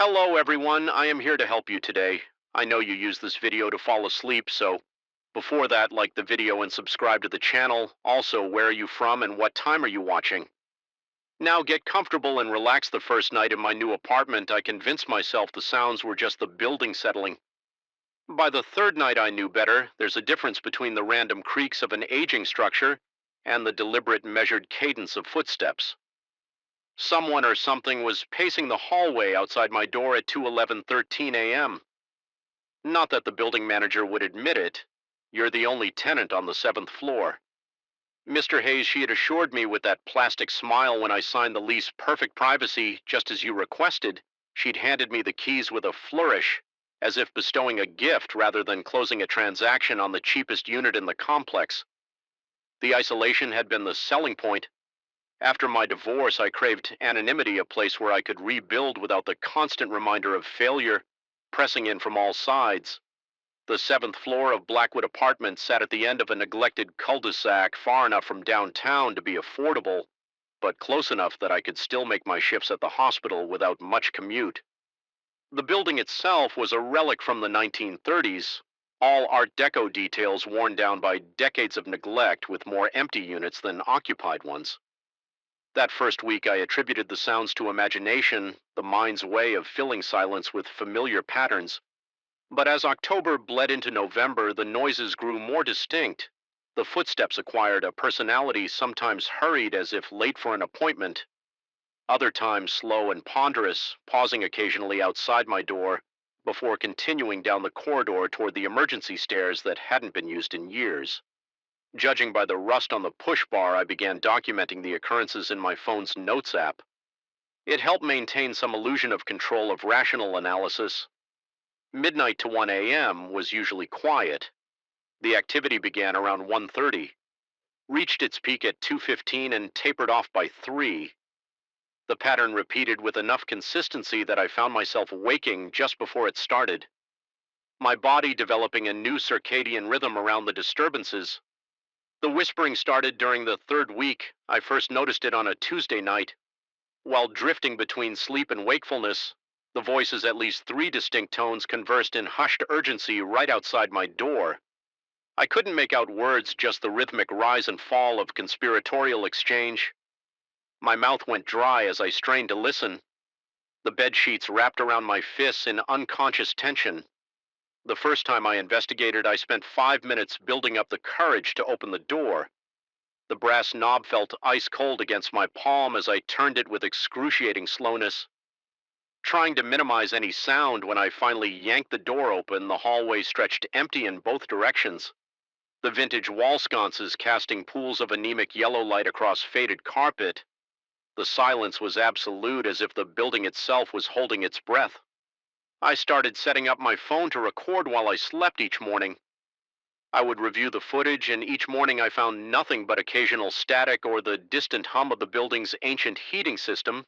Hello everyone, I am here to help you today. I know you use this video to fall asleep, so before that, like the video and subscribe to the channel. Also, where are you from and what time are you watching? Now get comfortable and relax. The first night in my new apartment, I convinced myself the sounds were just the building settling. By the third night I knew better. There's a difference between the random creaks of an aging structure and the deliberate measured cadence of footsteps. Someone or something was pacing the hallway outside my door at 2:11:13 a.m. Not that the building manager would admit it. You're the only tenant on the seventh floor. Mr. Hayes, she had assured me with that plastic smile when I signed the lease, perfect privacy, just as you requested. She'd handed me the keys with a flourish, as if bestowing a gift rather than closing a transaction on the cheapest unit in the complex. The isolation had been the selling point. After my divorce, I craved anonymity, a place where I could rebuild without the constant reminder of failure pressing in from all sides. The seventh floor of Blackwood Apartments sat at the end of a neglected cul-de-sac, far enough from downtown to be affordable, but close enough that I could still make my shifts at the hospital without much commute. The building itself was a relic from the 1930s, all Art Deco details worn down by decades of neglect, with more empty units than occupied ones. That first week I attributed the sounds to imagination, the mind's way of filling silence with familiar patterns. But as October bled into November, the noises grew more distinct. The footsteps acquired a personality, sometimes hurried as if late for an appointment, other times slow and ponderous, pausing occasionally outside my door before continuing down the corridor toward the emergency stairs that hadn't been used in years. Judging by the rust on the push bar, I began documenting the occurrences in my phone's notes app. It helped maintain some illusion of control, of rational analysis. Midnight to 1 a.m. was usually quiet. The activity began around 1:30, reached its peak at 2:15, and tapered off by 3. The pattern repeated with enough consistency that I found myself waking just before it started, my body developing a new circadian rhythm around the disturbances. The whispering started during the third week. I first noticed it on a Tuesday night. While drifting between sleep and wakefulness, the voices, at least 3 distinct tones, conversed in hushed urgency right outside my door. I couldn't make out words, just the rhythmic rise and fall of conspiratorial exchange. My mouth went dry as I strained to listen. The bed sheets wrapped around my fists in unconscious tension. The first time I investigated, I spent 5 minutes building up the courage to open the door. The brass knob felt ice cold against my palm as I turned it with excruciating slowness. Trying to minimize any sound, when I finally yanked the door open, the hallway stretched empty in both directions. The vintage wall sconces casting pools of anemic yellow light across faded carpet. The silence was absolute, as if the building itself was holding its breath. I started setting up my phone to record while I slept each morning. I would review the footage, and each morning I found nothing but occasional static or the distant hum of the building's ancient heating system.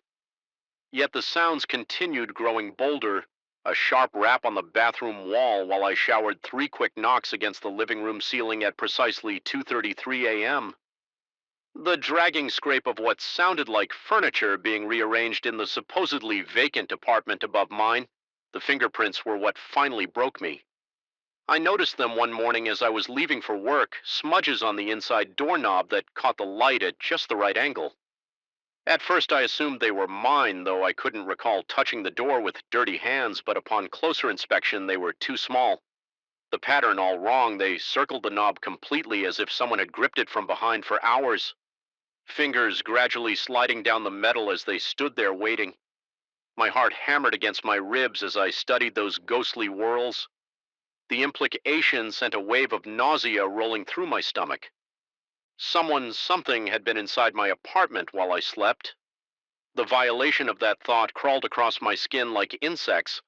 Yet the sounds continued, growing bolder. A sharp rap on the bathroom wall while I showered, 3 quick knocks against the living room ceiling at precisely 2:33 a.m. The dragging scrape of what sounded like furniture being rearranged in the supposedly vacant apartment above mine. The fingerprints were what finally broke me. I noticed them one morning as I was leaving for work, smudges on the inside doorknob that caught the light at just the right angle. At first I assumed they were mine, though I couldn't recall touching the door with dirty hands, but upon closer inspection they were too small. The pattern all wrong. They circled the knob completely, as if someone had gripped it from behind for hours, fingers gradually sliding down the metal as they stood there waiting. My heart hammered against my ribs as I studied those ghostly whirls. The implication sent a wave of nausea rolling through my stomach. Something had been inside my apartment while I slept. The violation of that thought crawled across my skin like insects.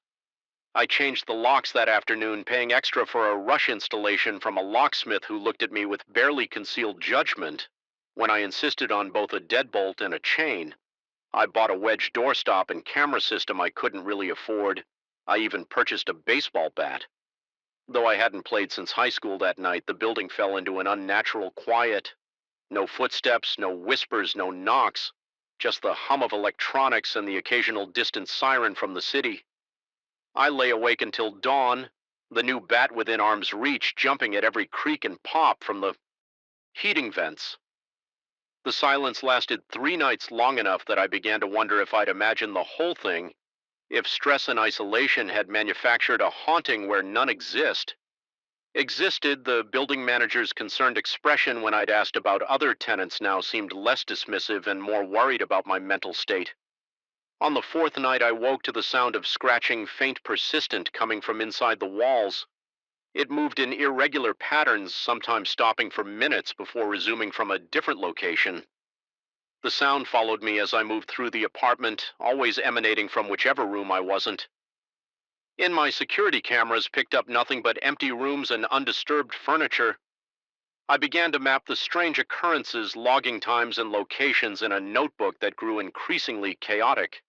I changed the locks that afternoon, paying extra for a rush installation from a locksmith who looked at me with barely concealed judgment when I insisted on both a deadbolt and a chain. I bought a wedge doorstop and camera system I couldn't really afford. I even purchased a baseball bat. Though I hadn't played since high school that night, the building fell into an unnatural quiet. No footsteps, no whispers, no knocks, just the hum of electronics and the occasional distant siren from the city. I lay awake until dawn, the new bat within arm's reach jumping at every creak and pop from the heating vents. The silence lasted 3 nights, long enough that I began to wonder if I'd imagined the whole thing, if stress and isolation had manufactured a haunting where none existed. The building manager's concerned expression when I'd asked about other tenants now seemed less dismissive and more worried about my mental state. On the fourth night, I woke to the sound of scratching, faint, persistent, coming from inside the walls. It moved in irregular patterns, sometimes stopping for minutes before resuming from a different location. The sound followed me as I moved through the apartment, always emanating from whichever room I wasn't. In my security cameras picked up nothing but empty rooms and undisturbed furniture. I began to map the strange occurrences, logging times and locations in a notebook that grew increasingly chaotic.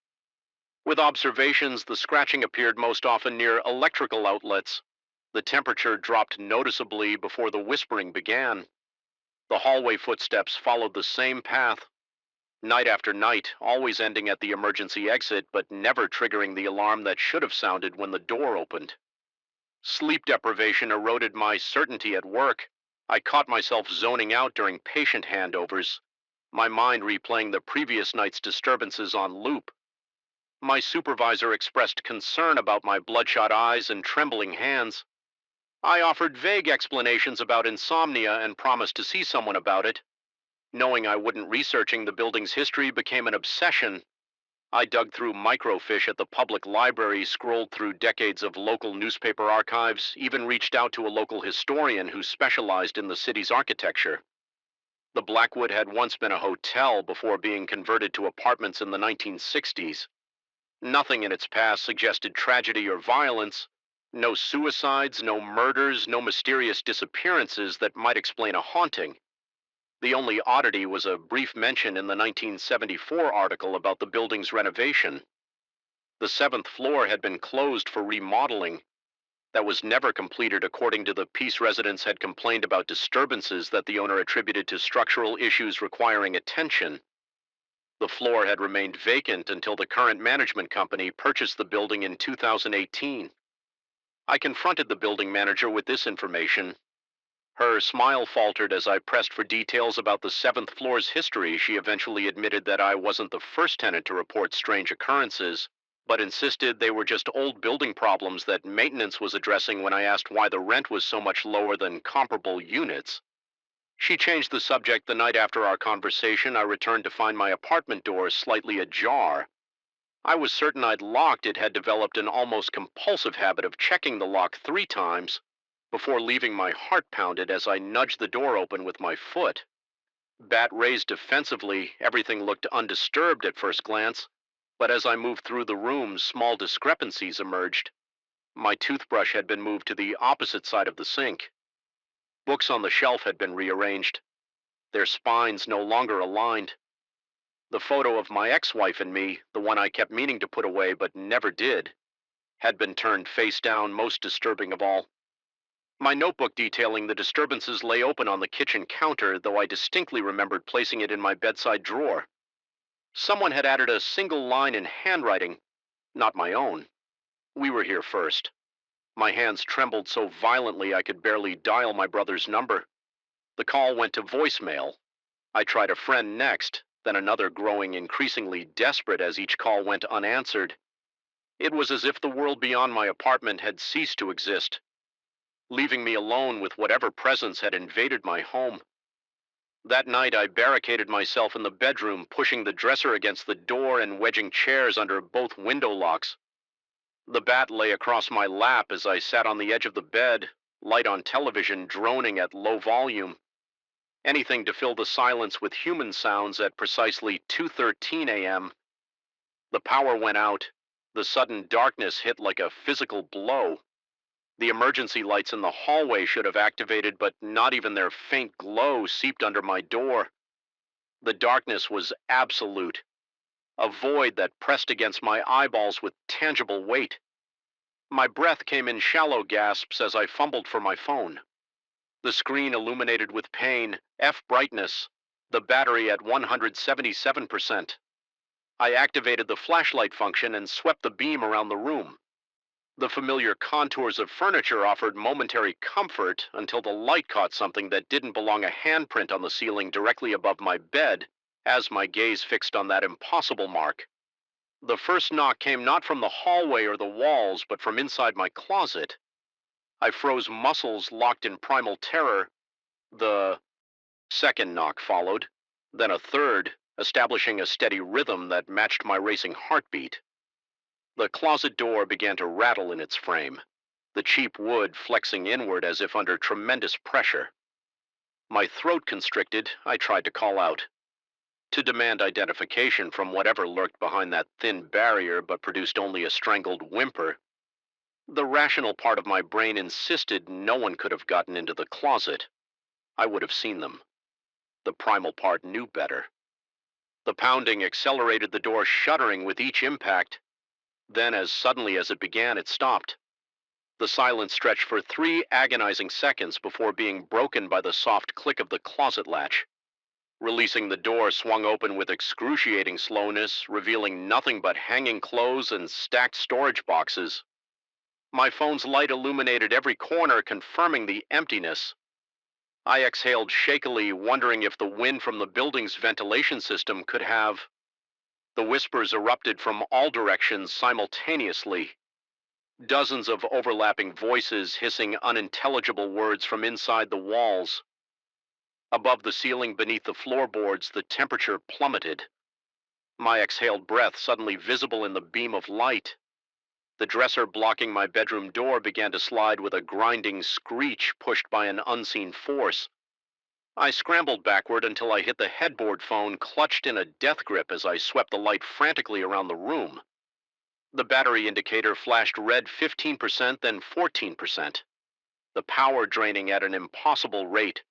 With observations, the scratching appeared most often near electrical outlets. The temperature dropped noticeably before the whispering began. The hallway footsteps followed the same path, night after night, always ending at the emergency exit, but never triggering the alarm that should have sounded when the door opened. Sleep deprivation eroded my certainty at work. I caught myself zoning out during patient handovers, my mind replaying the previous night's disturbances on loop. My supervisor expressed concern about my bloodshot eyes and trembling hands. I offered vague explanations about insomnia and promised to see someone about it. Knowing I wouldn't, researching the building's history became an obsession. I dug through microfiche at the public library, scrolled through decades of local newspaper archives, even reached out to a local historian who specialized in the city's architecture. The Blackwood had once been a hotel before being converted to apartments in the 1960s. Nothing in its past suggested tragedy or violence. No suicides, no murders, no mysterious disappearances that might explain a haunting. The only oddity was a brief mention in the 1974 article about the building's renovation. The 7th floor had been closed for remodeling. That was never completed, according to the piece. Residents had complained about disturbances that the owner attributed to structural issues requiring attention. The floor had remained vacant until the current management company purchased the building in 2018. I confronted the building manager with this information. Her smile faltered as I pressed for details about the 7th floor's history. She eventually admitted that I wasn't the first tenant to report strange occurrences, but insisted they were just old building problems that maintenance was addressing when I asked why the rent was so much lower than comparable units. She changed the subject the night after our conversation. I returned to find my apartment door slightly ajar. I was certain I'd locked it, had developed an almost compulsive habit of checking the lock 3 times. Before leaving, my heart pounded as I nudged the door open with my foot. Bat raised defensively, everything looked undisturbed at first glance, but as I moved through the room, small discrepancies emerged. My toothbrush had been moved to the opposite side of the sink. Books on the shelf had been rearranged, their spines no longer aligned. The photo of my ex-wife and me, the one I kept meaning to put away but never did, had been turned face down. Most disturbing of all, my notebook detailing the disturbances lay open on the kitchen counter, though I distinctly remembered placing it in my bedside drawer. Someone had added a single line in handwriting, not my own. "We were here first." My hands trembled so violently I could barely dial my brother's number. The call went to voicemail. I tried a friend next, then another, growing increasingly desperate as each call went unanswered. It was as if the world beyond my apartment had ceased to exist, leaving me alone with whatever presence had invaded my home. That night, I barricaded myself in the bedroom, pushing the dresser against the door and wedging chairs under both window locks. The bat lay across my lap as I sat on the edge of the bed, light on television droning at low volume. Anything to fill the silence with human sounds at precisely 2:13 a.m. The power went out. The sudden darkness hit like a physical blow. The emergency lights in the hallway should have activated, but not even their faint glow seeped under my door. The darkness was absolute, a void that pressed against my eyeballs with tangible weight. My breath came in shallow gasps as I fumbled for my phone. The screen illuminated with pain, F brightness, the battery at 177%. I activated the flashlight function and swept the beam around the room. The familiar contours of furniture offered momentary comfort until the light caught something that didn't belong, a handprint on the ceiling directly above my bed, as my gaze fixed on that impossible mark. The first knock came not from the hallway or the walls, but from inside my closet. I froze, muscles locked in primal terror. The second knock followed, then a third, establishing a steady rhythm that matched my racing heartbeat. The closet door began to rattle in its frame, the cheap wood flexing inward as if under tremendous pressure. My throat constricted. I tried to call out, to demand identification from whatever lurked behind that thin barrier, but produced only a strangled whimper. The rational part of my brain insisted no one could have gotten into the closet. I would have seen them. The primal part knew better. The pounding accelerated, the door shuddering with each impact. Then, as suddenly as it began, it stopped. The silence stretched for 3 agonizing seconds before being broken by the soft click of the closet latch. Releasing the door swung open with excruciating slowness, revealing nothing but hanging clothes and stacked storage boxes. My phone's light illuminated every corner, confirming the emptiness. I exhaled shakily, wondering if the wind from the building's ventilation system could have. The whispers erupted from all directions simultaneously. Dozens of overlapping voices hissing unintelligible words from inside the walls. Above the ceiling, beneath the floorboards, the temperature plummeted. My exhaled breath suddenly visible in the beam of light. The dresser blocking my bedroom door began to slide with a grinding screech pushed by an unseen force. I scrambled backward until I hit the headboard phone, clutched in a death grip as I swept the light frantically around the room. The battery indicator flashed red 15%, then 14%. The power draining at an impossible rate.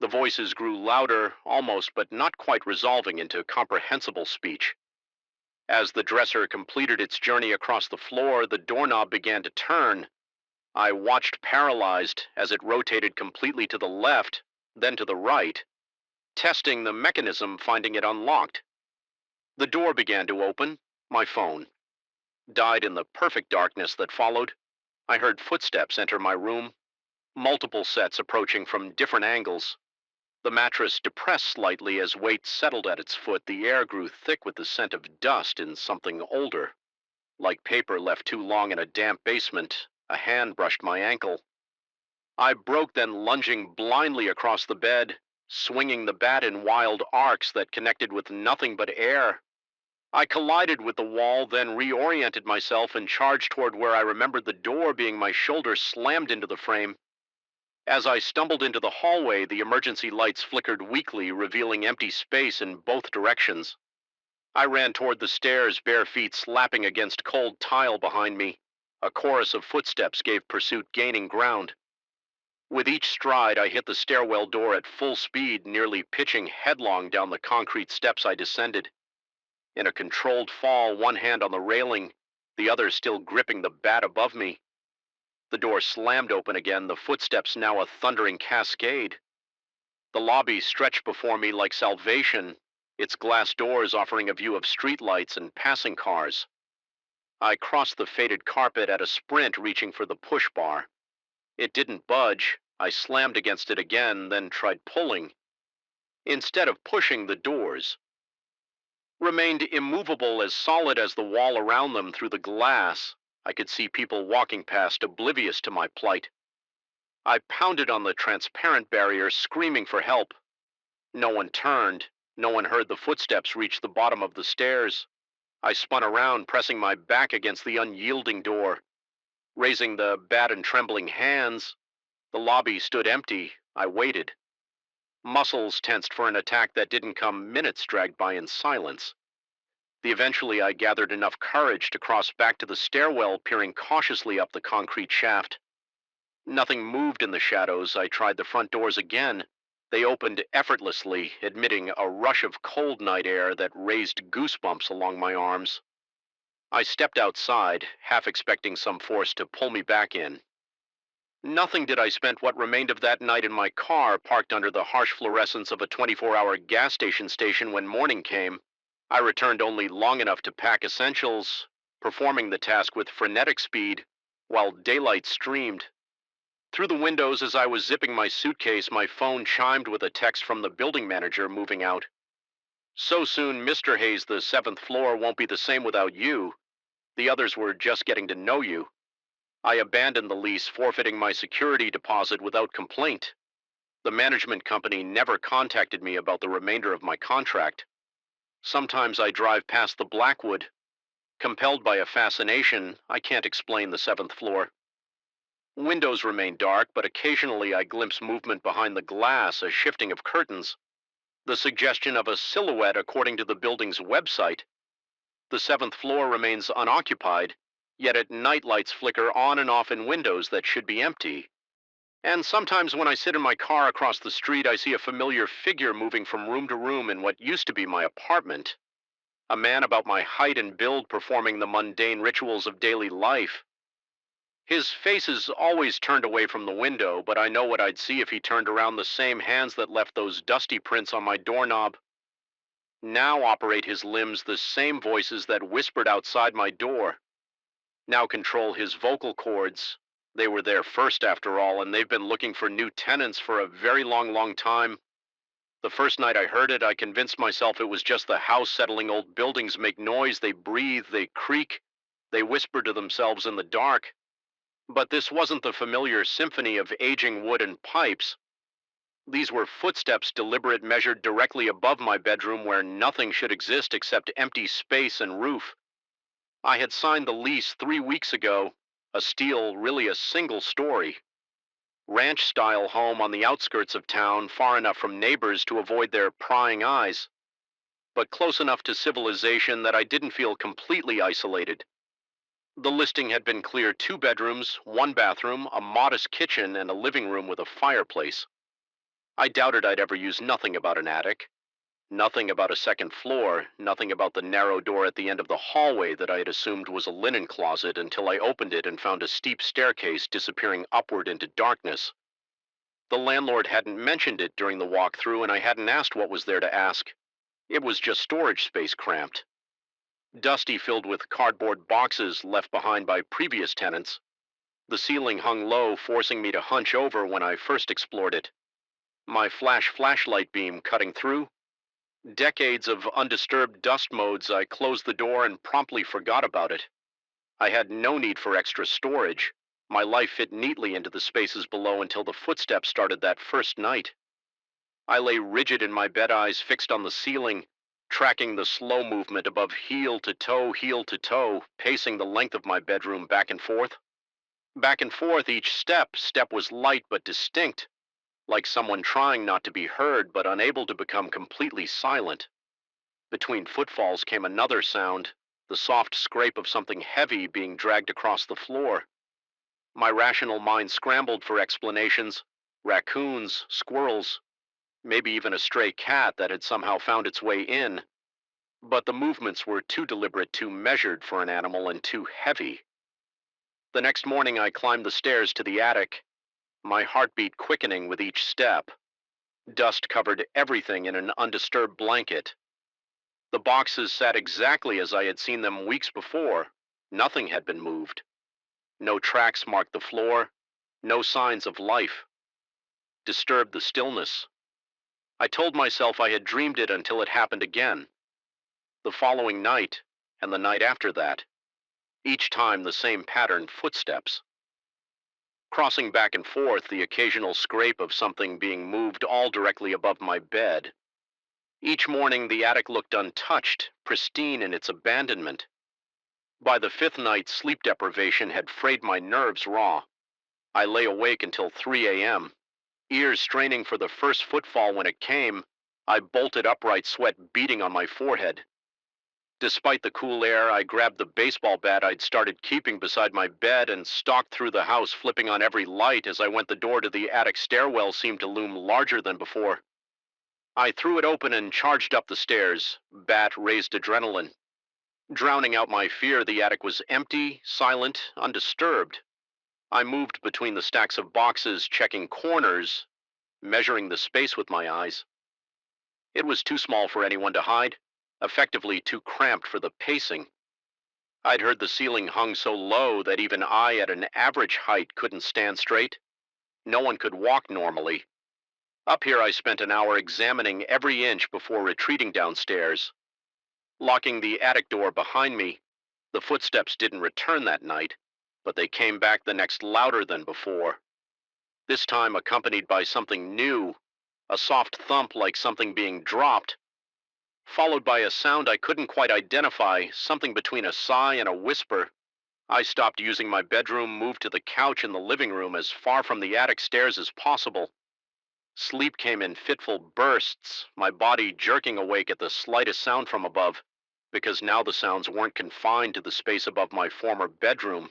The voices grew louder, almost but not quite resolving into comprehensible speech. As the dresser completed its journey across the floor, the doorknob began to turn. I watched paralyzed as it rotated completely to the left, then to the right, testing the mechanism, finding it unlocked. The door began to open. My phone died in the perfect darkness that followed. I heard footsteps enter my room, multiple sets approaching from different angles. The mattress depressed slightly as weight settled at its foot. The air grew thick with the scent of dust and something older. Like paper left too long in a damp basement, a hand brushed my ankle. I broke, then lunging blindly across the bed, swinging the bat in wild arcs that connected with nothing but air. I collided with the wall, then reoriented myself and charged toward where I remembered the door being. My shoulder slammed into the frame. As I stumbled into the hallway, the emergency lights flickered weakly, revealing empty space in both directions. I ran toward the stairs, bare feet slapping against cold tile behind me. A chorus of footsteps gave pursuit gaining ground. With each stride, I hit the stairwell door at full speed, nearly pitching headlong down the concrete steps I descended. In a controlled fall, one hand on the railing, the other still gripping the bat above me. The door slammed open again, the footsteps now a thundering cascade. The lobby stretched before me like salvation, its glass doors offering a view of streetlights and passing cars. I crossed the faded carpet at a sprint, reaching for the push bar. It didn't budge. I slammed against it again, then tried pulling. Instead of pushing, the doors remained immovable, as solid as the wall around them. Through the glass, I could see people walking past, oblivious to my plight. I pounded on the transparent barrier, screaming for help. No one turned. No one heard the footsteps reach the bottom of the stairs. I spun around, pressing my back against the unyielding door. Raising the bat in trembling hands, the lobby stood empty. I waited. Muscles tensed for an attack that didn't come. Minutes dragged by in silence. Eventually, I gathered enough courage to cross back to the stairwell, peering cautiously up the concrete shaft. Nothing moved in the shadows. I tried the front doors again. They opened effortlessly, admitting a rush of cold night air that raised goosebumps along my arms. I stepped outside, half expecting some force to pull me back in. Nothing did. I spent what remained of that night in my car, parked under the harsh fluorescence of a 24-hour gas station. When morning came, I returned only long enough to pack essentials, performing the task with frenetic speed while daylight streamed. Through the windows as I was zipping my suitcase, my phone chimed with a text from the building manager moving out. "So soon, Mr. Hayes, the seventh floor won't be the same without you. The others were just getting to know you. I abandoned the lease, forfeiting my security deposit without complaint. The management company never contacted me about the remainder of my contract. Sometimes I drive past the Blackwood. Compelled by a fascination, I can't explain the seventh floor. Windows remain dark, but occasionally I glimpse movement behind the glass, a shifting of curtains, the suggestion of a silhouette according to the building's website. The seventh floor remains unoccupied, yet at night lights flicker on and off in windows that should be empty. And sometimes when I sit in my car across the street, I see a familiar figure moving from room to room in what used to be my apartment. A man about my height and build performing the mundane rituals of daily life. His face is always turned away from the window, but I know what I'd see if he turned around the same hands that left those dusty prints on my doorknob. Now operate his limbs the same voices that whispered outside my door. Now control his vocal cords. They were there first after all, and they've been looking for new tenants for a very long time. The first night I heard it, I convinced myself it was just the house settling. Old buildings make noise, they breathe, they creak, they whisper to themselves in the dark. But this wasn't the familiar symphony of aging wood and pipes. These were footsteps deliberate, measured directly above my bedroom where nothing should exist except empty space and roof. I had signed the lease 3 weeks ago, a steel, really a single story. Ranch-style home on the outskirts of town, far enough from neighbors to avoid their prying eyes, but close enough to civilization that I didn't feel completely isolated. The listing had been clear: 2 bedrooms, 1 bathroom, a modest kitchen, and a living room with a fireplace. I doubted I'd ever use nothing about an attic, nothing about a second floor, nothing about the narrow door at the end of the hallway that I had assumed was a linen closet until I opened it and found a steep staircase disappearing upward into darkness. The landlord hadn't mentioned it during the walkthrough, and I hadn't asked what was there to ask. It was just storage space cramped. Dusty, filled with cardboard boxes left behind by previous tenants. The ceiling hung low, forcing me to hunch over when I first explored it. My flashlight beam cutting through. Decades of undisturbed dust modes. I closed the door and promptly forgot about it. I had no need for extra storage. My life fit neatly into the spaces below until the footsteps started that first night. I lay rigid in my bed, eyes fixed on the ceiling, tracking the slow movement above heel to toe, pacing the length of my bedroom back and forth. Back and forth, each step was light but distinct, like someone trying not to be heard but unable to become completely silent. Between footfalls came another sound, the soft scrape of something heavy being dragged across the floor. My rational mind scrambled for explanations: raccoons, squirrels, maybe even a stray cat that had somehow found its way in. But the movements were too deliberate, too measured for an animal, and too heavy. The next morning I climbed the stairs to the attic, my heartbeat quickening with each step. Dust covered everything in an undisturbed blanket. The boxes sat exactly as I had seen them weeks before. Nothing had been moved. No tracks marked the floor, no signs of life. Disturbed the stillness. I told myself I had dreamed it until it happened again. The following night, and the night after that. Each time the same pattern: footsteps. Crossing back and forth, the occasional scrape of something being moved, all directly above my bed. Each morning the attic looked untouched, pristine in its abandonment. By the 5th night, sleep deprivation had frayed my nerves raw. I lay awake until 3 a.m., ears straining for the first footfall when it came. I bolted upright, sweat beading on my forehead. Despite the cool air, I grabbed the baseball bat I'd started keeping beside my bed and stalked through the house, flipping on every light. As I went, the door to the attic stairwell seemed to loom larger than before. I threw it open and charged up the stairs. Bat raised adrenaline. Drowning out my fear, the attic was empty, silent, undisturbed. I moved between the stacks of boxes, checking corners, measuring the space with my eyes. It was too small for anyone to hide, effectively too cramped for the pacing. I'd heard the ceiling hung so low that even I at an average height couldn't stand straight. No one could walk normally. Up here, I spent an hour examining every inch before retreating downstairs. Locking the attic door behind me, the footsteps didn't return that night, but they came back the next louder than before. This time accompanied by something new, a soft thump like something being dropped, followed by a sound I couldn't quite identify, something between a sigh and a whisper. I stopped using my bedroom, moved to the couch in the living room as far from the attic stairs as possible. Sleep came in fitful bursts, my body jerking awake at the slightest sound from above, because now the sounds weren't confined to the space above my former bedroom.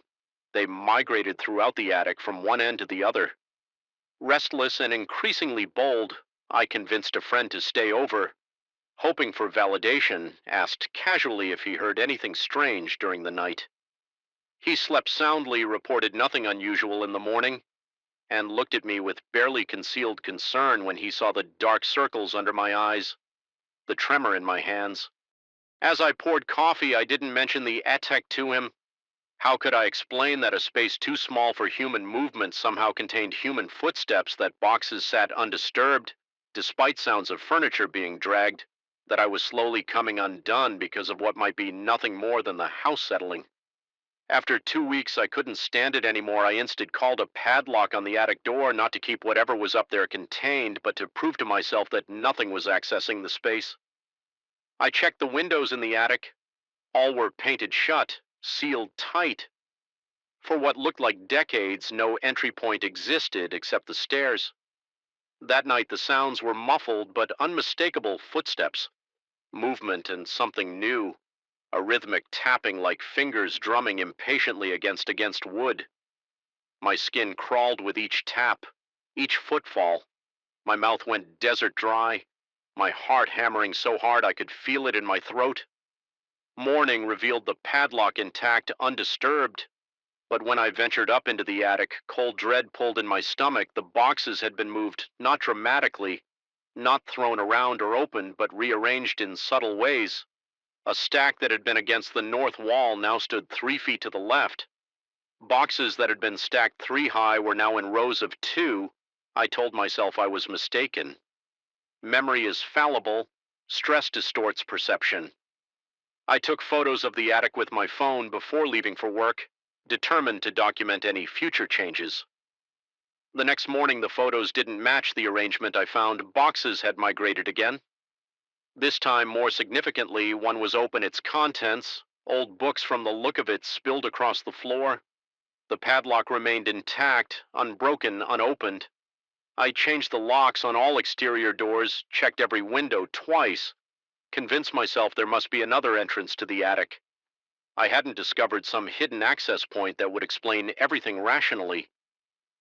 They migrated throughout the attic from one end to the other. Restless and increasingly bold, I convinced a friend to stay over. Hoping for validation, asked casually if he heard anything strange during the night. He slept soundly, reported nothing unusual in the morning, and looked at me with barely concealed concern when he saw the dark circles under my eyes, the tremor in my hands. As I poured coffee, I didn't mention the attic to him. How could I explain that a space too small for human movement somehow contained human footsteps, that boxes sat undisturbed, despite sounds of furniture being dragged, that I was slowly coming undone because of what might be nothing more than the house settling? After 2 weeks, I couldn't stand it anymore. I instead called a padlock on the attic door, not to keep whatever was up there contained, but to prove to myself that nothing was accessing the space. I checked the windows in the attic. All were painted shut, sealed tight. For what looked like decades, no entry point existed except the stairs. That night, the sounds were muffled but unmistakable footsteps, movement and something new, a rhythmic tapping like fingers drumming impatiently against wood. My skin crawled with each tap, each footfall. My mouth went desert dry, my heart hammering so hard I could feel it in my throat. Morning revealed the padlock intact, undisturbed. But when I ventured up into the attic, cold dread pulled in my stomach. The boxes had been moved, not dramatically, not thrown around or opened, but rearranged in subtle ways. A stack that had been against the north wall now stood 3 feet to the left. Boxes that had been stacked 3 high were now in rows of 2. I told myself I was mistaken. Memory is fallible. Stress distorts perception. I took photos of the attic with my phone before leaving for work, determined to document any future changes. The next morning, the photos didn't match the arrangement I found. Boxes had migrated again. This time, more significantly, one was open, its contents, old books from the look of it, spilled across the floor. The padlock remained intact, unbroken, unopened. I changed the locks on all exterior doors, checked every window twice, convinced myself there must be another entrance to the attic. I hadn't discovered some hidden access point that would explain everything rationally.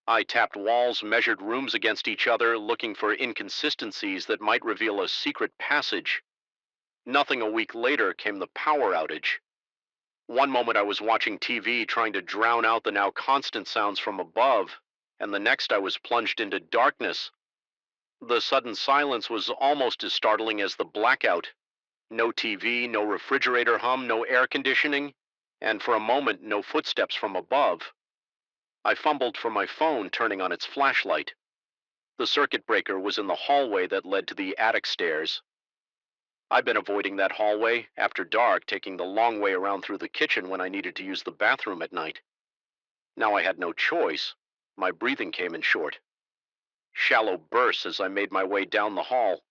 I tapped walls, measured rooms against each other, looking for inconsistencies that might reveal a secret passage. Nothing a week later came the power outage. One moment I was watching TV, trying to drown out the now constant sounds from above, and the next I was plunged into darkness. The sudden silence was almost as startling as the blackout. No TV, no refrigerator hum, no air conditioning, and for a moment, no footsteps from above. I fumbled for my phone, turning on its flashlight. The circuit breaker was in the hallway that led to the attic stairs. I'd been avoiding that hallway after dark, taking the long way around through the kitchen when I needed to use the bathroom at night. Now I had no choice. My breathing came in short. Shallow bursts as I made my way down the hall.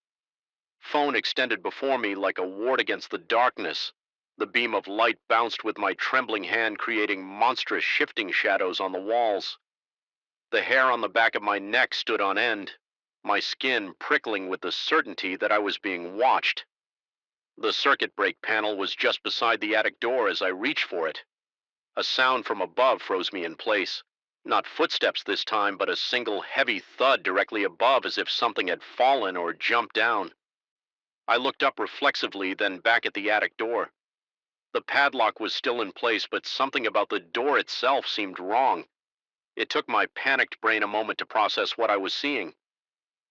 Phone extended before me like a ward against the darkness. The beam of light bounced with my trembling hand, creating monstrous shifting shadows on the walls. The hair on the back of my neck stood on end, my skin prickling with the certainty that I was being watched. The circuit break panel was just beside the attic door as I reached for it. A sound from above froze me in place. Not footsteps this time, but a single heavy thud directly above, as if something had fallen or jumped down. I looked up reflexively, then back at the attic door. The padlock was still in place, but something about the door itself seemed wrong. It took my panicked brain a moment to process what I was seeing.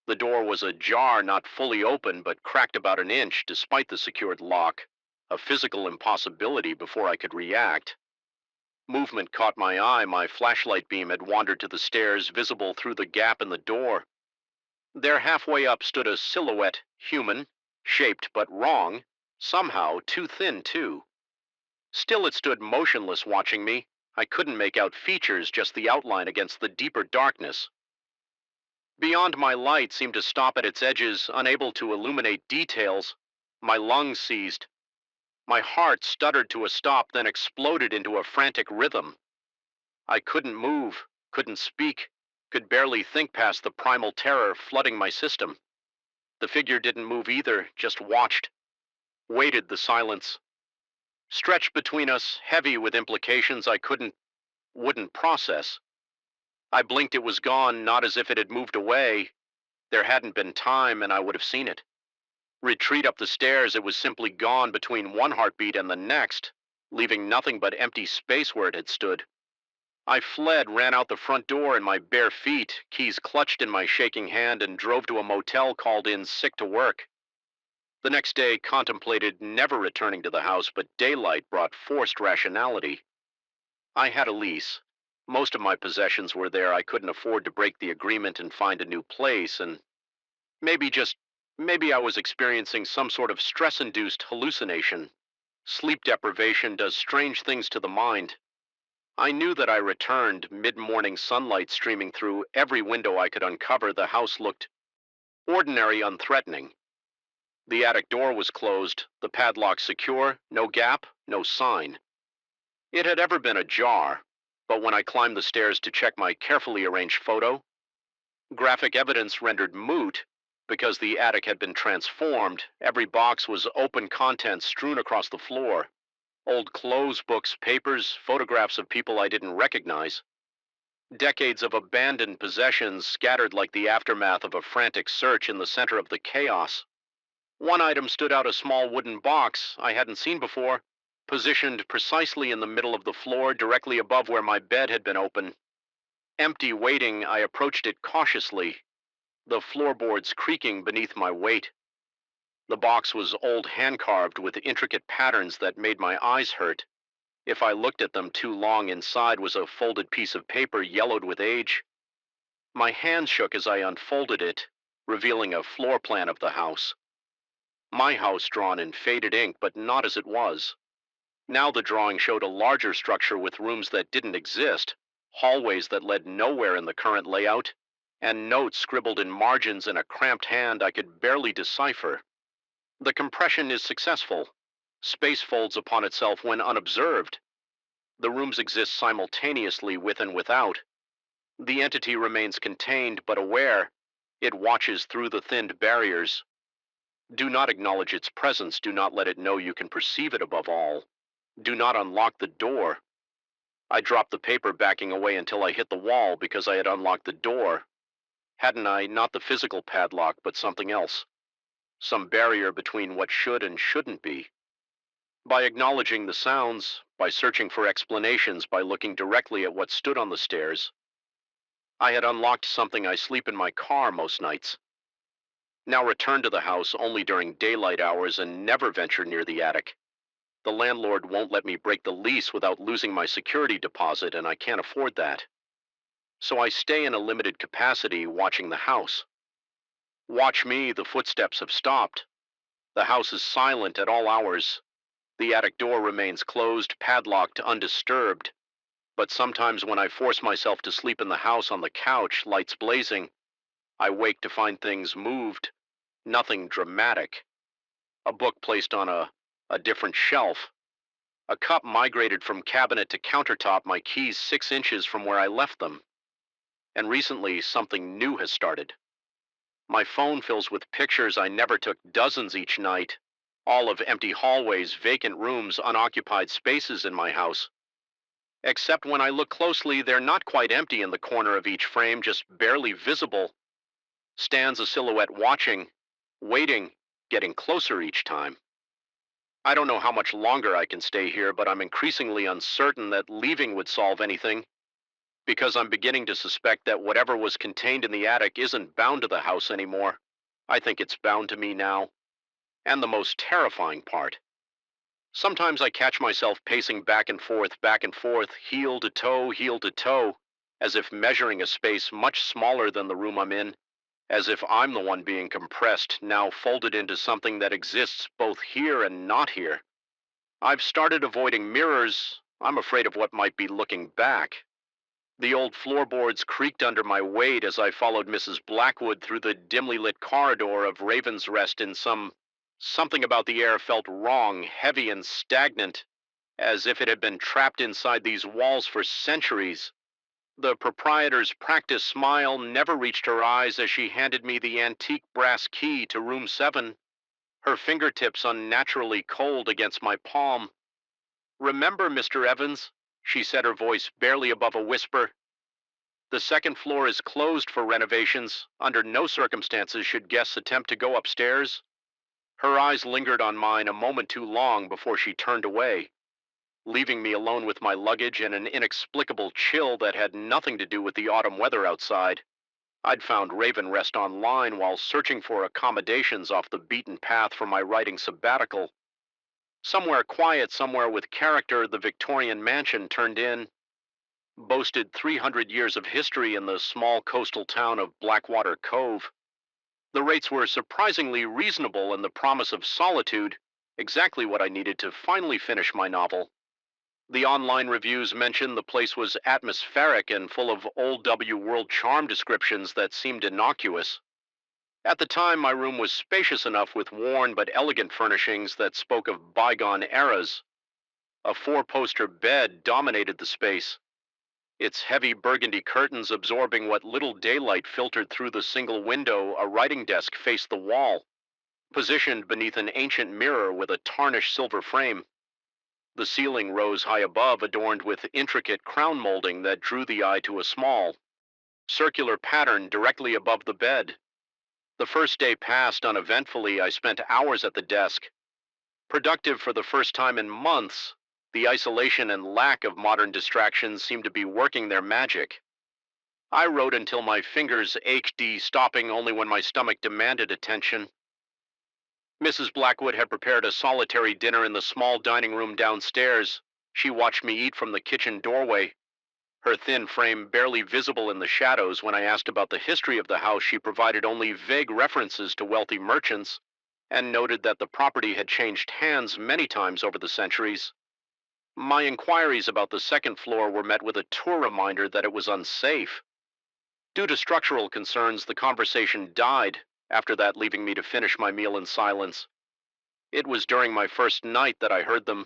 The door was ajar, not fully open, but cracked about an inch, despite the secured lock. a physical impossibility before I could react. Movement caught my eye. My flashlight beam had wandered to the stairs visible through the gap in the door. There, halfway up, stood a silhouette, human, shaped but wrong, somehow too thin, too. Still it stood motionless, watching me. I couldn't make out features, just the outline against the deeper darkness. Beyond, my light seemed to stop at its edges, unable to illuminate details. My lungs seized. My heart stuttered to a stop, then exploded into a frantic rhythm. I couldn't move, couldn't speak, could barely think past the primal terror flooding my system. The figure didn't move either, just watched, waited the silence. Stretched between us, heavy with implications I wouldn't process. I blinked, it was gone, not as if it had moved away. There hadn't been time, and I would have seen it. Retreat up the stairs, it was simply gone between one heartbeat and the next, leaving nothing but empty space where it had stood. I fled, ran out the front door in my bare feet, keys clutched in my shaking hand, and drove to a motel, called in sick to work. The next day, contemplated never returning to the house, but daylight brought forced rationality. I had a lease. Most of my possessions were there. I couldn't afford to break the agreement and find a new place, and maybe, just maybe, I was experiencing some sort of stress-induced hallucination. Sleep deprivation does strange things to the mind. I knew that I returned, mid-morning sunlight streaming through every window I could uncover. The house looked ordinary, unthreatening. The attic door was closed, the padlock secure, no gap, no sign. It had ever been ajar, but when I climbed the stairs to check my carefully arranged photo, graphic evidence rendered moot because the attic had been transformed. Every box was open contents strewn across the floor. Old clothes, books, papers, photographs of people I didn't recognize. Decades of abandoned possessions scattered like the aftermath of a frantic search in the center of the chaos. One item stood out, a small wooden box I hadn't seen before, positioned precisely in the middle of the floor, directly above where my bed had been open. Empty, waiting, I approached it cautiously, the floorboards creaking beneath my weight. The box was old, hand-carved, with intricate patterns that made my eyes hurt. If I looked at them too long, inside was a folded piece of paper, yellowed with age. My hand shook as I unfolded it, revealing a floor plan of the house. My house drawn in faded ink, but not as it was. Now the drawing showed a larger structure with rooms that didn't exist, hallways that led nowhere in the current layout, and notes scribbled in margins in a cramped hand I could barely decipher. The compression is successful. Space folds upon itself when unobserved. The rooms exist simultaneously with and without. The entity remains contained but aware. It watches through the thinned barriers. Do not acknowledge its presence. Do not let it know you can perceive it. Above all, do not unlock the door. I dropped the paper, backing away until I hit the wall because I had unlocked the door. Hadn't I? Not the physical padlock, but something else. Some barrier between what should and shouldn't be. By acknowledging the sounds, by searching for explanations, by looking directly at what stood on the stairs, I had unlocked something. I sleep in my car most nights. Now return to the house only during daylight hours and never venture near the attic. The landlord won't let me break the lease without losing my security deposit, and I can't afford that. So I stay in a limited capacity, watching the house. Watch me, the footsteps have stopped. The house is silent at all hours. The attic door remains closed, padlocked, undisturbed. But sometimes when I force myself to sleep in the house on the couch, lights blazing, I wake to find things moved. Nothing dramatic. A book placed on a different shelf. A cup migrated from cabinet to countertop, my keys 6 inches from where I left them. And recently, something new has started. My phone fills with pictures I never took, dozens each night, all of empty hallways, vacant rooms, unoccupied spaces in my house. Except when I look closely, they're not quite empty. In the corner of each frame, just barely visible, stands a silhouette, watching, waiting, getting closer each time. I don't know how much longer I can stay here, but I'm increasingly uncertain that leaving would solve anything, because I'm beginning to suspect that whatever was contained in the attic isn't bound to the house anymore. I think it's bound to me now. And the most terrifying part, Sometimes I catch myself pacing back and forth, heel to toe, as if measuring a space much smaller than the room I'm in, as if I'm the one being compressed, now folded into something that exists both here and not here. I've started avoiding mirrors. I'm afraid of what might be looking back. The old floorboards creaked under my weight as I followed Mrs. Blackwood through the dimly lit corridor of Raven's Rest in something about the air felt wrong, heavy and stagnant, as if it had been trapped inside these walls for centuries. The proprietor's practiced smile never reached her eyes as she handed me the antique brass key to room 7, her fingertips unnaturally cold against my palm. "Remember, Mr. Evans," she said, her voice barely above a whisper, "the second floor is closed for renovations. Under no circumstances should guests attempt to go upstairs." Her eyes lingered on mine a moment too long before she turned away, leaving me alone with my luggage and an inexplicable chill that had nothing to do with the autumn weather outside. I'd found Raven Rest online while searching for accommodations off the beaten path for my writing sabbatical. Somewhere quiet, somewhere with character, the Victorian mansion turned in boasted 300 years of history in the small coastal town of Blackwater Cove. The rates were surprisingly reasonable and the promise of solitude, exactly what I needed to finally finish my novel. The online reviews mentioned the place was atmospheric and full of old W world charm descriptions that seemed innocuous. At the time, my room was spacious enough with worn but elegant furnishings that spoke of bygone eras. A four-poster bed dominated the space, its heavy burgundy curtains absorbing what little daylight filtered through the single window. A writing desk faced the wall, positioned beneath an ancient mirror with a tarnished silver frame. The ceiling rose high above, adorned with intricate crown molding that drew the eye to a small, circular pattern directly above the bed. The first day passed uneventfully. I spent hours at the desk, productive for the first time in months. The isolation and lack of modern distractions seemed to be working their magic. I wrote until my fingers ached, stopping only when my stomach demanded attention. Mrs. Blackwood had prepared a solitary dinner in the small dining room downstairs. She watched me eat from the kitchen doorway, her thin frame barely visible in the shadows. When I asked about the history of the house, she provided only vague references to wealthy merchants and noted that the property had changed hands many times over the centuries. My inquiries about the second floor were met with a tour reminder that it was unsafe. Due to structural concerns, the conversation died, after that leaving me to finish my meal in silence. It was during my first night that I heard them.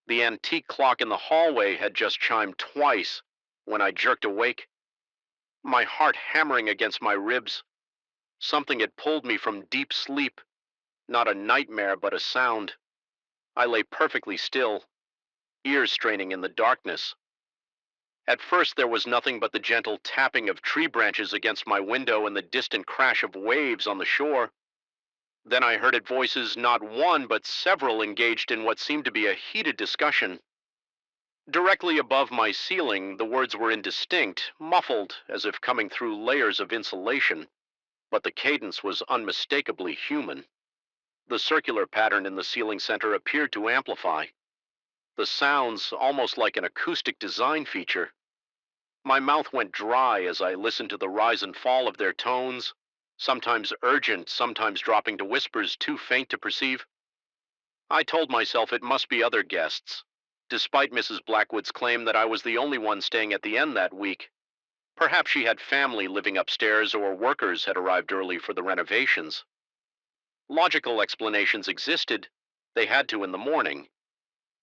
The antique clock in the hallway had just chimed twice when I jerked awake, my heart hammering against my ribs. Something had pulled me from deep sleep, not a nightmare, but a sound. I lay perfectly still, ears straining in the darkness. At first there was nothing but the gentle tapping of tree branches against my window and the distant crash of waves on the shore. Then I heard voices, not one but several, engaged in what seemed to be a heated discussion. Directly above my ceiling, the words were indistinct, muffled, as if coming through layers of insulation, but the cadence was unmistakably human. The circular pattern in the ceiling center appeared to amplify. The sounds, almost like an acoustic design feature. My mouth went dry as I listened to the rise and fall of their tones, sometimes urgent, sometimes dropping to whispers too faint to perceive. I told myself it must be other guests, despite Mrs. Blackwood's claim that I was the only one staying at the inn that week. Perhaps she had family living upstairs, or workers had arrived early for the renovations. Logical explanations existed. They had to in the morning.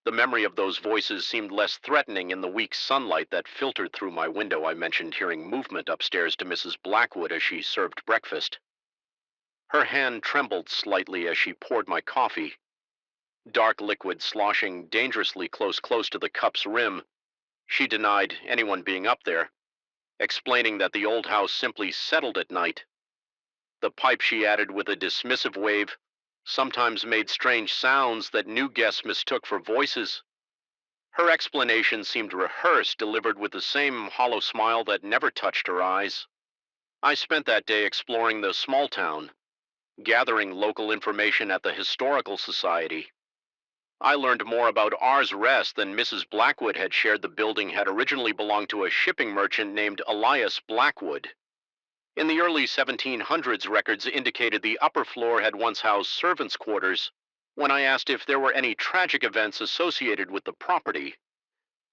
The memory of those voices seemed less threatening in the weak sunlight that filtered through my window. I mentioned hearing movement upstairs to Mrs. Blackwood as she served breakfast. Her hand trembled slightly as she poured my coffee, dark liquid sloshing dangerously close to the cup's rim. She denied anyone being up there, explaining that the old house simply settled at night. The pipe, she added with a dismissive wave, sometimes made strange sounds that new guests mistook for voices. Her explanation seemed rehearsed, delivered with the same hollow smile that never touched her eyes. I spent that day exploring the small town, gathering local information at the Historical Society. I learned more about R's Rest than Mrs. Blackwood had shared. The building had originally belonged to a shipping merchant named Elias Blackwood. In the early 1700s, records indicated the upper floor had once housed servants' quarters. When I asked if there were any tragic events associated with the property,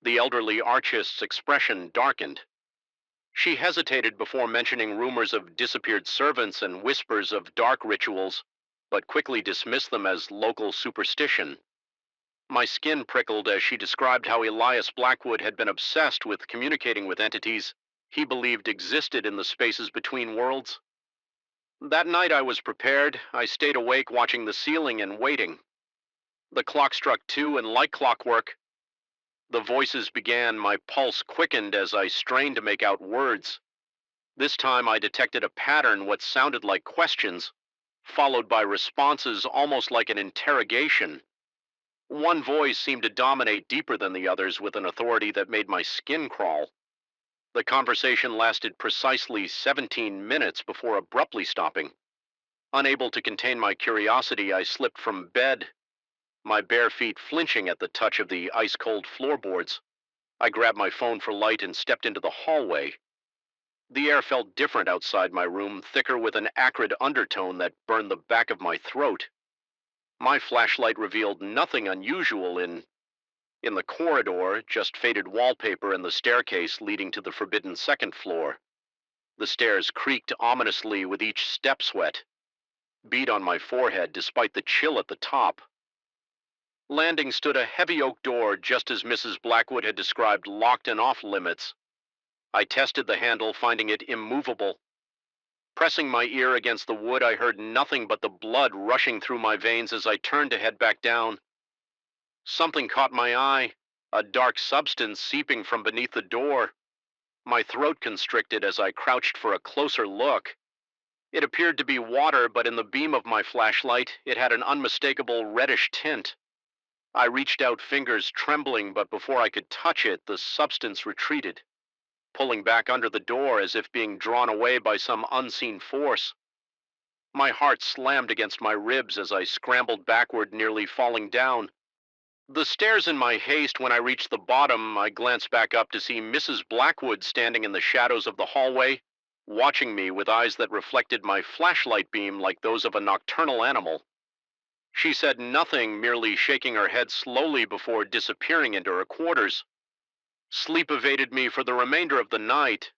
the elderly archist's expression darkened. She hesitated before mentioning rumors of disappeared servants and whispers of dark rituals, but quickly dismissed them as local superstition. My skin prickled as she described how Elias Blackwood had been obsessed with communicating with entities he believed existed in the spaces between worlds. That night I was prepared. I stayed awake watching the ceiling and waiting. The clock struck 2, and like clockwork, the voices began. My pulse quickened as I strained to make out words. This time I detected a pattern, what sounded like questions, followed by responses almost like an interrogation. One voice seemed to dominate deeper than the others with an authority that made my skin crawl. The conversation lasted precisely 17 minutes before abruptly stopping. Unable to contain my curiosity, I slipped from bed, my bare feet flinching at the touch of the ice-cold floorboards. I grabbed my phone for light and stepped into the hallway. The air felt different outside my room, thicker with an acrid undertone that burned the back of my throat. My flashlight revealed nothing unusual in the corridor, just faded wallpaper and the staircase leading to the forbidden second floor. The stairs creaked ominously with each step sweat, beat on my forehead despite the chill at the top. Landing stood a heavy oak door, just as Mrs. Blackwood had described, locked and off limits. I tested the handle, finding it immovable. Pressing my ear against the wood, I heard nothing but the blood rushing through my veins as I turned to head back down. Something caught my eye, a dark substance seeping from beneath the door. My throat constricted as I crouched for a closer look. It appeared to be water, but in the beam of my flashlight, it had an unmistakable reddish tint. I reached out, fingers trembling, but before I could touch it, the substance retreated, pulling back under the door as if being drawn away by some unseen force. My heart slammed against my ribs as I scrambled backward, nearly falling down. The stairs in my haste. When I reached the bottom, I glanced back up to see Mrs. Blackwood standing in the shadows of the hallway, watching me with eyes that reflected my flashlight beam like those of a nocturnal animal. She said nothing, merely shaking her head slowly before disappearing into her quarters. Sleep evaded me for the remainder of the night.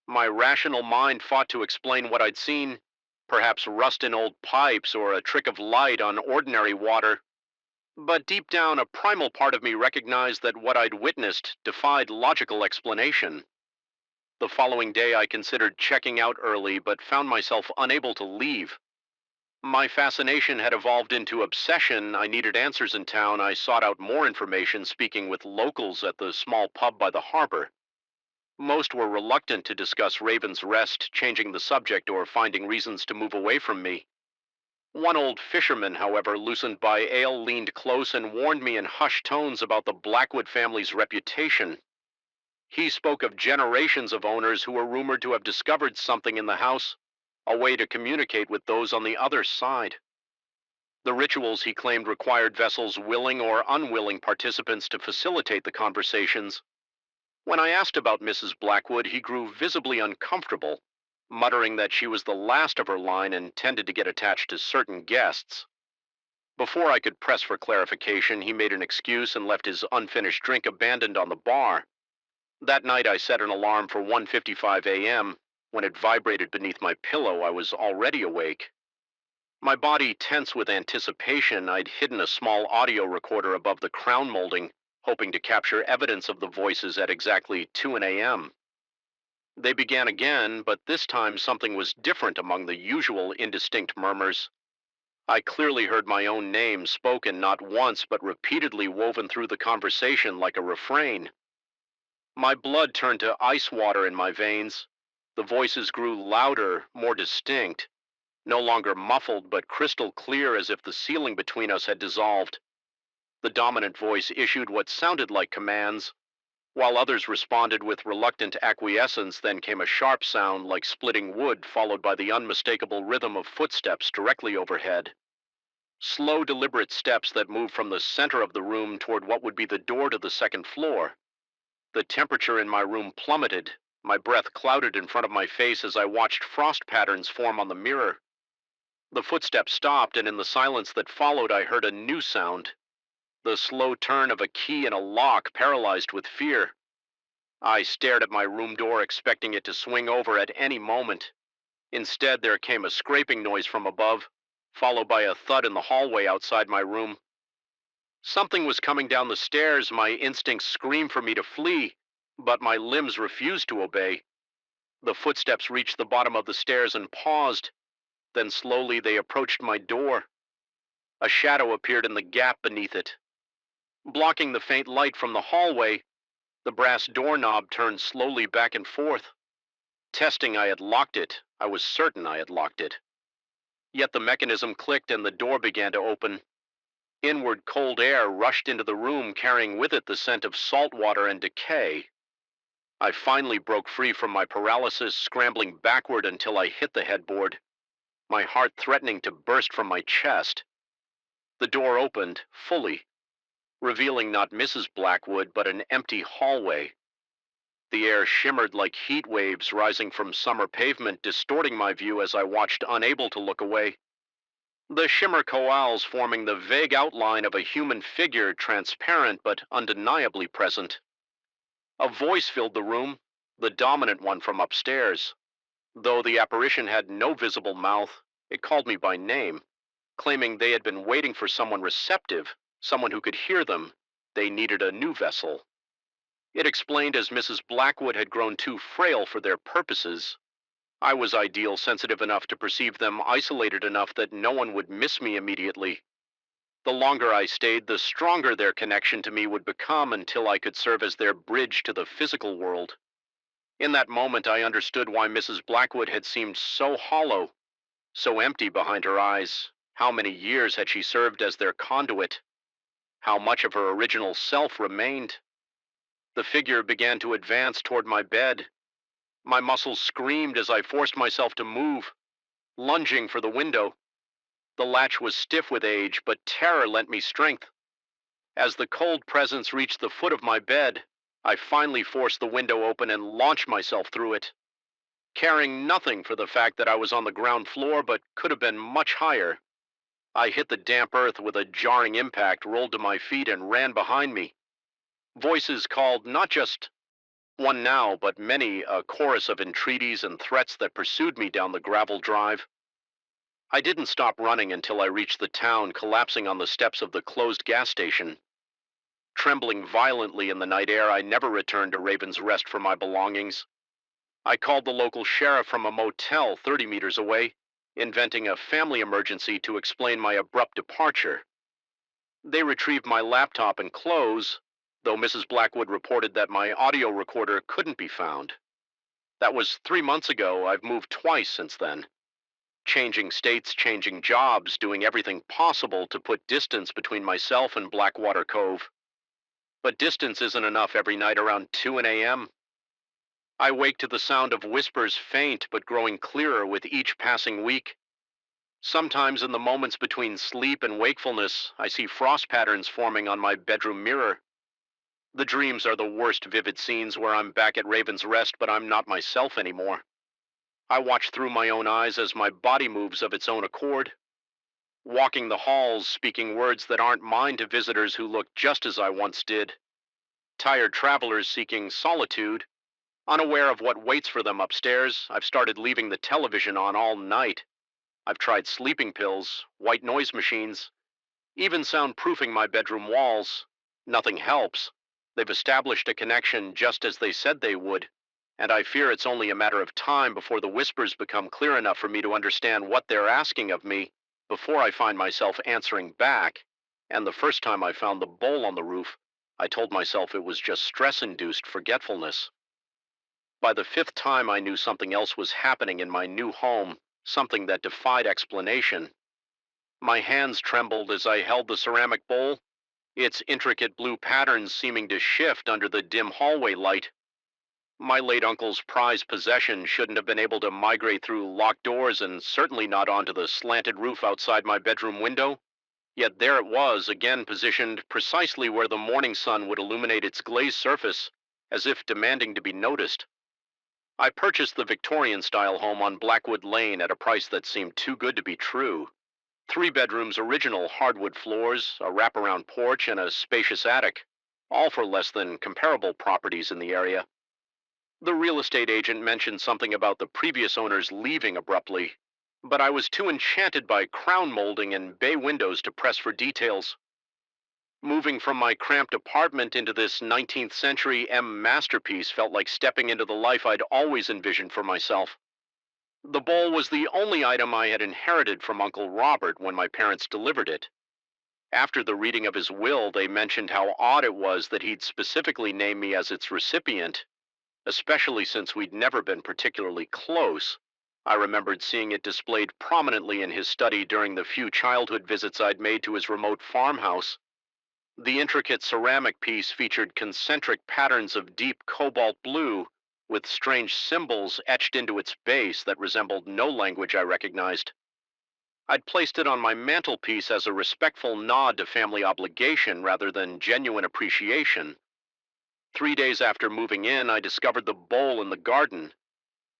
My rational mind fought to explain what I'd seen, perhaps rust in old pipes or a trick of light on ordinary water. But deep down, a primal part of me recognized that what I'd witnessed defied logical explanation. The following day, I considered checking out early, but found myself unable to leave. My fascination had evolved into obsession. I needed answers in town. I sought out more information, speaking with locals at the small pub by the harbor. Most were reluctant to discuss Raven's Rest, changing the subject or finding reasons to move away from me. One old fisherman, however, loosened by ale, leaned close and warned me in hushed tones about the Blackwood family's reputation. He spoke of generations of owners who were rumored to have discovered something in the house, a way to communicate with those on the other side. The rituals, he claimed, required vessels willing or unwilling participants to facilitate the conversations. When I asked about Mrs. Blackwood, he grew visibly uncomfortable, muttering that she was the last of her line and tended to get attached to certain guests. Before I could press for clarification, he made an excuse and left his unfinished drink abandoned on the bar. That night I set an alarm for 1:55 a.m. When it vibrated beneath my pillow, I was already awake. My body tense with anticipation, I'd hidden a small audio recorder above the crown molding, hoping to capture evidence of the voices at exactly 2 a.m. They began again, but this time something was different among the usual indistinct murmurs. I clearly heard my own name spoken not once, but repeatedly woven through the conversation like a refrain. My blood turned to ice water in my veins. The voices grew louder, more distinct, no longer muffled, but crystal clear, as if the ceiling between us had dissolved. The dominant voice issued what sounded like commands, while others responded with reluctant acquiescence. Then came a sharp sound like splitting wood, followed by the unmistakable rhythm of footsteps directly overhead. Slow, deliberate steps that moved from the center of the room toward what would be the door to the second floor. The temperature in my room plummeted. My breath clouded in front of my face as I watched frost patterns form on the mirror. The footsteps stopped, and in the silence that followed, I heard a new sound. The slow turn of a key in a lock, paralyzed with fear. I stared at my room door, expecting it to swing over at any moment. Instead, there came a scraping noise from above, followed by a thud in the hallway outside my room. Something was coming down the stairs. My instincts screamed for me to flee, but my limbs refused to obey. The footsteps reached the bottom of the stairs and paused. Then slowly they approached my door. A shadow appeared in the gap beneath it. Blocking the faint light from the hallway, the brass doorknob turned slowly back and forth. Testing, I had locked it. I was certain I had locked it. Yet the mechanism clicked and the door began to open. Inward cold air rushed into the room, carrying with it the scent of salt water and decay. I finally broke free from my paralysis, scrambling backward until I hit the headboard, my heart threatening to burst from my chest. The door opened, fully, revealing not Mrs. Blackwood, but an empty hallway. The air shimmered like heat waves rising from summer pavement, distorting my view as I watched, unable to look away. The shimmer coals forming the vague outline of a human figure, transparent but undeniably present. A voice filled the room, the dominant one from upstairs. Though the apparition had no visible mouth, it called me by name, claiming they had been waiting for someone receptive, someone who could hear them. They needed a new vessel. It explained as Mrs. Blackwood had grown too frail for their purposes. I was ideal, sensitive enough to perceive them, isolated enough that no one would miss me immediately. The longer I stayed, the stronger their connection to me would become until I could serve as their bridge to the physical world. In that moment, I understood why Mrs. Blackwood had seemed so hollow, so empty behind her eyes. How many years had she served as their conduit? How much of her original self remained? The figure began to advance toward my bed. My muscles screamed as I forced myself to move, lunging for the window. The latch was stiff with age, but terror lent me strength. As the cold presence reached the foot of my bed, I finally forced the window open and launched myself through it, caring nothing for the fact that I was on the ground floor but could have been much higher. I hit the damp earth with a jarring impact, rolled to my feet, and ran behind me. Voices called, not just one now, but many, a chorus of entreaties and threats that pursued me down the gravel drive. I didn't stop running until I reached the town, collapsing on the steps of the closed gas station. Trembling violently in the night air, I never returned to Raven's Rest for my belongings. I called the local sheriff from a motel 30 meters away, inventing a family emergency to explain my abrupt departure. They retrieved my laptop and clothes, though Mrs. Blackwood reported that my audio recorder couldn't be found. That was 3 months ago. I've moved twice since then. Changing states, changing jobs, doing everything possible to put distance between myself and Blackwater Cove. But distance isn't enough every night around 2 a.m. I wake to the sound of whispers, faint but growing clearer with each passing week. Sometimes in the moments between sleep and wakefulness, I see frost patterns forming on my bedroom mirror. The dreams are the worst vivid scenes where I'm back at Raven's Rest, but I'm not myself anymore. I watch through my own eyes as my body moves of its own accord, walking the halls, speaking words that aren't mine to visitors who look just as I once did. Tired travelers seeking solitude, unaware of what waits for them upstairs. I've started leaving the television on all night. I've tried sleeping pills, white noise machines, even soundproofing my bedroom walls. Nothing helps. They've established a connection just as they said they would, and I fear it's only a matter of time before the whispers become clear enough for me to understand what they're asking of me before I find myself answering back. And the first time I found the bowl on the roof, I told myself it was just stress-induced forgetfulness. By the fifth time, I knew something else was happening in my new home, something that defied explanation. My hands trembled as I held the ceramic bowl, its intricate blue patterns seeming to shift under the dim hallway light. My late uncle's prized possession shouldn't have been able to migrate through locked doors, and certainly not onto the slanted roof outside my bedroom window. Yet there it was, again positioned precisely where the morning sun would illuminate its glazed surface, as if demanding to be noticed. I purchased the Victorian-style home on Blackwood Lane at a price that seemed too good to be true. 3 bedrooms, original hardwood floors, a wraparound porch, and a spacious attic, all for less than comparable properties in the area. The real estate agent mentioned something about the previous owners leaving abruptly, but I was too enchanted by crown molding and bay windows to press for details. Moving from my cramped apartment into this 19th century M masterpiece felt like stepping into the life I'd always envisioned for myself. The bowl was the only item I had inherited from Uncle Robert when my parents delivered it. After the reading of his will, they mentioned how odd it was that he'd specifically named me as its recipient, especially since we'd never been particularly close. I remembered seeing it displayed prominently in his study during the few childhood visits I'd made to his remote farmhouse. The intricate ceramic piece featured concentric patterns of deep cobalt blue, with strange symbols etched into its base that resembled no language I recognized. I'd placed it on my mantelpiece as a respectful nod to family obligation rather than genuine appreciation. 3 days after moving in, I discovered the bowl in the garden.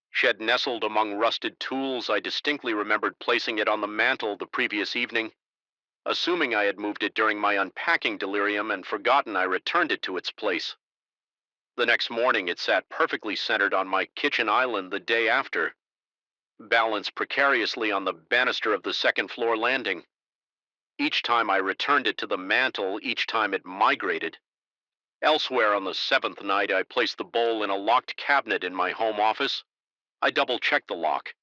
Shed nestled among rusted tools, I distinctly remembered placing it on the mantel the previous evening. Assuming I had moved it during my unpacking delirium and forgotten, I returned it to its place. The next morning, it sat perfectly centered on my kitchen island the day after, balanced precariously on the banister of the second floor landing. Each time I returned it to the mantel, each time it migrated. Elsewhere on the 7th night, I placed the bowl in a locked cabinet in my home office. I double-checked the lock,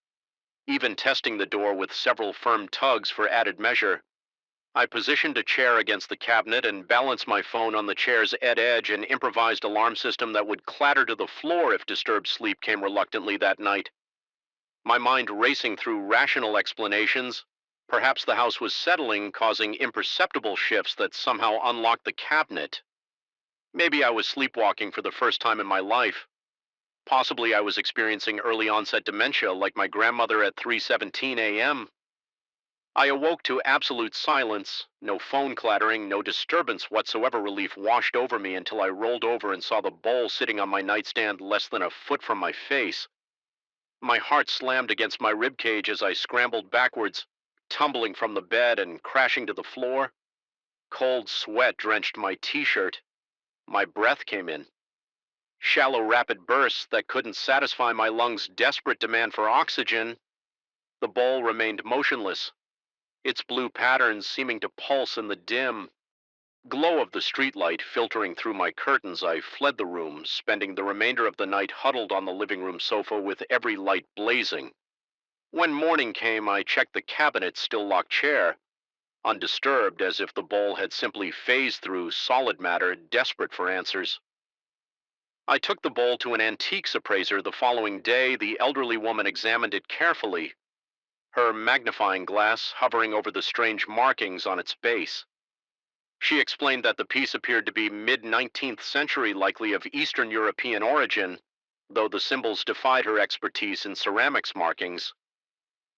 even testing the door with several firm tugs for added measure. I positioned a chair against the cabinet and balanced my phone on the chair's edge, an improvised alarm system that would clatter to the floor if disturbed sleep came reluctantly that night. My mind racing through rational explanations. Perhaps the house was settling, causing imperceptible shifts that somehow unlocked the cabinet. Maybe I was sleepwalking for the first time in my life. Possibly I was experiencing early onset dementia like my grandmother at 3:17 a.m. I awoke to absolute silence, no phone clattering, no disturbance whatsoever. Relief washed over me until I rolled over and saw the bowl sitting on my nightstand less than a foot from my face. My heart slammed against my ribcage as I scrambled backwards, tumbling from the bed and crashing to the floor. Cold sweat drenched my t-shirt. My breath came in. Shallow, rapid bursts that couldn't satisfy my lungs' desperate demand for oxygen. The bowl remained motionless, its blue patterns seeming to pulse in the dim glow of the streetlight filtering through my curtains. I fled the room, spending the remainder of the night huddled on the living room sofa with every light blazing. When morning came, I checked the cabinet's still locked chair, undisturbed, as if the bowl had simply phased through solid matter, desperate for answers. I took the bowl to an antiques appraiser the following day. The elderly woman examined it carefully, her magnifying glass hovering over the strange markings on its base. She explained that the piece appeared to be mid-19th century, likely of Eastern European origin, though the symbols defied her expertise in ceramics markings.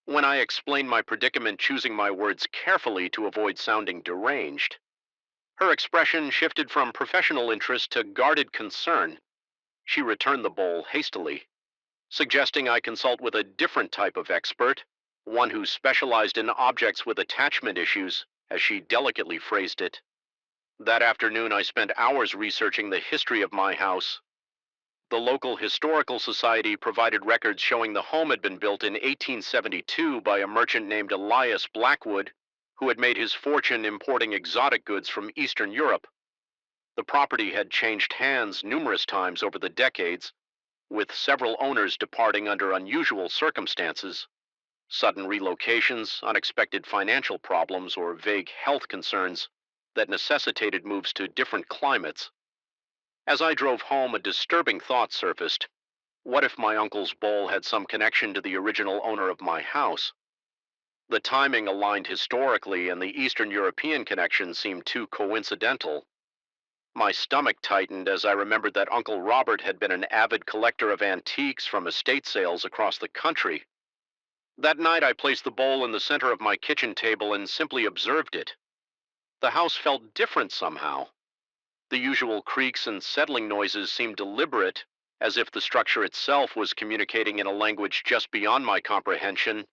When I explained my predicament, choosing my words carefully to avoid sounding deranged, her expression shifted from professional interest to guarded concern. She returned the bowl hastily, suggesting I consult with a different type of expert, one who specialized in objects with attachment issues, as she delicately phrased it. That afternoon, I spent hours researching the history of my house. The local historical society provided records showing the home had been built in 1872 by a merchant named Elias Blackwood, who had made his fortune importing exotic goods from Eastern Europe. The property had changed hands numerous times over the decades, with several owners departing under unusual circumstances: sudden relocations, unexpected financial problems, or vague health concerns that necessitated moves to different climates. As I drove home, a disturbing thought surfaced. What if my uncle's bowl had some connection to the original owner of my house? The timing aligned historically, and the Eastern European connection seemed too coincidental. My stomach tightened as I remembered that Uncle Robert had been an avid collector of antiques from estate sales across the country. That night, I placed the bowl in the center of my kitchen table and simply observed it. The house felt different somehow. The usual creaks and settling noises seemed deliberate, as if the structure itself was communicating in a language just beyond my comprehension.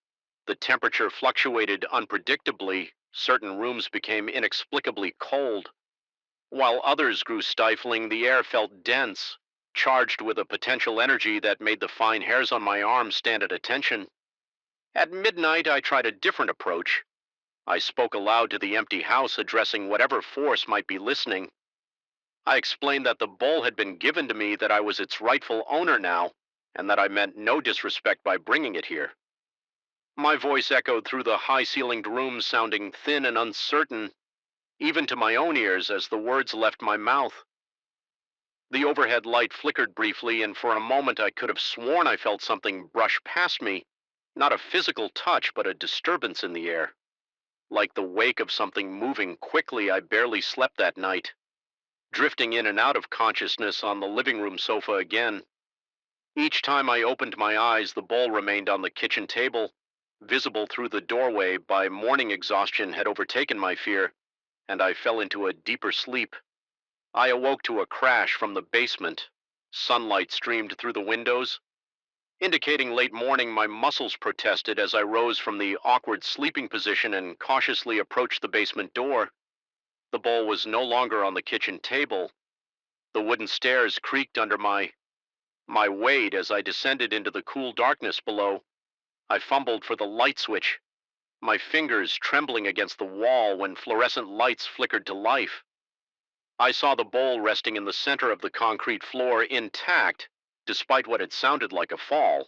The temperature fluctuated unpredictably. Certain rooms became inexplicably cold. While others grew stifling, the air felt dense, charged with a potential energy that made the fine hairs on my arm stand at attention. At midnight, I tried a different approach. I spoke aloud to the empty house, addressing whatever force might be listening. I explained that the bowl had been given to me, that I was its rightful owner now, and that I meant no disrespect by bringing it here. My voice echoed through the high-ceilinged room, sounding thin and uncertain, even to my own ears, as the words left my mouth. The overhead light flickered briefly, and for a moment I could have sworn I felt something brush past me. Not a physical touch, but a disturbance in the air. Like the wake of something moving quickly. I barely slept that night, drifting in and out of consciousness on the living room sofa again. Each time I opened my eyes, the bowl remained on the kitchen table, visible through the doorway. By morning, exhaustion had overtaken my fear, and I fell into a deeper sleep. I awoke to a crash from the basement. Sunlight streamed through the windows, indicating late morning. My muscles protested as I rose from the awkward sleeping position and cautiously approached the basement door. The bowl was no longer on the kitchen table. The wooden stairs creaked under my weight as I descended into the cool darkness below. I fumbled for the light switch, my fingers trembling against the wall when fluorescent lights flickered to life. I saw the bowl resting in the center of the concrete floor, intact, despite what had sounded like a fall.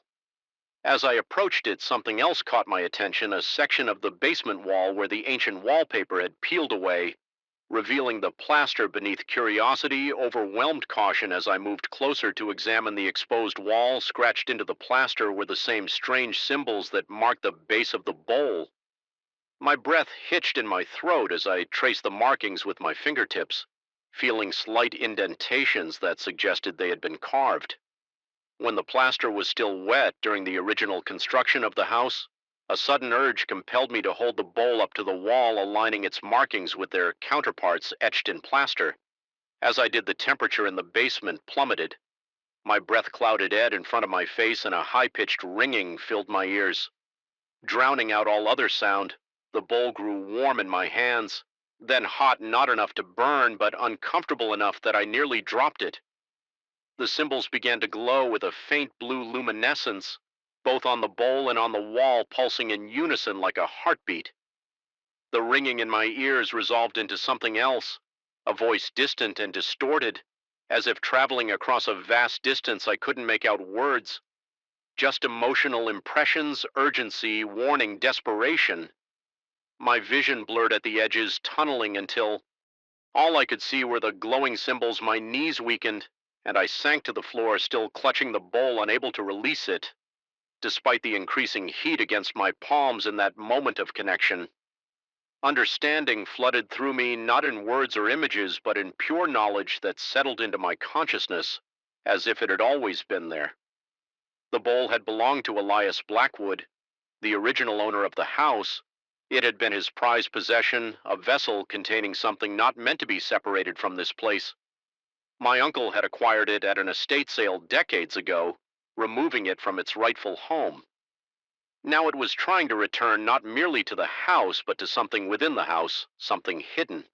As I approached it, something else caught my attention, a section of the basement wall where the ancient wallpaper had peeled away, revealing the plaster beneath. Curiosity overwhelmed caution as I moved closer to examine the exposed wall. Scratched into the plaster were the same strange symbols that marked the base of the bowl. My breath hitched in my throat as I traced the markings with my fingertips, feeling slight indentations that suggested they had been carved. When the plaster was still wet during the original construction of the house, a sudden urge compelled me to hold the bowl up to the wall, aligning its markings with their counterparts etched in plaster. As I did, the temperature in the basement plummeted. My breath clouded air in front of my face, and a high-pitched ringing filled my ears. Drowning out all other sound, the bowl grew warm in my hands, then hot, not enough to burn, but uncomfortable enough that I nearly dropped it. The symbols began to glow with a faint blue luminescence, both on the bowl and on the wall, pulsing in unison like a heartbeat. The ringing in my ears resolved into something else, a voice distant and distorted, as if traveling across a vast distance. I couldn't make out words, just emotional impressions, urgency, warning, desperation. My vision blurred at the edges, tunneling until all I could see were the glowing symbols. My knees weakened, and I sank to the floor, still clutching the bowl, unable to release it, despite the increasing heat against my palms in that moment of connection. Understanding flooded through me, not in words or images, but in pure knowledge that settled into my consciousness, as if it had always been there. The bowl had belonged to Elias Blackwood, the original owner of the house. It had been his prized possession, a vessel containing something not meant to be separated from this place. My uncle had acquired it at an estate sale decades ago, removing it from its rightful home. Now it was trying to return not merely to the house, but to something within the house, something hidden.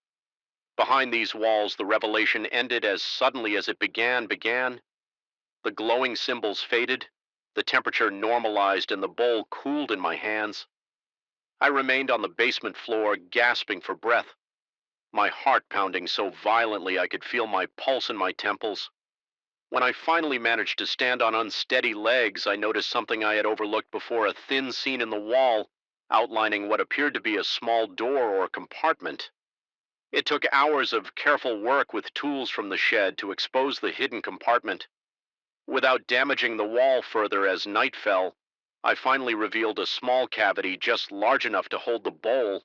Behind these walls, the revelation ended as suddenly as it began. The glowing symbols faded, the temperature normalized, and the bowl cooled in my hands. I remained on the basement floor, gasping for breath, my heart pounding so violently I could feel my pulse in my temples. When I finally managed to stand on unsteady legs, I noticed something I had overlooked before, a thin seam in the wall, outlining what appeared to be a small door or compartment. It took hours of careful work with tools from the shed to expose the hidden compartment. Without damaging the wall further as night fell, I finally revealed a small cavity just large enough to hold the bowl.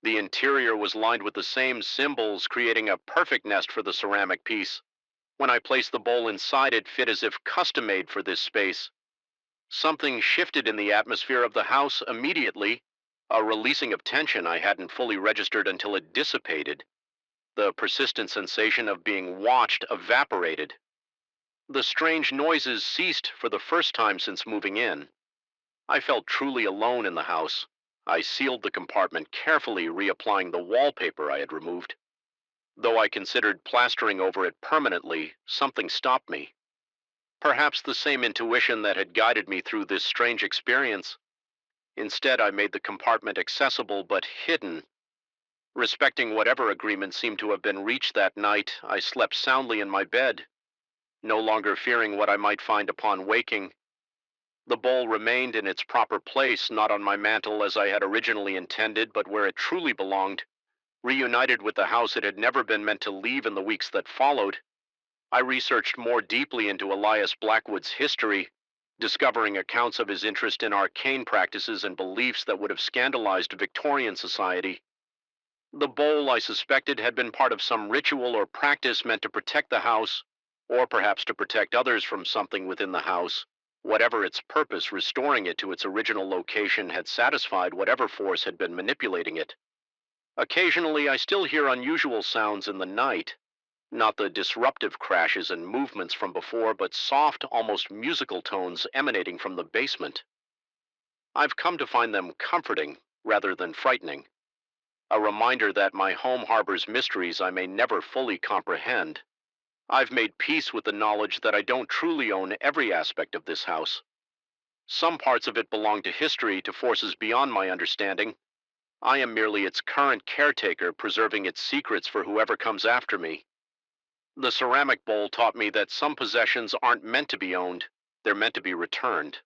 The interior was lined with the same symbols, creating a perfect nest for the ceramic piece. When I placed the bowl inside, it fit as if custom-made for this space. Something shifted in the atmosphere of the house immediately. A releasing of tension I hadn't fully registered until it dissipated. The persistent sensation of being watched evaporated. The strange noises ceased for the first time since moving in. I felt truly alone in the house. I sealed the compartment carefully, reapplying the wallpaper I had removed. Though I considered plastering over it permanently, something stopped me. Perhaps the same intuition that had guided me through this strange experience. Instead, I made the compartment accessible but hidden. Respecting whatever agreement seemed to have been reached that night, I slept soundly in my bed, no longer fearing what I might find upon waking. The bowl remained in its proper place, not on my mantel as I had originally intended, but where it truly belonged. Reunited with the house it had never been meant to leave in the weeks that followed, I researched more deeply into Elias Blackwood's history, discovering accounts of his interest in arcane practices and beliefs that would have scandalized Victorian society. The bowl, I suspected, had been part of some ritual or practice meant to protect the house, or perhaps to protect others from something within the house. Whatever its purpose, restoring it to its original location had satisfied whatever force had been manipulating it. Occasionally, I still hear unusual sounds in the night, not the disruptive crashes and movements from before, but soft, almost musical tones emanating from the basement. I've come to find them comforting rather than frightening, a reminder that my home harbors mysteries I may never fully comprehend. I've made peace with the knowledge that I don't truly own every aspect of this house. Some parts of it belong to history, to forces beyond my understanding. I am merely its current caretaker, preserving its secrets for whoever comes after me. The ceramic bowl taught me that some possessions aren't meant to be owned, they're meant to be returned.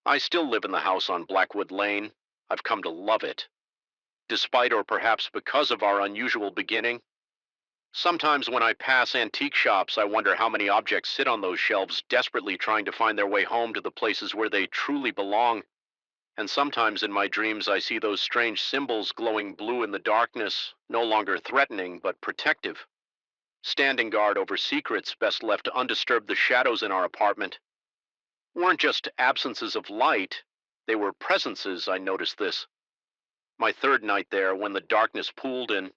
I still live in the house on Blackwood Lane. I've come to love it. Despite or perhaps because of our unusual beginning, sometimes when I pass antique shops, I wonder how many objects sit on those shelves, desperately trying to find their way home to the places where they truly belong. And sometimes in my dreams, I see those strange symbols glowing blue in the darkness, no longer threatening, but protective, standing guard over secrets best left to undisturb. The shadows in our apartment weren't just absences of light, they were presences. I noticed this. My third night there, when the darkness pooled in,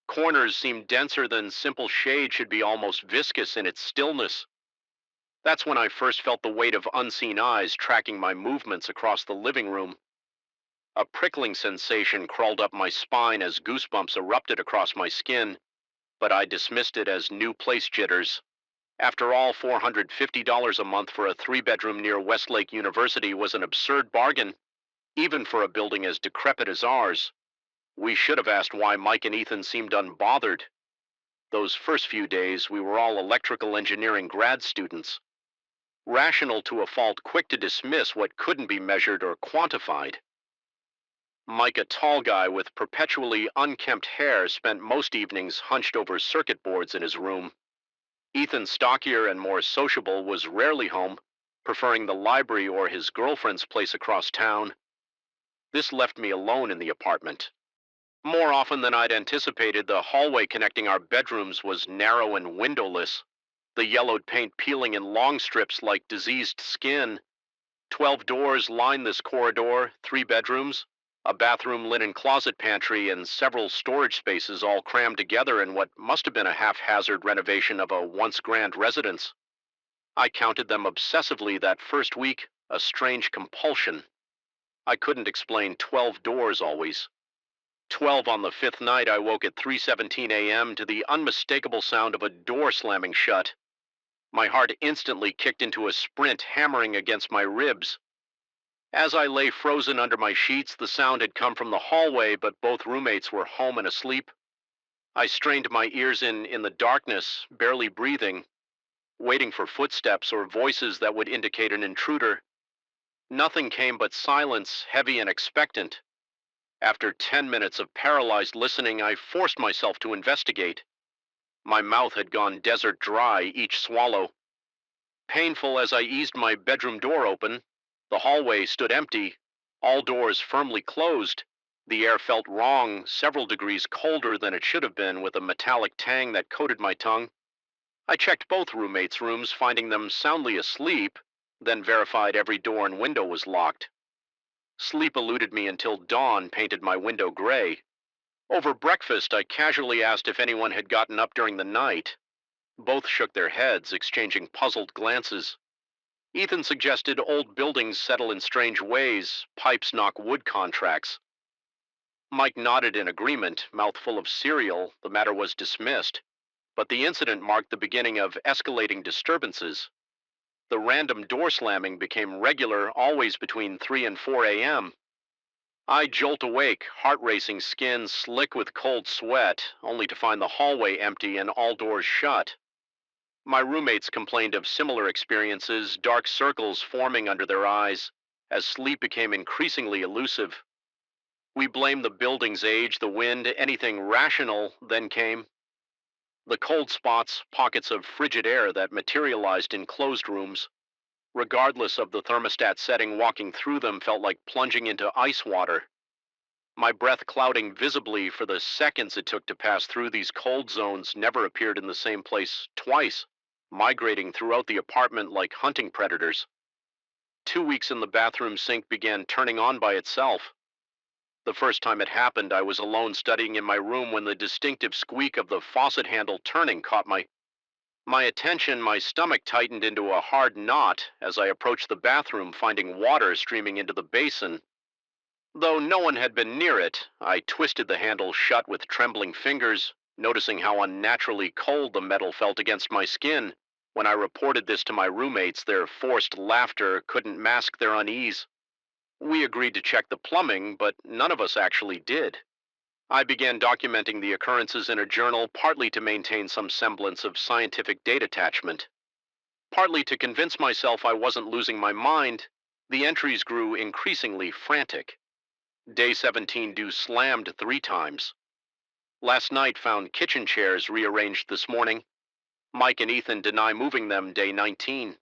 corners seemed denser than simple shade should be, almost viscous in its stillness. That's when I first felt the weight of unseen eyes tracking my movements across the living room. A prickling sensation crawled up my spine as goosebumps erupted across my skin, but I dismissed it as new place jitters. After all, $450 a month for a 3-bedroom near Westlake University was an absurd bargain, even for a building as decrepit as ours. We should have asked why Mike and Ethan seemed unbothered. Those first few days, we were all electrical engineering grad students, rational to a fault, quick to dismiss what couldn't be measured or quantified. Mike, a tall guy with perpetually unkempt hair, spent most evenings hunched over circuit boards in his room. Ethan, stockier and more sociable, was rarely home, preferring the library or his girlfriend's place across town. This left me alone in the apartment. More often than I'd anticipated, the hallway connecting our bedrooms was narrow and windowless, the yellowed paint peeling in long strips like diseased skin. 12 doors lined this corridor, 3 bedrooms, a bathroom, linen closet, pantry, and several storage spaces, all crammed together in what must have been a haphazard renovation of a once grand residence. I counted them obsessively that first week, a strange compulsion. I couldn't explain 12 doors always. 12 on the 5th night, I woke at 3:17 a.m. to the unmistakable sound of a door slamming shut. My heart instantly kicked into a sprint, hammering against my ribs. As I lay frozen under my sheets, the sound had come from the hallway, but both roommates were home and asleep. I strained my ears in the darkness, barely breathing, waiting for footsteps or voices that would indicate an intruder. Nothing came but silence, heavy and expectant. After 10 minutes of paralyzed listening, I forced myself to investigate. My mouth had gone desert dry, each swallow. Painful as I eased my bedroom door open, the hallway stood empty, all doors firmly closed. The air felt wrong, several degrees colder than it should have been, with a metallic tang that coated my tongue. I checked both roommates' rooms, finding them soundly asleep, then verified every door and window was locked. Sleep eluded me until dawn painted my window gray. Over breakfast, I casually asked if anyone had gotten up during the night. Both shook their heads, exchanging puzzled glances. Ethan suggested old buildings settle in strange ways, pipes knock wood contracts. Mike nodded in agreement, mouth full of cereal. The matter was dismissed. But the incident marked the beginning of escalating disturbances. The random door slamming became regular, always between 3 and 4 a.m. I jolt awake, heart racing, skin slick with cold sweat, only to find the hallway empty and all doors shut. My roommates complained of similar experiences, dark circles forming under their eyes, as sleep became increasingly elusive. We blamed the building's age, the wind, anything rational then came. The cold spots, pockets of frigid air that materialized in closed rooms. Regardless of the thermostat setting, walking through them felt like plunging into ice water. My breath clouding visibly for the seconds it took to pass through these cold zones never appeared in the same place twice, migrating throughout the apartment like hunting predators. 2 weeks in the bathroom sink began turning on by itself. The first time it happened, I was alone studying in my room when the distinctive squeak of the faucet handle turning caught my attention. My stomach tightened into a hard knot as I approached the bathroom, finding water streaming into the basin. Though no one had been near it, I twisted the handle shut with trembling fingers, noticing how unnaturally cold the metal felt against my skin. When I reported this to my roommates, their forced laughter couldn't mask their unease. We agreed to check the plumbing, but none of us actually did. I began documenting the occurrences in a journal, partly to maintain some semblance of scientific date attachment. Partly to convince myself I wasn't losing my mind, the entries grew increasingly frantic. Day 17 due slammed 3 times. Last night found kitchen chairs rearranged this morning. Mike and Ethan deny moving them day 19.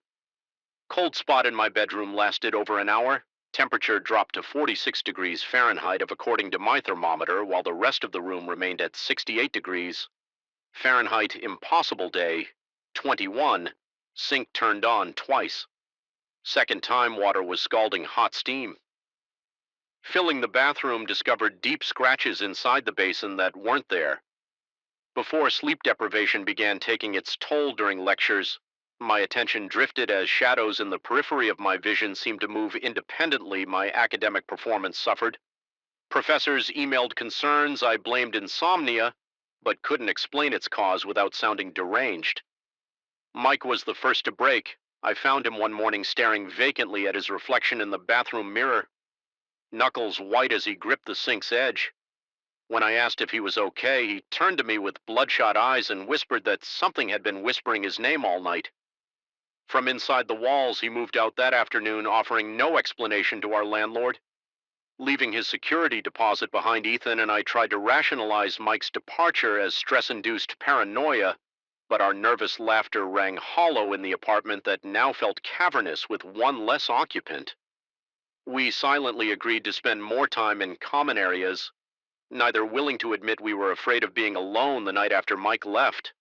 Cold spot in my bedroom lasted over an hour. Temperature dropped to 46 degrees Fahrenheit according to my thermometer, while the rest of the room remained at 68 degrees. Fahrenheit impossible day, 21. Sink turned on twice. Second time water was scalding hot steam. Filling the bathroom, discovered deep scratches inside the basin that weren't there. Before sleep deprivation began taking its toll during lectures, my attention drifted as shadows in the periphery of my vision seemed to move independently. My academic performance suffered. Professors emailed concerns. I blamed insomnia, but couldn't explain its cause without sounding deranged. Mike was the first to break. I found him one morning staring vacantly at his reflection in the bathroom mirror, knuckles white as he gripped the sink's edge. When I asked if he was okay, he turned to me with bloodshot eyes and whispered that something had been whispering his name all night. From inside the walls, he moved out that afternoon, offering no explanation to our landlord. Leaving his security deposit behind, Ethan and I tried to rationalize Mike's departure as stress-induced paranoia, but our nervous laughter rang hollow in the apartment that now felt cavernous with one less occupant. We silently agreed to spend more time in common areas, neither willing to admit we were afraid of being alone the night after Mike left.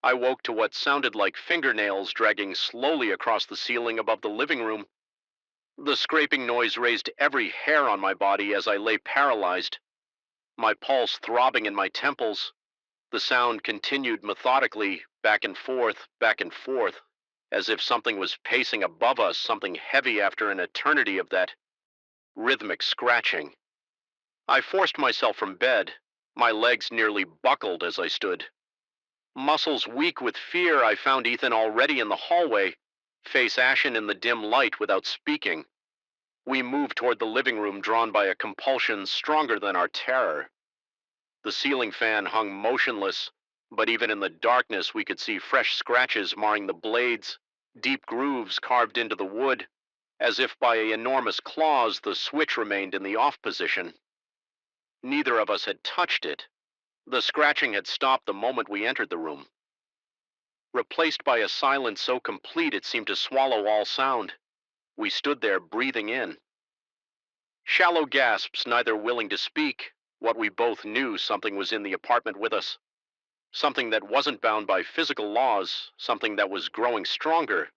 I woke to what sounded like fingernails dragging slowly across the ceiling above the living room. The scraping noise raised every hair on my body as I lay paralyzed, my pulse throbbing in my temples. The sound continued methodically, back and forth, as if something was pacing above us, something heavy after an eternity of that rhythmic scratching. I forced myself from bed. My legs nearly buckled as I stood. Muscles weak with fear, I found Ethan already in the hallway, face ashen in the dim light without speaking. We moved toward the living room, drawn by a compulsion stronger than our terror. The ceiling fan hung motionless, but even in the darkness we could see fresh scratches marring the blades, deep grooves carved into the wood. As if by enormous claws, the switch remained in the off position. Neither of us had touched it. The scratching had stopped the moment we entered the room, replaced by a silence so complete it seemed to swallow all sound. We stood there, breathing in. Shallow gasps, neither willing to speak. What we both knew, something was in the apartment with us. Something that wasn't bound by physical laws, something that was growing stronger.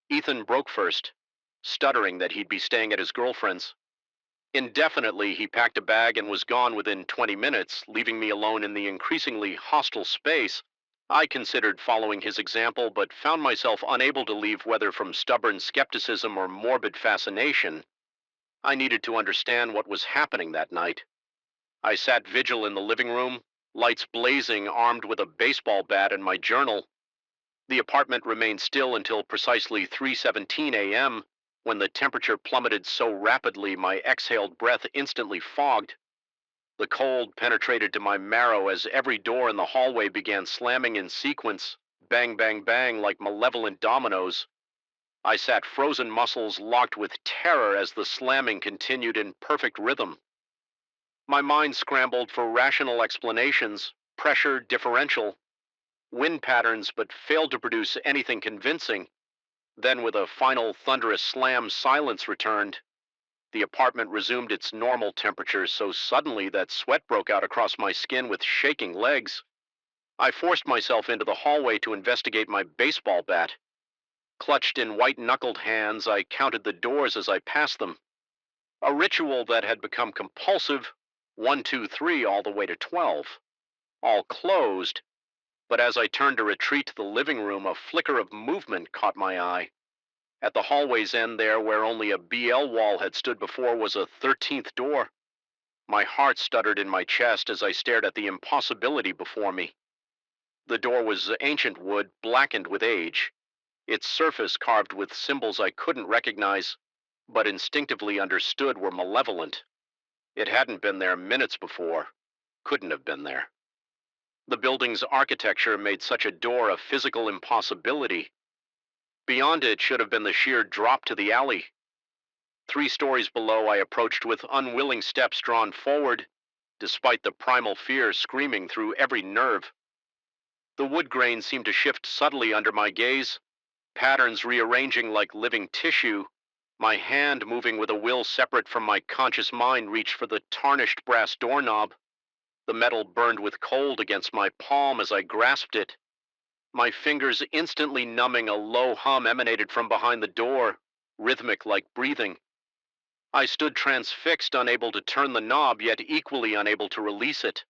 Ethan broke first. stuttering that he'd be staying at his girlfriend's. Indefinitely, he packed a bag and was gone within 20 minutes, leaving me alone in the increasingly hostile space. I considered following his example, but found myself unable to leave, whether from stubborn skepticism or morbid fascination. I needed to understand what was happening that night. I sat vigil in the living room, lights blazing, armed with a baseball bat and my journal. The apartment remained still until precisely 3:17 a.m., when the temperature plummeted so rapidly my exhaled breath instantly fogged. The cold penetrated to my marrow as every door in the hallway began slamming in sequence, bang, bang, bang, like malevolent dominoes. I sat frozen, muscles locked with terror as the slamming continued in perfect rhythm. My mind scrambled for rational explanations, pressure differential, wind patterns, but failed to produce anything convincing. Then, with a final thunderous slam, silence returned. The apartment resumed its normal temperature so suddenly that sweat broke out across my skin with shaking legs. I forced myself into the hallway to investigate my baseball bat. Clutched in white-knuckled hands, I counted the doors as I passed them. A ritual that had become compulsive, 1, 2, 3, all the way to 12. All closed, but as I turned to retreat to the living room, a flicker of movement caught my eye. At the hallway's end there, where only a BL wall had stood before, was a 13th door. My heart stuttered in my chest as I stared at the impossibility before me. The door was ancient wood, blackened with age, its surface carved with symbols I couldn't recognize, but instinctively understood were malevolent. It hadn't been there minutes before, couldn't have been there. The building's architecture made such a door a physical impossibility. Beyond it should have been the sheer drop to the alley. 3 stories below, I approached with unwilling steps drawn forward, despite the primal fear screaming through every nerve. The wood grain seemed to shift subtly under my gaze, patterns rearranging like living tissue. My hand, moving with a will separate from my conscious mind, reached for the tarnished brass doorknob. The metal burned with cold against my palm as I grasped it. My fingers instantly numbing, a low hum emanated from behind the door, rhythmic like breathing. I stood transfixed, unable to turn the knob, yet equally unable to release it.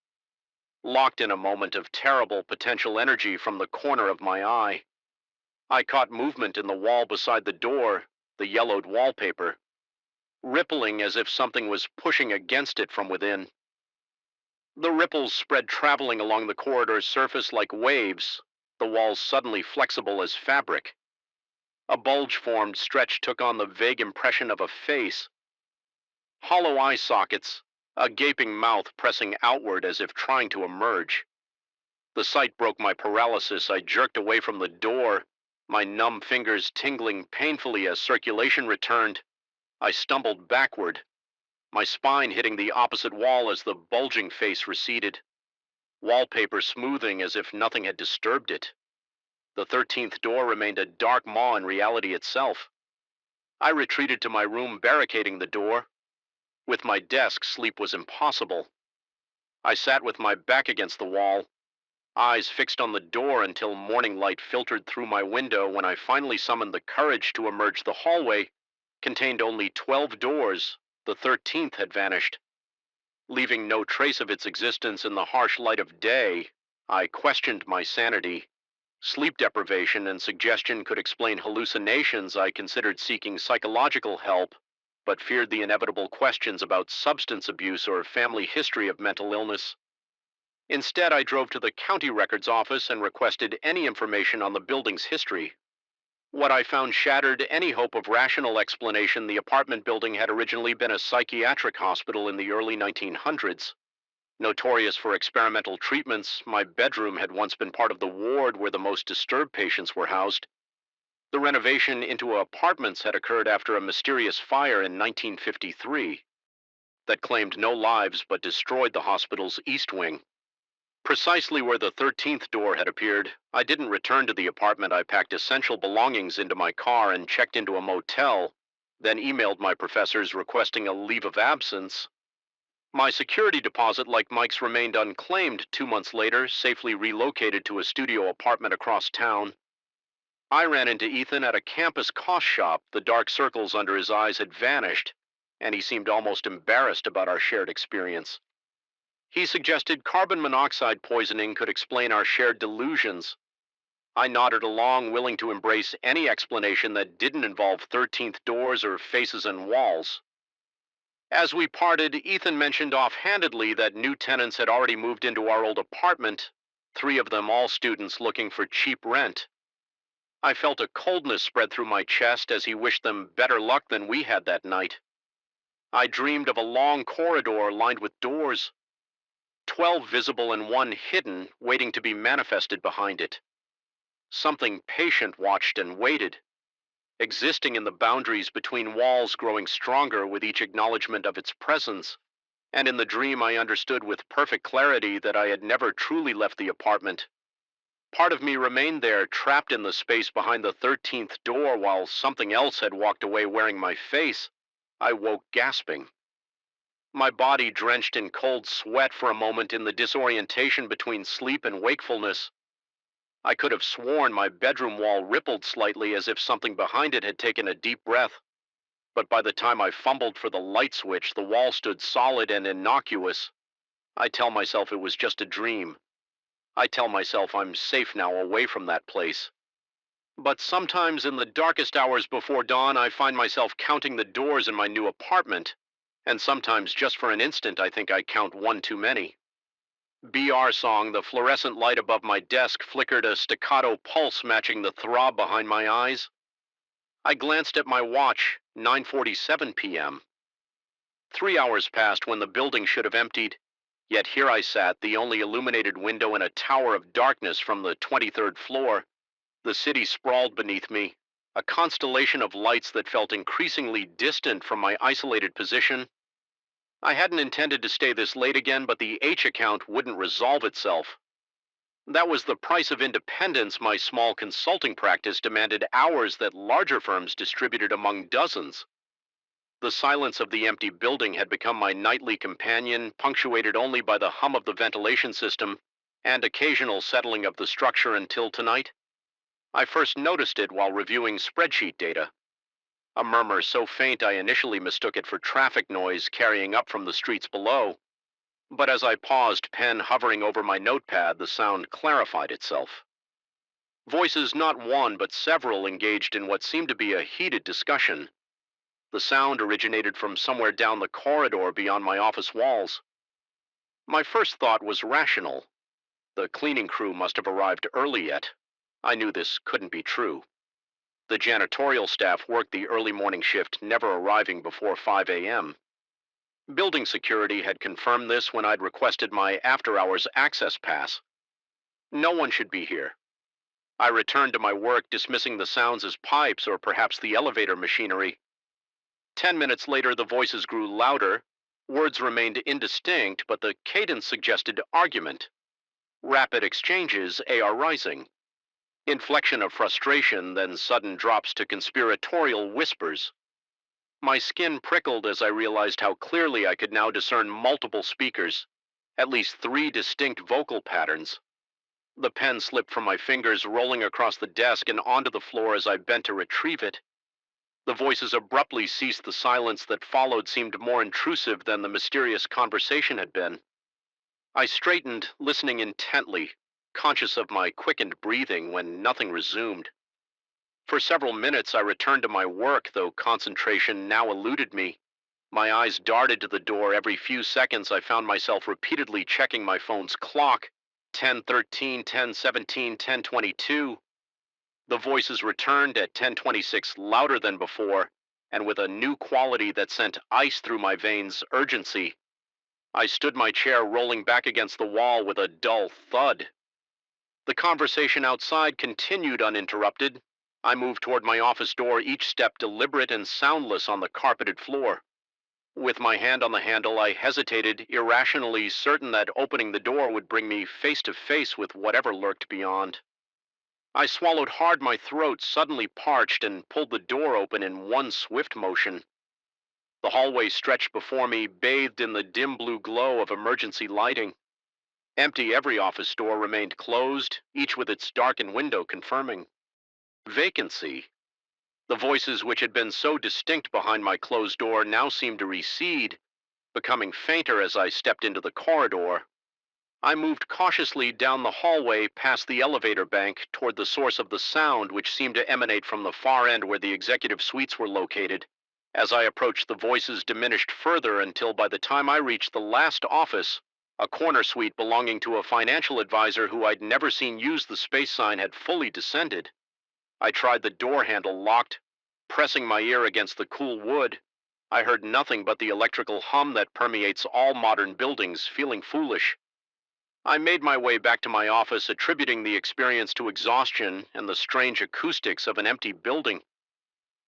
Locked in a moment of terrible potential energy from the corner of my eye. I caught movement in the wall beside the door, the yellowed wallpaper, rippling as if something was pushing against it from within. The ripples spread, traveling along the corridor's surface like waves, the walls suddenly flexible as fabric. A bulge formed, stretch, took on the vague impression of a face. Hollow eye sockets, a gaping mouth pressing outward as if trying to emerge. The sight broke my paralysis. I jerked away from the door, my numb fingers tingling painfully as circulation returned. I stumbled backward, my spine hitting the opposite wall as the bulging face receded. Wallpaper smoothing as if nothing had disturbed it. The 13th door remained a dark maw in reality itself. I retreated to my room, barricading the door. With my desk, sleep was impossible. I sat with my back against the wall, eyes fixed on the door until morning light filtered through my window. When I finally summoned the courage to emerge, the hallway contained only 12 doors. The 13th had vanished, leaving no trace of its existence in the harsh light of day. I questioned my sanity. Sleep deprivation and suggestion could explain hallucinations. I considered seeking psychological help, but feared the inevitable questions about substance abuse or family history of mental illness. Instead, I drove to the county records office and requested any information on the building's history. What I found shattered any hope of rational explanation. The apartment building had originally been a psychiatric hospital in the early 1900s. Notorious for experimental treatments, my bedroom had once been part of the ward where the most disturbed patients were housed. The renovation into apartments had occurred after a mysterious fire in 1953 that claimed no lives but destroyed the hospital's east wing. Precisely where the 13th door had appeared, I didn't return to the apartment. I packed essential belongings into my car and checked into a motel, then emailed my professors requesting a leave of absence. My security deposit, like Mike's, remained unclaimed. 2 months later, safely relocated to a studio apartment across town. I ran into Ethan at a campus cost shop. The dark circles under his eyes had vanished, and he seemed almost embarrassed about our shared experience. He suggested carbon monoxide poisoning could explain our shared delusions. I nodded along, willing to embrace any explanation that didn't involve 13th doors or faces and walls. As we parted, Ethan mentioned offhandedly that new tenants had already moved into our old apartment, three of them all students looking for cheap rent. I felt a coldness spread through my chest as he wished them better luck than we had that night. I dreamed of a long corridor lined with doors, 12 visible and one hidden, waiting to be manifested behind it. Something patient watched and waited, existing in the boundaries between walls, growing stronger with each acknowledgement of its presence. And in the dream I understood with perfect clarity that I had never truly left the apartment. Part of me remained there, trapped in the space behind the 13th door, while something else had walked away wearing my face. I woke gasping, my body drenched in cold sweat for a moment in the disorientation between sleep and wakefulness. I could have sworn my bedroom wall rippled slightly as if something behind it had taken a deep breath. But by the time I fumbled for the light switch, the wall stood solid and innocuous. I tell myself it was just a dream. I tell myself I'm safe now, away from that place. But sometimes in the darkest hours before dawn, I find myself counting the doors in my new apartment. And sometimes, just for an instant, I think I count one too many. BR song, the fluorescent light above my desk flickered a staccato pulse matching the throb behind my eyes. I glanced at my watch, 9:47 p.m. 3 hours passed when the building should have emptied, yet here I sat, the only illuminated window in a tower of darkness from the 23rd floor. The city sprawled beneath me, a constellation of lights that felt increasingly distant from my isolated position. I hadn't intended to stay this late again, but the H account wouldn't resolve itself. That was the price of independence. My small consulting practice demanded hours that larger firms distributed among dozens. The silence of the empty building had become my nightly companion, punctuated only by the hum of the ventilation system and occasional settling of the structure until tonight. I first noticed it while reviewing spreadsheet data. A murmur so faint I initially mistook it for traffic noise carrying up from the streets below. But as I paused, pen hovering over my notepad, the sound clarified itself. Voices, not one but several, engaged in what seemed to be a heated discussion. The sound originated from somewhere down the corridor beyond my office walls. My first thought was rational. The cleaning crew must have arrived early yet. I knew this couldn't be true. The janitorial staff worked the early morning shift, never arriving before 5 a.m. Building security had confirmed this when I'd requested my after-hours access pass. No one should be here. I returned to my work, dismissing the sounds as pipes or perhaps the elevator machinery. 10 minutes later, the voices grew louder. Words remained indistinct, but the cadence suggested argument. Rapid exchanges, AR rising. Inflection of frustration, then sudden drops to conspiratorial whispers. My skin prickled as I realized how clearly I could now discern multiple speakers, at least 3 distinct vocal patterns. The pen slipped from my fingers, rolling across the desk and onto the floor as I bent to retrieve it. The voices abruptly ceased. The silence that followed seemed more intrusive than the mysterious conversation had been. I straightened, listening intently, conscious of my quickened breathing, when nothing resumed. For several minutes I returned to my work, though concentration now eluded me. My eyes darted to the door. Every few seconds I found myself repeatedly checking my phone's clock. 10:13, 10:17, 10:22. The voices returned at 10:26, louder than before, and with a new quality that sent ice through my veins, urgency. I stood my chair, rolling back against the wall with a dull thud. The conversation outside continued uninterrupted. I moved toward my office door, each step deliberate and soundless on the carpeted floor. With my hand on the handle, I hesitated, irrationally certain that opening the door would bring me face to face with whatever lurked beyond. I swallowed hard, my throat suddenly parched, and pulled the door open in one swift motion. The hallway stretched before me, bathed in the dim blue glow of emergency lighting. Empty, every office door remained closed, each with its darkened window confirming. Vacancy. The voices which had been so distinct behind my closed door now seemed to recede, becoming fainter as I stepped into the corridor. I moved cautiously down the hallway past the elevator bank toward the source of the sound, which seemed to emanate from the far end where the executive suites were located. As I approached, the voices diminished further until by the time I reached the last office, a corner suite belonging to a financial advisor who I'd never seen use the space sign had fully descended. I tried the door handle locked, pressing my ear against the cool wood. I heard nothing but the electrical hum that permeates all modern buildings, feeling foolish. I made my way back to my office, attributing the experience to exhaustion and the strange acoustics of an empty building.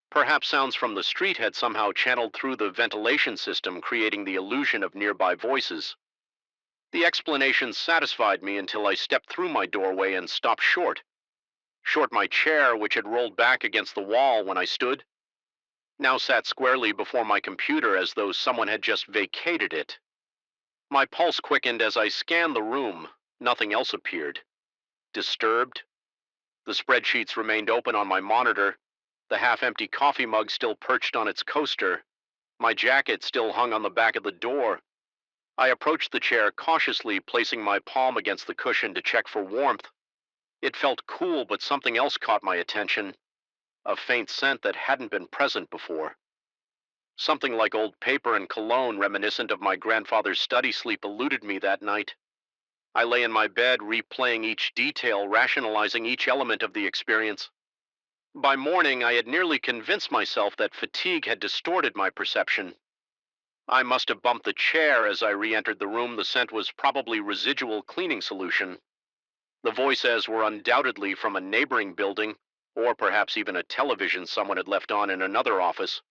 Perhaps sounds from the street had somehow channeled through the ventilation system, creating the illusion of nearby voices. The explanation satisfied me until I stepped through my doorway and stopped short. Short my chair, which had rolled back against the wall when I stood, now sat squarely before my computer as though someone had just vacated it. My pulse quickened as I scanned the room. Nothing else appeared. Disturbed? The spreadsheets remained open on my monitor, the half-empty coffee mug still perched on its coaster, my jacket still hung on the back of the door. I approached the chair cautiously, placing my palm against the cushion to check for warmth. It felt cool, but something else caught my attention, a faint scent that hadn't been present before. Something like old paper and cologne reminiscent of my grandfather's study sleep eluded me that night. I lay in my bed, replaying each detail, rationalizing each element of the experience. By morning, I had nearly convinced myself that fatigue had distorted my perception. I must have bumped the chair as I re-entered the room. The scent was probably residual cleaning solution. The voices were undoubtedly from a neighboring building, or perhaps even a television someone had left on in another office.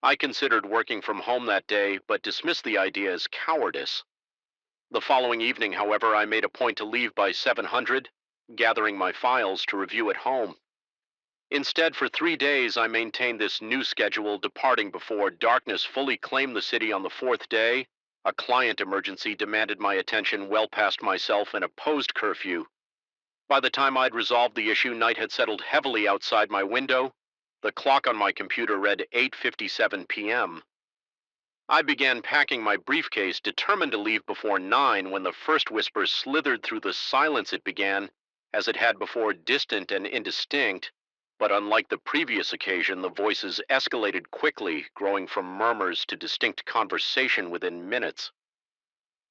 I considered working from home that day, but dismissed the idea as cowardice. The following evening, however, I made a point to leave by 700, gathering my files to review at home. Instead, for 3 days, I maintained this new schedule, departing before darkness fully claimed the city on the fourth day. A client emergency demanded my attention well past myself and opposed curfew. By the time I'd resolved the issue, night had settled heavily outside my window. The clock on my computer read 8:57 p.m. I began packing my briefcase, determined to leave before 9, when the first whisper slithered through the silence. It began, as it had before, distant and indistinct, but unlike the previous occasion, the voices escalated quickly, growing from murmurs to distinct conversation within minutes.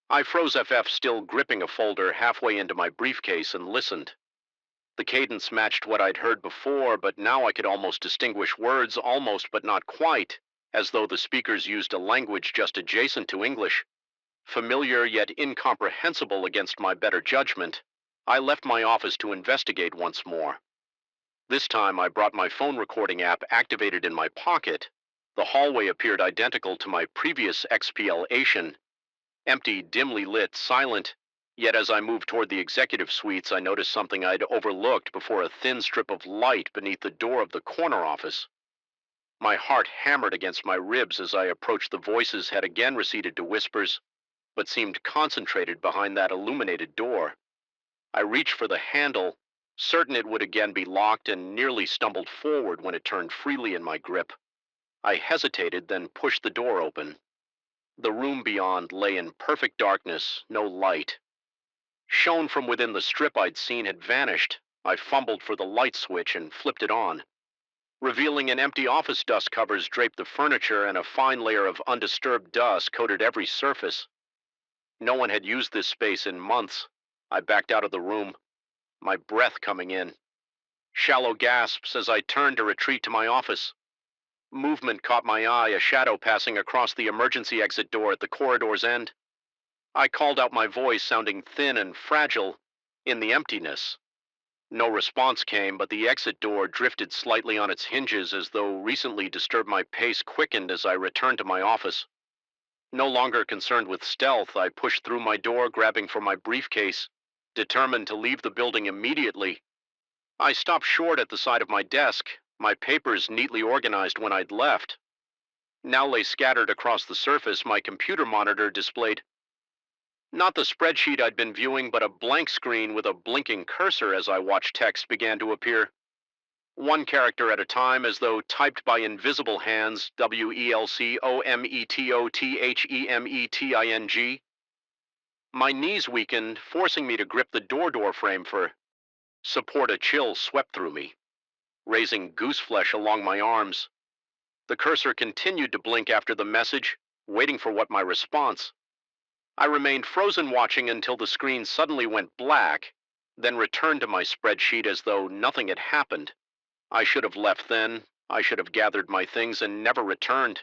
I froze FF, still gripping a folder, halfway into my briefcase, and listened. The cadence matched what I'd heard before, but now I could almost distinguish words, almost but not quite, as though the speakers used a language just adjacent to English. Familiar yet incomprehensible against my better judgment, I left my office to investigate once more. This time I brought my phone recording app activated in my pocket. The hallway appeared identical to my previous expiation, empty, dimly lit, silent. Yet as I moved toward the executive suites, I noticed something I'd overlooked before: a thin strip of light beneath the door of the corner office. My heart hammered against my ribs as I approached. The voices had again receded to whispers, but seemed concentrated behind that illuminated door. I reached for the handle, certain it would again be locked, and nearly stumbled forward when it turned freely in my grip. I hesitated, then pushed the door open. The room beyond lay in perfect darkness, no light. Shown from within, the strip I'd seen had vanished. I fumbled for the light switch and flipped it on, revealing an empty office. Dust covers draped the furniture, and a fine layer of undisturbed dust coated every surface. No one had used this space in months. I backed out of the room, my breath coming in. Shallow gasps as I turned to retreat to my office. Movement caught my eye, a shadow passing across the emergency exit door at the corridor's end. I called out, my voice sounding thin and fragile in the emptiness. No response came, but the exit door drifted slightly on its hinges, as though recently disturbed. My pace quickened as I returned to my office. No longer concerned with stealth, I pushed through my door, grabbing for my briefcase, determined to leave the building immediately. I stopped short at the side of my desk, my papers neatly organized when I'd left. Now lay scattered across the surface. My computer monitor displayed not the spreadsheet I'd been viewing, but a blank screen with a blinking cursor. As I watched, text began to appear. one character at a time as though typed by invisible hands, WELCOMETOTHEMETING. My knees weakened, forcing me to grip the door frame for support. A chill swept through me, raising goose flesh along my arms. The cursor continued to blink after the message, waiting for what my response. I remained frozen watching until the screen suddenly went black, then returned to my spreadsheet as though nothing had happened. I should have left then. I should have gathered my things and never returned.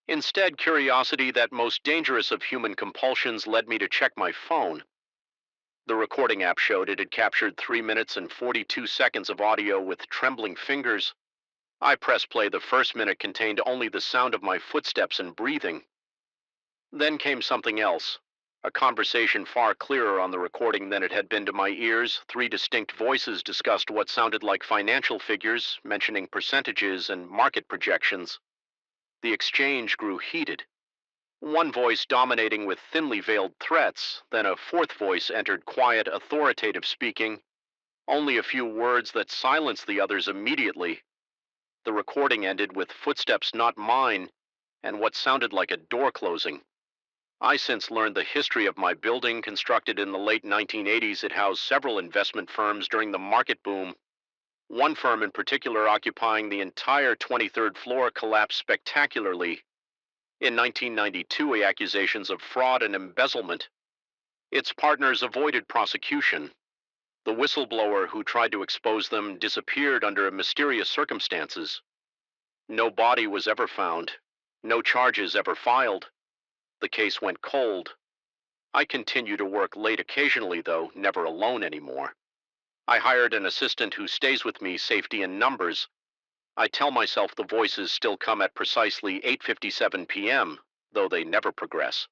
Instead, curiosity, that most dangerous of human compulsions, led me to check my phone. The recording app showed it had captured 3 minutes and 42 seconds of audio with trembling fingers. I pressed play. The first minute contained only the sound of my footsteps and breathing. Then came something else. A conversation far clearer on the recording than it had been to my ears. 3 distinct voices discussed what sounded like financial figures, mentioning percentages and market projections. The exchange grew heated. One voice dominating with thinly veiled threats, then a fourth voice entered, quiet, authoritative speaking, only a few words that silenced the others immediately. The recording ended with footsteps not mine and what sounded like a door closing. I since learned the history of my building. Constructed in the late 1980s, it housed several investment firms during the market boom. One firm in particular, occupying the entire 23rd floor, collapsed spectacularly. In 1992, accusations of fraud and embezzlement. Its partners avoided prosecution. The whistleblower who tried to expose them disappeared under mysterious circumstances. No body was ever found. No charges ever filed. The case went cold. I continue to work late occasionally, though, never alone anymore. I hired an assistant who stays with me, safety in numbers. I tell myself the voices still come at precisely 8:57 p.m., though they never progress.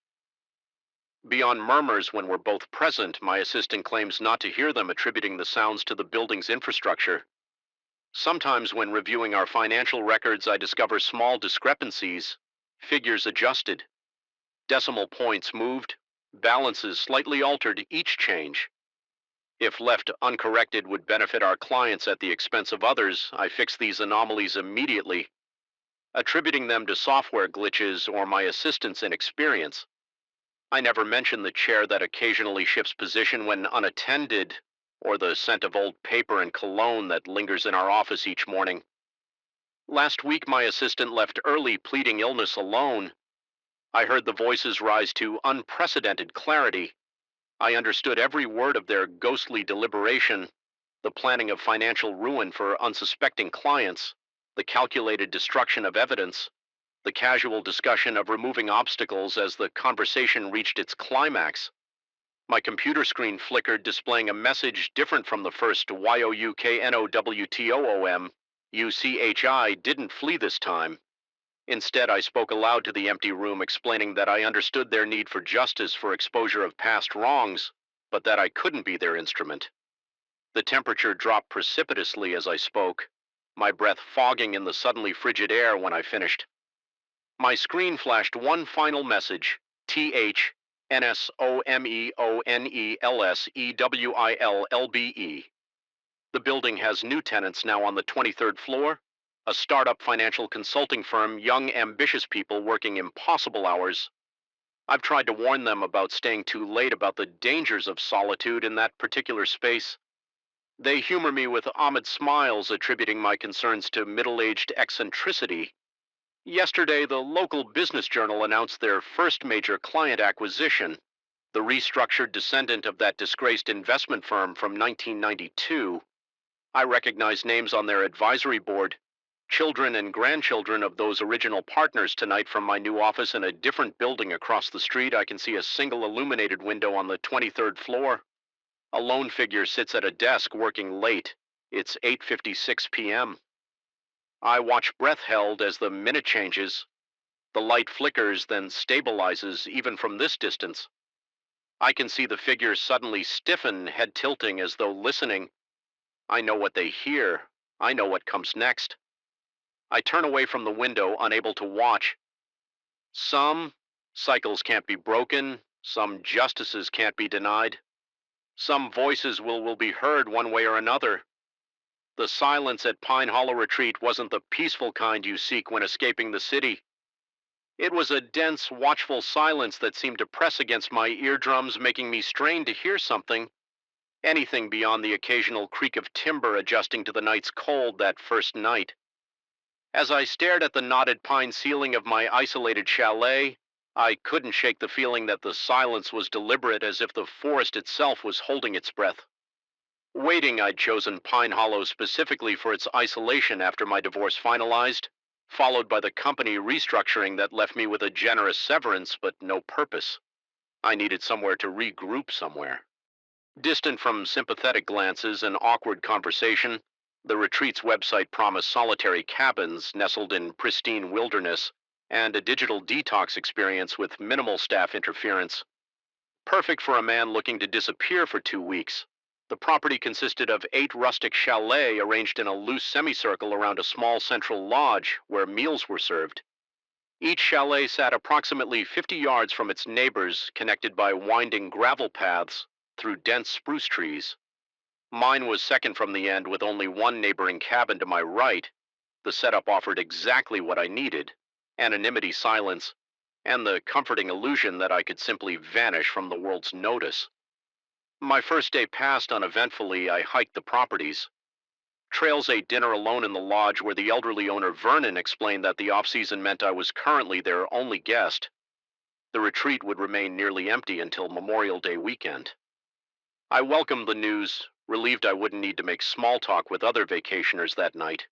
Beyond murmurs when we're both present, my assistant claims not to hear them, attributing the sounds to the building's infrastructure. Sometimes when reviewing our financial records, I discover small discrepancies, figures adjusted, decimal points moved, balances slightly altered. Each change, if left uncorrected, would benefit our clients at the expense of others. I fix these anomalies immediately, attributing them to software glitches or my assistant's inexperience. I never mention the chair that occasionally shifts position when unattended, or the scent of old paper and cologne that lingers in our office each morning. Last week, my assistant left early, pleading illness alone. I heard the voices rise to unprecedented clarity. I understood every word of their ghostly deliberation, the planning of financial ruin for unsuspecting clients, the calculated destruction of evidence, the casual discussion of removing obstacles. As the conversation reached its climax, my computer screen flickered, displaying a message different from the first. YOUKNOWTOOM. UCHI didn't flee this time. Instead, I spoke aloud to the empty room, explaining that I understood their need for justice for exposure of past wrongs, but that I couldn't be their instrument. The temperature dropped precipitously as I spoke, my breath fogging in the suddenly frigid air. When I finished, my screen flashed one final message: THNSOMEONELSEWILLBE. The building has new tenants now on the 23rd floor, a startup financial consulting firm, young, ambitious people working impossible hours. I've tried to warn them about staying too late, about the dangers of solitude in that particular space. They humor me with Ahmed smiles, attributing my concerns to middle-aged eccentricity. Yesterday, the local business journal announced their first major client acquisition, the restructured descendant of that disgraced investment firm from 1992. I recognize names on their advisory board, children and grandchildren of those original partners. Tonight, from my new office in a different building across the street, I can see a single illuminated window on the 23rd floor. A lone figure sits at a desk working late. It's 8:56 p.m. I watch, breath held, as the minute changes. The light flickers, then stabilizes even from this distance. I can see the figure suddenly stiffen, head tilting as though listening. I know what they hear. I know what comes next. I turn away from the window, unable to watch. Some cycles can't be broken. Some justices can't be denied. Some voices will be heard one way or another. The silence at Pine Hollow Retreat wasn't the peaceful kind you seek when escaping the city. It was a dense, watchful silence that seemed to press against my eardrums, making me strain to hear something, anything beyond the occasional creak of timber adjusting to the night's cold that first night. As I stared at the knotted pine ceiling of my isolated chalet, I couldn't shake the feeling that the silence was deliberate, as if the forest itself was holding its breath. Waiting, I'd chosen Pine Hollow specifically for its isolation after my divorce finalized, followed by the company restructuring that left me with a generous severance but no purpose. I needed somewhere to regroup somewhere. Distant from sympathetic glances and awkward conversation, the retreat's website promised solitary cabins nestled in pristine wilderness and a digital detox experience with minimal staff interference. Perfect for a man looking to disappear for 2 weeks. The property consisted of 8 rustic chalets arranged in a loose semicircle around a small central lodge where meals were served. Each chalet sat approximately 50 yards from its neighbors, connected by winding gravel paths through dense spruce trees. Mine was second from the end, with only one neighboring cabin to my right. The setup offered exactly what I needed: anonymity, silence, and the comforting illusion that I could simply vanish from the world's notice. My first day passed uneventfully. I hiked the properties. Trails ate dinner alone in the lodge, where the elderly owner Vernon explained that the off-season meant I was currently their only guest. The retreat would remain nearly empty until Memorial Day weekend. I welcomed the news, relieved I wouldn't need to make small talk with other vacationers that night.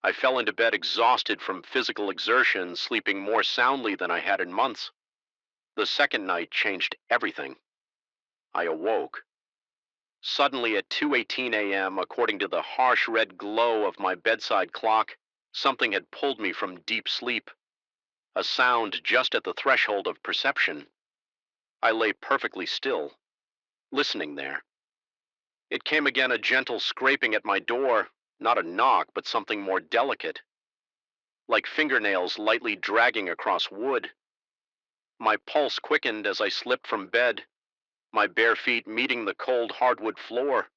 I fell into bed exhausted from physical exertion, sleeping more soundly than I had in months. The second night changed everything. I awoke. Suddenly at 2:18 a.m., according to the harsh red glow of my bedside clock, something had pulled me from deep sleep, a sound just at the threshold of perception. I lay perfectly still, listening there. It came again, a gentle scraping at my door, not a knock, but something more delicate, like fingernails lightly dragging across wood. My pulse quickened as I slipped from bed, my bare feet meeting the cold hardwood floor.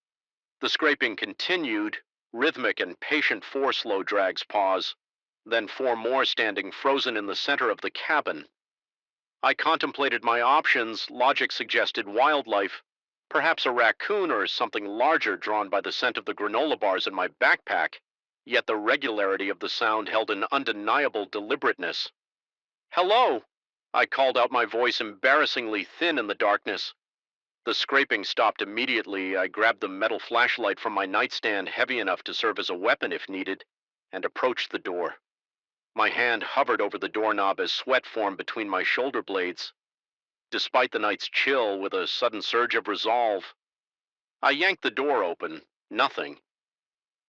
The scraping continued, rhythmic and patient. 4 slow drags pause, then 4 more standing frozen in the center of the cabin. I contemplated my options. Logic suggested wildlife, perhaps a raccoon or something larger drawn by the scent of the granola bars in my backpack, yet the regularity of the sound held an undeniable deliberateness. "Hello!" I called out, my voice embarrassingly thin in the darkness. The scraping stopped immediately. I grabbed the metal flashlight from my nightstand, heavy enough to serve as a weapon if needed, and approached the door. My hand hovered over the doorknob as sweat formed between my shoulder blades. Despite the night's chill, with a sudden surge of resolve, I yanked the door open. Nothing.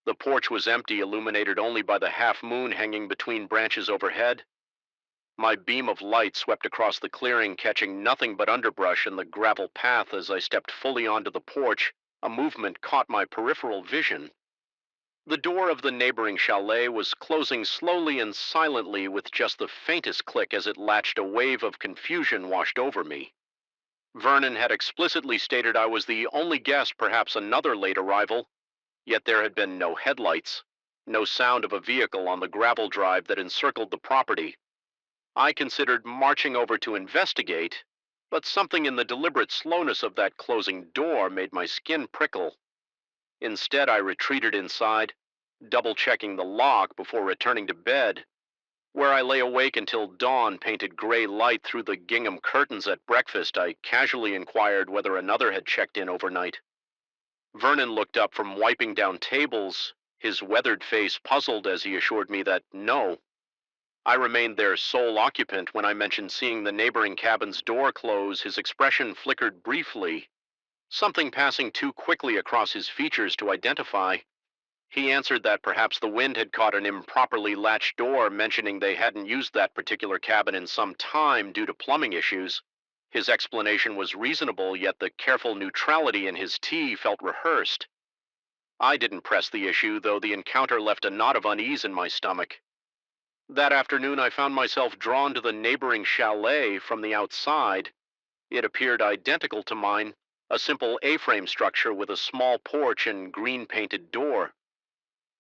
The porch was empty, illuminated only by the half moon hanging between branches overhead. My beam of light swept across the clearing, catching nothing but underbrush and the gravel path. As I stepped fully onto the porch, a movement caught my peripheral vision. The door of the neighboring chalet was closing slowly and silently, with just the faintest click as it latched. A wave of confusion washed over me. Vernon had explicitly stated I was the only guest, perhaps another late arrival, yet there had been no headlights, no sound of a vehicle on the gravel drive that encircled the property. I considered marching over to investigate, but something in the deliberate slowness of that closing door made my skin prickle. Instead, I retreated inside, double-checking the lock before returning to bed, where I lay awake until dawn painted gray light through the gingham curtains. At breakfast, I casually inquired whether another had checked in overnight. Vernon looked up from wiping down tables, his weathered face puzzled as he assured me that no. I remained their sole occupant. When I mentioned seeing the neighboring cabin's door close, his expression flickered briefly, something passing too quickly across his features to identify. He answered that perhaps the wind had caught an improperly latched door, mentioning they hadn't used that particular cabin in some time due to plumbing issues. His explanation was reasonable, yet the careful neutrality in his tea felt rehearsed. I didn't press the issue, though the encounter left a knot of unease in my stomach. That afternoon, I found myself drawn to the neighboring chalet from the outside. It appeared identical to mine, a simple A-frame structure with a small porch and green-painted door.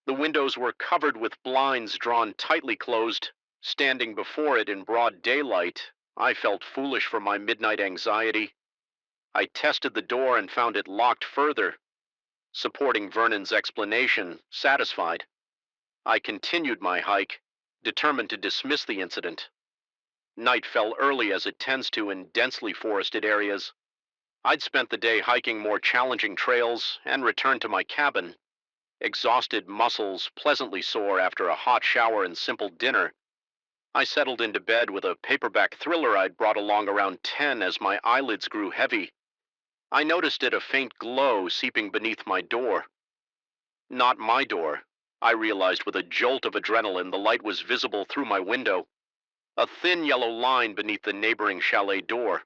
The windows were covered with blinds drawn tightly closed. Standing before it in broad daylight, I felt foolish for my midnight anxiety. I tested the door and found it locked further, supporting Vernon's explanation, satisfied. I continued my hike, determined to dismiss the incident. Night fell early as it tends to in densely forested areas. I'd spent the day hiking more challenging trails and returned to my cabin, exhausted muscles pleasantly sore after a hot shower and simple dinner. I settled into bed with a paperback thriller I'd brought along around 10 as my eyelids grew heavy. I noticed a faint glow seeping beneath my door. Not my door. I realized with a jolt of adrenaline the light was visible through my window, a thin yellow line beneath the neighboring chalet door.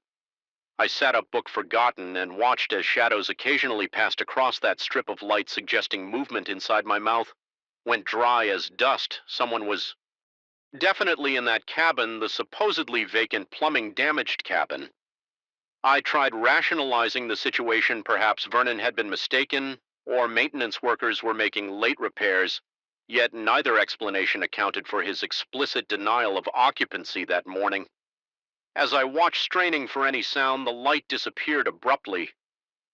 I sat up book forgotten and watched as shadows occasionally passed across that strip of light suggesting movement inside my mouth. Went dry as dust. Someone was definitely in that cabin, the supposedly vacant plumbing damaged cabin. I tried rationalizing the situation. Perhaps Vernon had been mistaken, or maintenance workers were making late repairs, yet neither explanation accounted for his explicit denial of occupancy that morning. As I watched, straining for any sound, the light disappeared abruptly.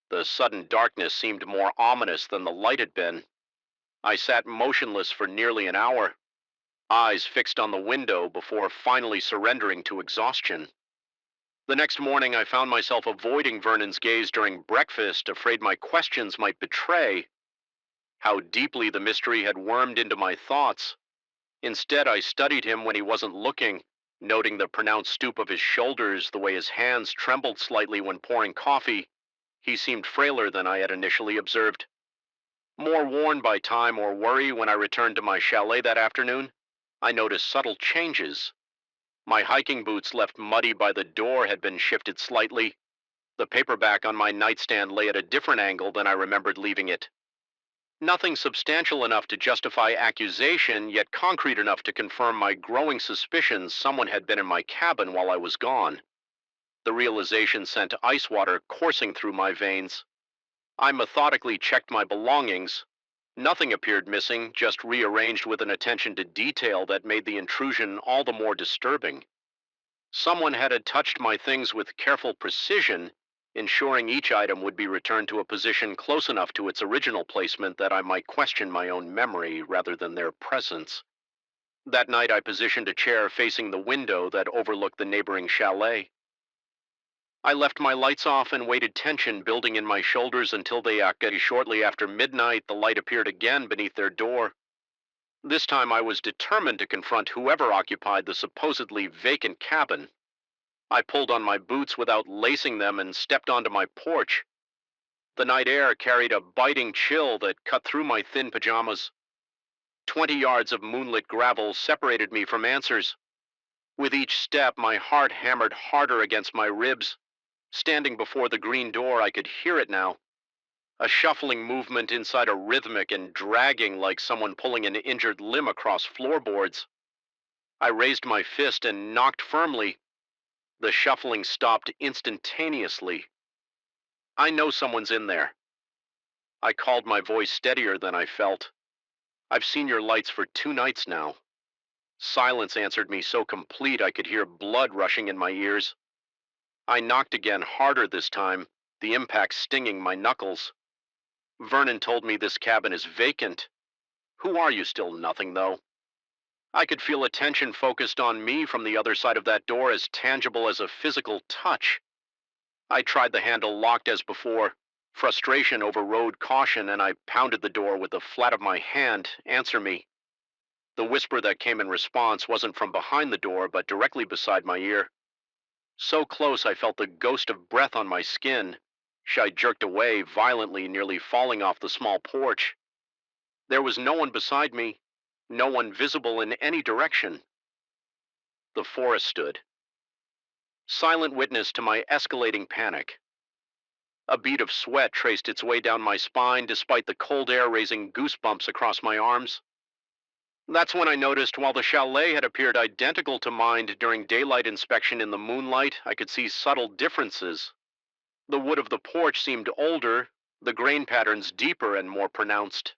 The sudden darkness seemed more ominous than the light had been. I sat motionless for nearly an hour, eyes fixed on the window before finally surrendering to exhaustion. The next morning, I found myself avoiding Vernon's gaze during breakfast, afraid my questions might betray how deeply the mystery had wormed into my thoughts. Instead, I studied him when he wasn't looking, noting the pronounced stoop of his shoulders, the way his hands trembled slightly when pouring coffee. He seemed frailer than I had initially observed. More worn by time or worry, when I returned to my chalet that afternoon, I noticed subtle changes. My hiking boots, left muddy by the door, had been shifted slightly. The paperback on my nightstand lay at a different angle than I remembered leaving it. Nothing substantial enough to justify accusation, yet concrete enough to confirm my growing suspicions someone had been in my cabin while I was gone. The realization sent ice water coursing through my veins. I methodically checked my belongings. Nothing appeared missing, just rearranged with an attention to detail that made the intrusion all the more disturbing. Someone had touched my things with careful precision, ensuring each item would be returned to a position close enough to its original placement that I might question my own memory rather than their presence. That night, I positioned a chair facing the window that overlooked the neighboring chalet. I left my lights off and waited, tension building in my shoulders until they shortly after midnight, the light appeared again beneath their door. This time I was determined to confront whoever occupied the supposedly vacant cabin. I pulled on my boots without lacing them and stepped onto my porch. The night air carried a biting chill that cut through my thin pajamas. 20 yards of moonlit gravel separated me from answers. With each step, my heart hammered harder against my ribs. Standing before the green door, I could hear it now. A shuffling movement inside, a rhythmic and dragging like someone pulling an injured limb across floorboards. I raised my fist and knocked firmly. The shuffling stopped instantaneously. I know someone's in there. I called, my voice steadier than I felt. I've seen your lights for 2 nights now. Silence answered me, so complete I could hear blood rushing in my ears. I knocked again, harder this time, the impact stinging my knuckles. Vernon told me this cabin is vacant. Who are you? Still nothing, though. I could feel attention focused on me from the other side of that door, as tangible as a physical touch. I tried the handle, locked as before. Frustration overrode caution, and I pounded the door with the flat of my hand. Answer me. The whisper that came in response wasn't from behind the door, but directly beside my ear. So close I felt the ghost of breath on my skin. I jerked away violently, nearly falling off the small porch. There was no one beside me, no one visible in any direction. The forest stood, silent witness to my escalating panic. A bead of sweat traced its way down my spine, despite the cold air raising goosebumps across my arms. That's when I noticed, while the chalet had appeared identical to mine during daylight inspection, in the moonlight I could see subtle differences. The wood of the porch seemed older, the grain patterns deeper and more pronounced.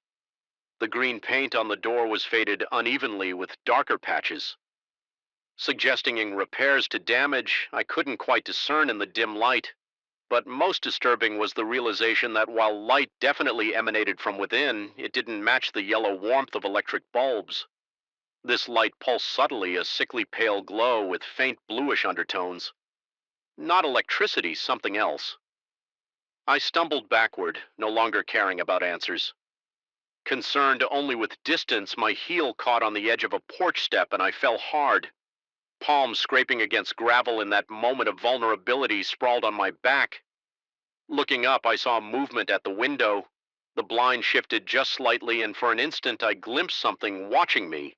The green paint on the door was faded unevenly with darker patches, suggesting repairs to damage I couldn't quite discern in the dim light. But most disturbing was the realization that while light definitely emanated from within, it didn't match the yellow warmth of electric bulbs. This light pulsed subtly, a sickly pale glow with faint bluish undertones. Not electricity, something else. I stumbled backward, no longer caring about answers. Concerned only with distance, my heel caught on the edge of a porch step and I fell hard. Palms scraping against gravel in that moment of vulnerability sprawled on my back. Looking up, I saw movement at the window. The blind shifted just slightly, and for an instant I glimpsed something watching me.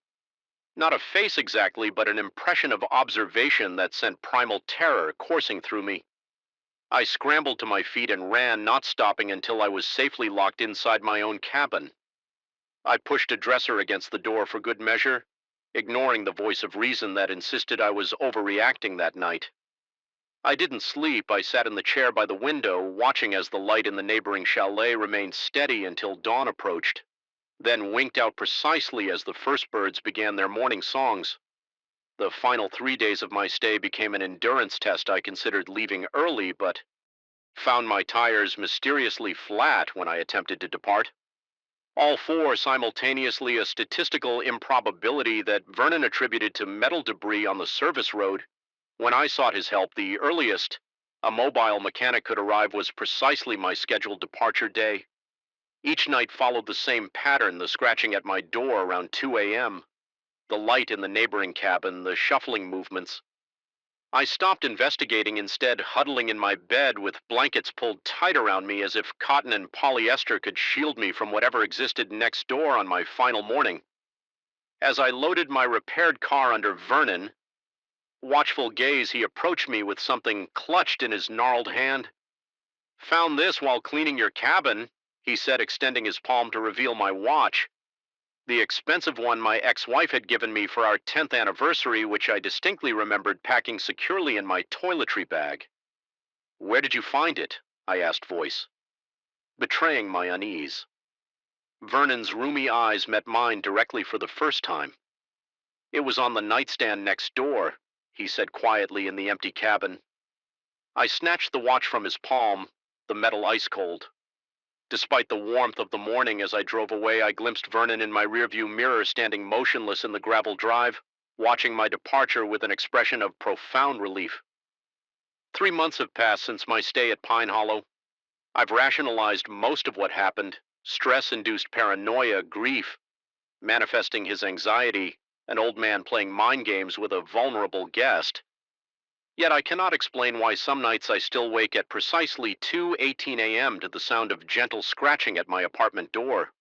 Not a face exactly, but an impression of observation that sent primal terror coursing through me. I scrambled to my feet and ran, not stopping until I was safely locked inside my own cabin. I pushed a dresser against the door for good measure, ignoring the voice of reason that insisted I was overreacting that night. I didn't sleep. I sat in the chair by the window, watching as the light in the neighboring chalet remained steady until dawn approached, then winked out precisely as the first birds began their morning songs. The final 3 days of my stay became an endurance test I considered leaving early, but found my tires mysteriously flat when I attempted to depart. All four simultaneously a statistical improbability that Vernon attributed to metal debris on the service road. When I sought his help, the earliest a mobile mechanic could arrive was precisely my scheduled departure day. Each night followed the same pattern, the scratching at my door around 2 a.m., the light in the neighboring cabin, the shuffling movements. I stopped investigating, instead huddling in my bed with blankets pulled tight around me as if cotton and polyester could shield me from whatever existed next door on my final morning. As I loaded my repaired car under Vernon, watchful gaze, he approached me with something clutched in his gnarled hand. "Found this while cleaning your cabin," he said, extending his palm to reveal my watch. The expensive one my ex-wife had given me for our 10th anniversary, which I distinctly remembered packing securely in my toiletry bag. "Where did you find it?" I asked voice, betraying my unease. Vernon's roomy eyes met mine directly for the first time. "It was on the nightstand next door," he said quietly, in the empty cabin. I snatched the watch from his palm, the metal ice cold. Despite the warmth of the morning, as I drove away, I glimpsed Vernon in my rearview mirror standing motionless in the gravel drive, watching my departure with an expression of profound relief. 3 months have passed since my stay at Pine Hollow. I've rationalized most of what happened: stress-induced paranoia, grief, manifesting his anxiety, an old man playing mind games with a vulnerable guest. Yet I cannot explain why some nights I still wake at precisely 2:18 a.m. to the sound of gentle scratching at my apartment door,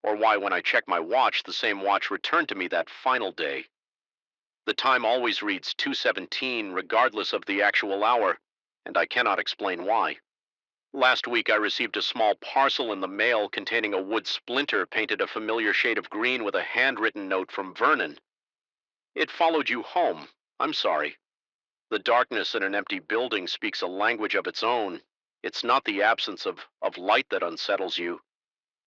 or why when I check my watch, the same watch returned to me that final day. The time always reads 2:17 regardless of the actual hour, and I cannot explain why. Last week I received a small parcel in the mail containing a wood splinter painted a familiar shade of green with a handwritten note from Vernon. "It followed you home. I'm sorry. The darkness in an empty building speaks a language of its own. It's not the absence of light that unsettles you.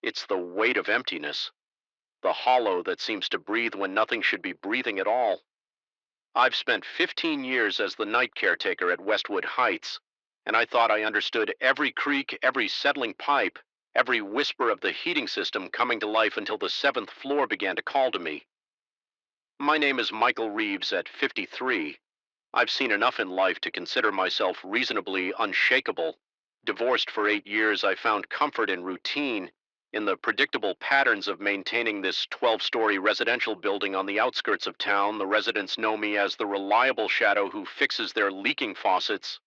It's the weight of emptiness, the hollow that seems to breathe when nothing should be breathing at all. I've spent 15 years as the night caretaker at Westwood Heights, and I thought I understood every creak, every settling pipe, every whisper of the heating system coming to life until the 7th floor began to call to me. My name is Michael Reeves at 53. I've seen enough in life to consider myself reasonably unshakable. Divorced for 8 years, I found comfort in routine, in the predictable patterns of maintaining this 12-story residential building on the outskirts of town. The residents know me as the reliable shadow who fixes their leaking faucets,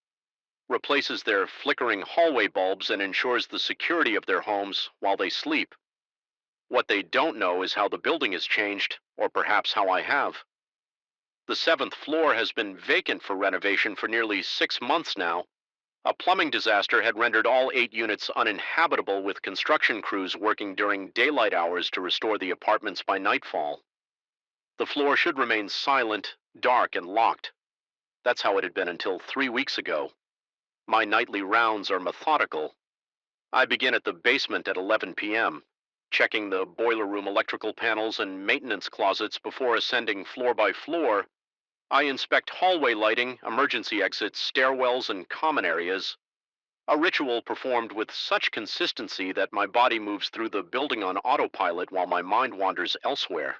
replaces their flickering hallway bulbs, and ensures the security of their homes while they sleep. What they don't know is how the building has changed, or perhaps how I have. The 7th floor has been vacant for renovation for nearly 6 months now. A plumbing disaster had rendered all 8 units uninhabitable, with construction crews working during daylight hours to restore the apartments by nightfall. The floor should remain silent, dark, and locked. That's how it had been until 3 weeks ago. My nightly rounds are methodical. I begin at the basement at 11 p.m. checking the boiler room electrical panels and maintenance closets before ascending floor by floor. I inspect hallway lighting, emergency exits, stairwells, and common areas, a ritual performed with such consistency that my body moves through the building on autopilot while my mind wanders elsewhere.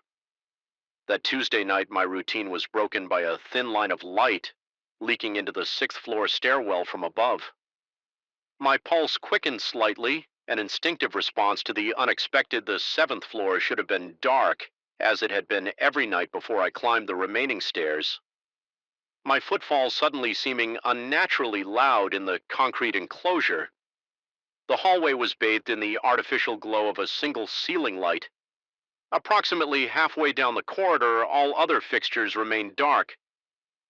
That Tuesday night, my routine was broken by a thin line of light leaking into the sixth floor stairwell from above. My pulse quickened slightly, an instinctive response to the unexpected. The seventh floor should have been dark, as it had been every night before I climbed the remaining stairs. My footfalls suddenly seeming unnaturally loud in the concrete enclosure. The hallway was bathed in the artificial glow of a single ceiling light. Approximately halfway down the corridor, all other fixtures remained dark,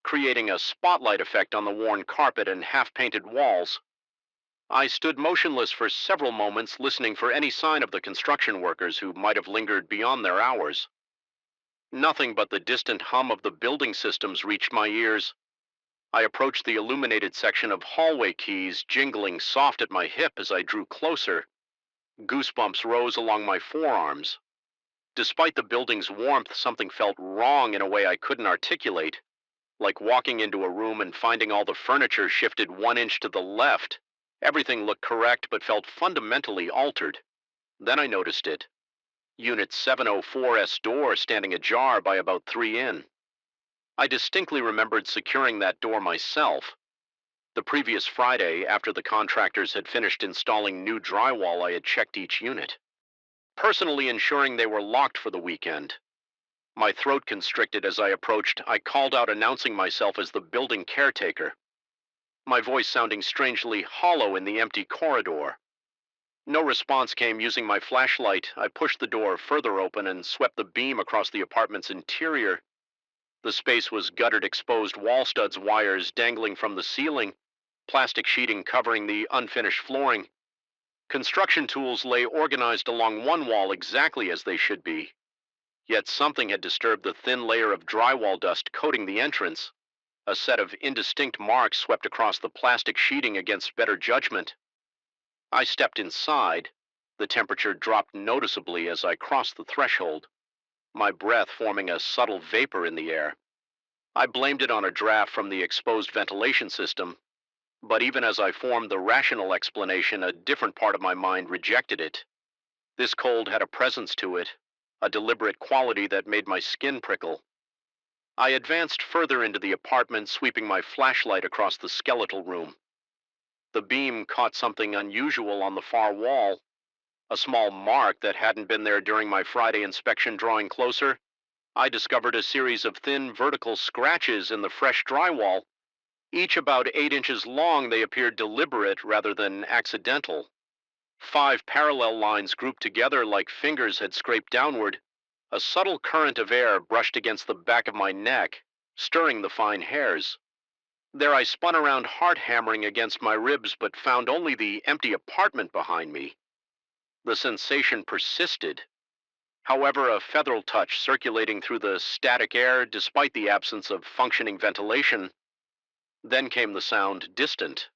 creating a spotlight effect on the worn carpet and half-painted walls. I stood motionless for several moments, listening for any sign of the construction workers who might have lingered beyond their hours. Nothing but the distant hum of the building systems reached my ears. I approached the illuminated section of hallway keys, jingling soft at my hip as I drew closer. Goosebumps rose along my forearms. Despite the building's warmth, something felt wrong in a way I couldn't articulate, like walking into a room and finding all the furniture shifted 1 inch to the left. Everything looked correct but felt fundamentally altered. Then I noticed it. Unit 704's door standing ajar by about 3 in. I distinctly remembered securing that door myself. The previous Friday, after the contractors had finished installing new drywall, I had checked each unit, personally ensuring they were locked for the weekend. My throat constricted as I approached. I called out, announcing myself as the building caretaker, my voice sounding strangely hollow in the empty corridor. No response came. Using my flashlight, I pushed the door further open and swept the beam across the apartment's interior. The space was guttered, exposed wall studs, wires dangling from the ceiling, plastic sheeting covering the unfinished flooring. Construction tools lay organized along one wall exactly as they should be. Yet something had disturbed the thin layer of drywall dust coating the entrance. A set of indistinct marks swept across the plastic sheeting against better judgment. I stepped inside. The temperature dropped noticeably as I crossed the threshold, my breath forming a subtle vapor in the air. I blamed it on a draft from the exposed ventilation system, but even as I formed the rational explanation, a different part of my mind rejected it. This cold had a presence to it, a deliberate quality that made my skin prickle. I advanced further into the apartment, sweeping my flashlight across the skeletal room. The beam caught something unusual on the far wall, a small mark that hadn't been there during my Friday inspection. Drawing closer, I discovered a series of thin vertical scratches in the fresh drywall. Each about 8 inches long, they appeared deliberate rather than accidental. 5 parallel lines grouped together like fingers had scraped downward. A subtle current of air brushed against the back of my neck, stirring the fine hairs. There I spun around, heart hammering against my ribs, but found only the empty apartment behind me. The sensation persisted. However, a featheral touch circulating through the static air despite the absence of functioning ventilation. Then came the sound, distant.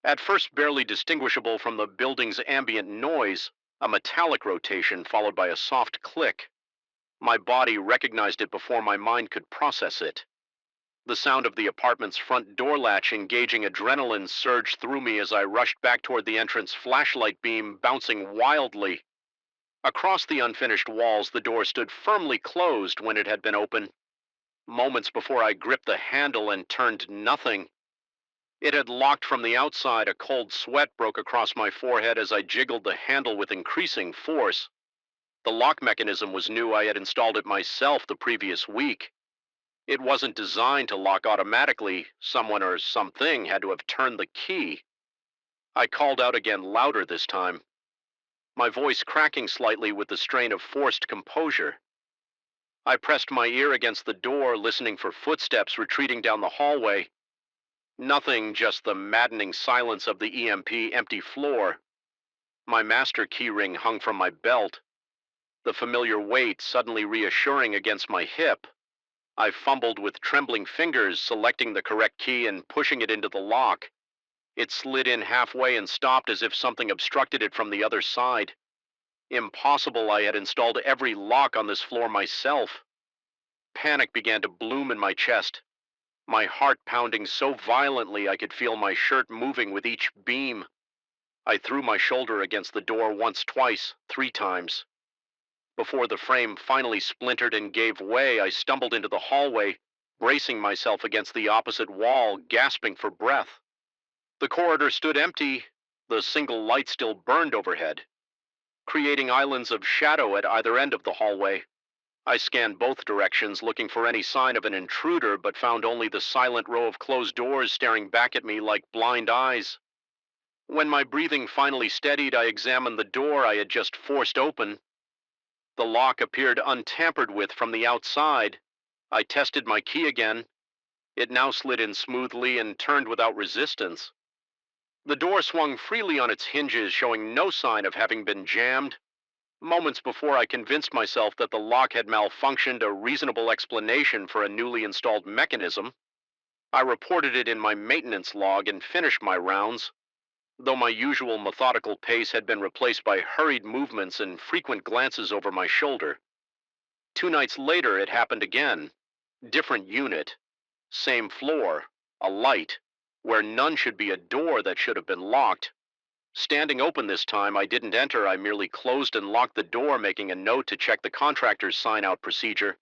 At first barely distinguishable from the building's ambient noise, a metallic rotation followed by a soft click. My body recognized it before my mind could process it. The sound of the apartment's front door latch engaging. Adrenaline surged through me as I rushed back toward the entrance, flashlight beam bouncing wildly. Across the unfinished walls, the door stood firmly closed when it had been open. Moments before I gripped the handle and turned, nothing. It had locked from the outside. A cold sweat broke across my forehead as I jiggled the handle with increasing force. The lock mechanism was new. I had installed it myself the previous week. It wasn't designed to lock automatically. Someone or something had to have turned the key. I called out again, louder this time, my voice cracking slightly with the strain of forced composure. I pressed my ear against the door, listening for footsteps retreating down the hallway. Nothing, just the maddening silence of the EMP empty floor. My master keyring hung from my belt, the familiar weight suddenly reassuring against my hip. I fumbled with trembling fingers, selecting the correct key and pushing it into the lock. It slid in halfway and stopped as if something obstructed it from the other side. Impossible, I had installed every lock on this floor myself. Panic began to bloom in my chest, my heart pounding so violently I could feel my shirt moving with each beam. I threw my shoulder against the door once, twice, 3 times. Before the frame finally splintered and gave way, I stumbled into the hallway, bracing myself against the opposite wall, gasping for breath. The corridor stood empty, the single light still burned overhead, creating islands of shadow at either end of the hallway. I scanned both directions, looking for any sign of an intruder, but found only the silent row of closed doors staring back at me like blind eyes. When my breathing finally steadied, I examined the door I had just forced open. The lock appeared untampered with from the outside. I tested my key again. It now slid in smoothly and turned without resistance. The door swung freely on its hinges, showing no sign of having been jammed. Moments before I convinced myself that the lock had malfunctioned, a reasonable explanation for a newly installed mechanism. I reported it in my maintenance log and finished my rounds, though my usual methodical pace had been replaced by hurried movements and frequent glances over my shoulder. 2 nights later, it happened again. Different unit, same floor, a light, where none should be a door that should have been locked. Standing open this time, I didn't enter, I merely closed and locked the door, making a note to check the contractor's sign-out procedure.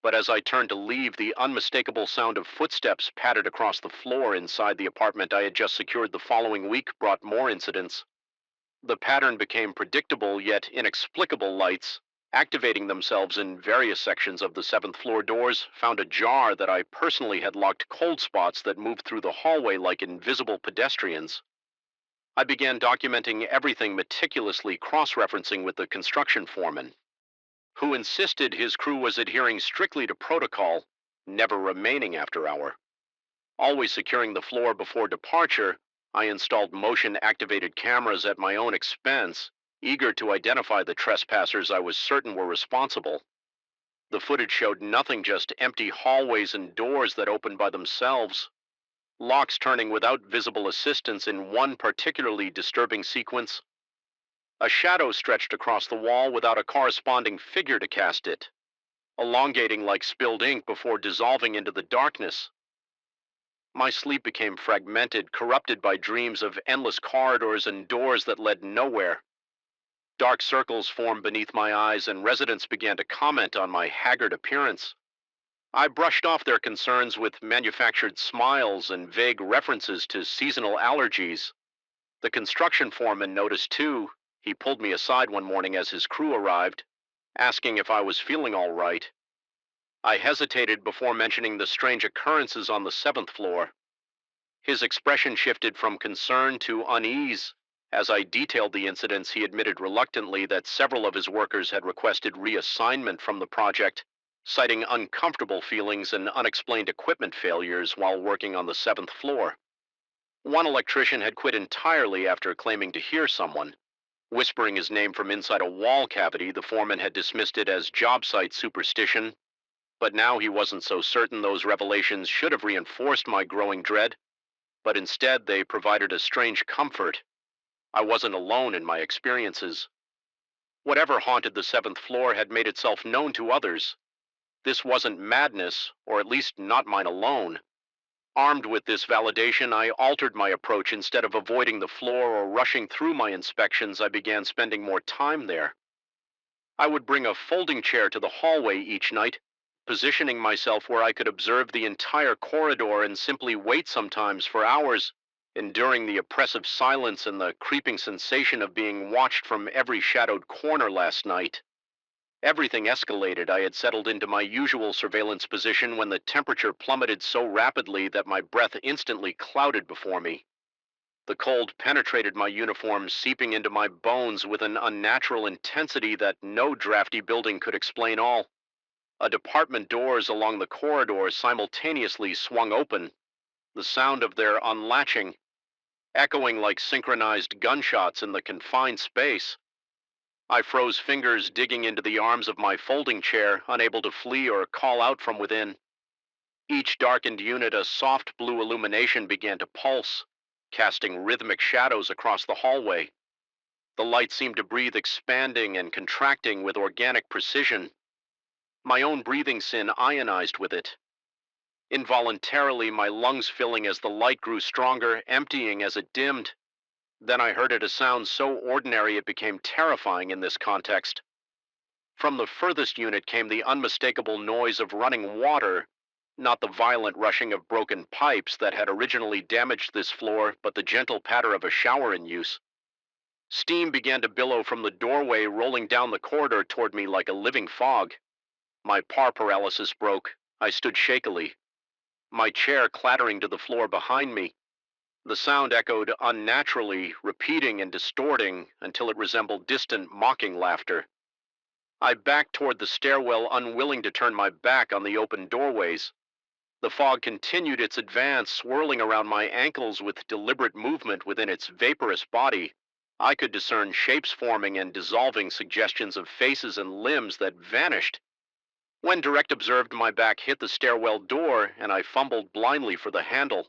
But as I turned to leave, the unmistakable sound of footsteps pattered across the floor inside the apartment I had just secured the following week brought more incidents. The pattern became predictable yet inexplicable. Lights, activating themselves in various sections of the 7th-floor doors, found a jar that I personally had locked cold spots that moved through the hallway like invisible pedestrians. I began documenting everything meticulously, cross-referencing with the construction foreman, who insisted his crew was adhering strictly to protocol, never remaining after hour. Always securing the floor before departure, I installed motion-activated cameras at my own expense, eager to identify the trespassers I was certain were responsible. The footage showed nothing, just empty hallways and doors that opened by themselves, locks turning without visible assistance in one particularly disturbing sequence. A shadow stretched across the wall without a corresponding figure to cast it, elongating like spilled ink before dissolving into the darkness. My sleep became fragmented, corrupted by dreams of endless corridors and doors that led nowhere. Dark circles formed beneath my eyes, and residents began to comment on my haggard appearance. I brushed off their concerns with manufactured smiles and vague references to seasonal allergies. The construction foreman noticed too. He pulled me aside one morning as his crew arrived, asking if I was feeling all right. I hesitated before mentioning the strange occurrences on the 7th floor. His expression shifted from concern to unease. As I detailed the incidents, he admitted reluctantly that several of his workers had requested reassignment from the project, citing uncomfortable feelings and unexplained equipment failures while working on the 7th floor. One electrician had quit entirely after claiming to hear someone. Whispering his name from inside a wall cavity, the foreman had dismissed it as job site superstition, but now he wasn't so certain. Those revelations should have reinforced my growing dread, but instead they provided a strange comfort. I wasn't alone in my experiences. Whatever haunted the 7th floor had made itself known to others. This wasn't madness, or at least not mine alone. Armed with this validation, I altered my approach. Instead of avoiding the floor or rushing through my inspections, I began spending more time there. I would bring a folding chair to the hallway each night, positioning myself where I could observe the entire corridor and simply wait, sometimes for hours, enduring the oppressive silence and the creeping sensation of being watched from every shadowed corner. Last night, everything escalated. I had settled into my usual surveillance position when the temperature plummeted so rapidly that my breath instantly clouded before me. The cold penetrated my uniform, seeping into my bones with an unnatural intensity that no drafty building could explain. All department doors along the corridor simultaneously swung open, the sound of their unlatching echoing like synchronized gunshots in the confined space. I froze, fingers digging into the arms of my folding chair, unable to flee or call out from within. Each darkened unit, a soft blue illumination began to pulse, casting rhythmic shadows across the hallway. The light seemed to breathe, expanding and contracting with organic precision. My own breathing sin ionized with it. Involuntarily, my lungs filling as the light grew stronger, emptying as it dimmed. Then I heard it, a sound so ordinary it became terrifying in this context. From the furthest unit came the unmistakable noise of running water, not the violent rushing of broken pipes that had originally damaged this floor, but the gentle patter of a shower in use. Steam began to billow from the doorway, rolling down the corridor toward me like a living fog. My par paralysis broke. I stood shakily, my chair clattering to the floor behind me. The sound echoed unnaturally, repeating and distorting until it resembled distant, mocking laughter. I backed toward the stairwell, unwilling to turn my back on the open doorways. The fog continued its advance, swirling around my ankles with deliberate movement within its vaporous body. I could discern shapes forming and dissolving, suggestions of faces and limbs that vanished. When direct observed, my back hit the stairwell door, and I fumbled blindly for the handle.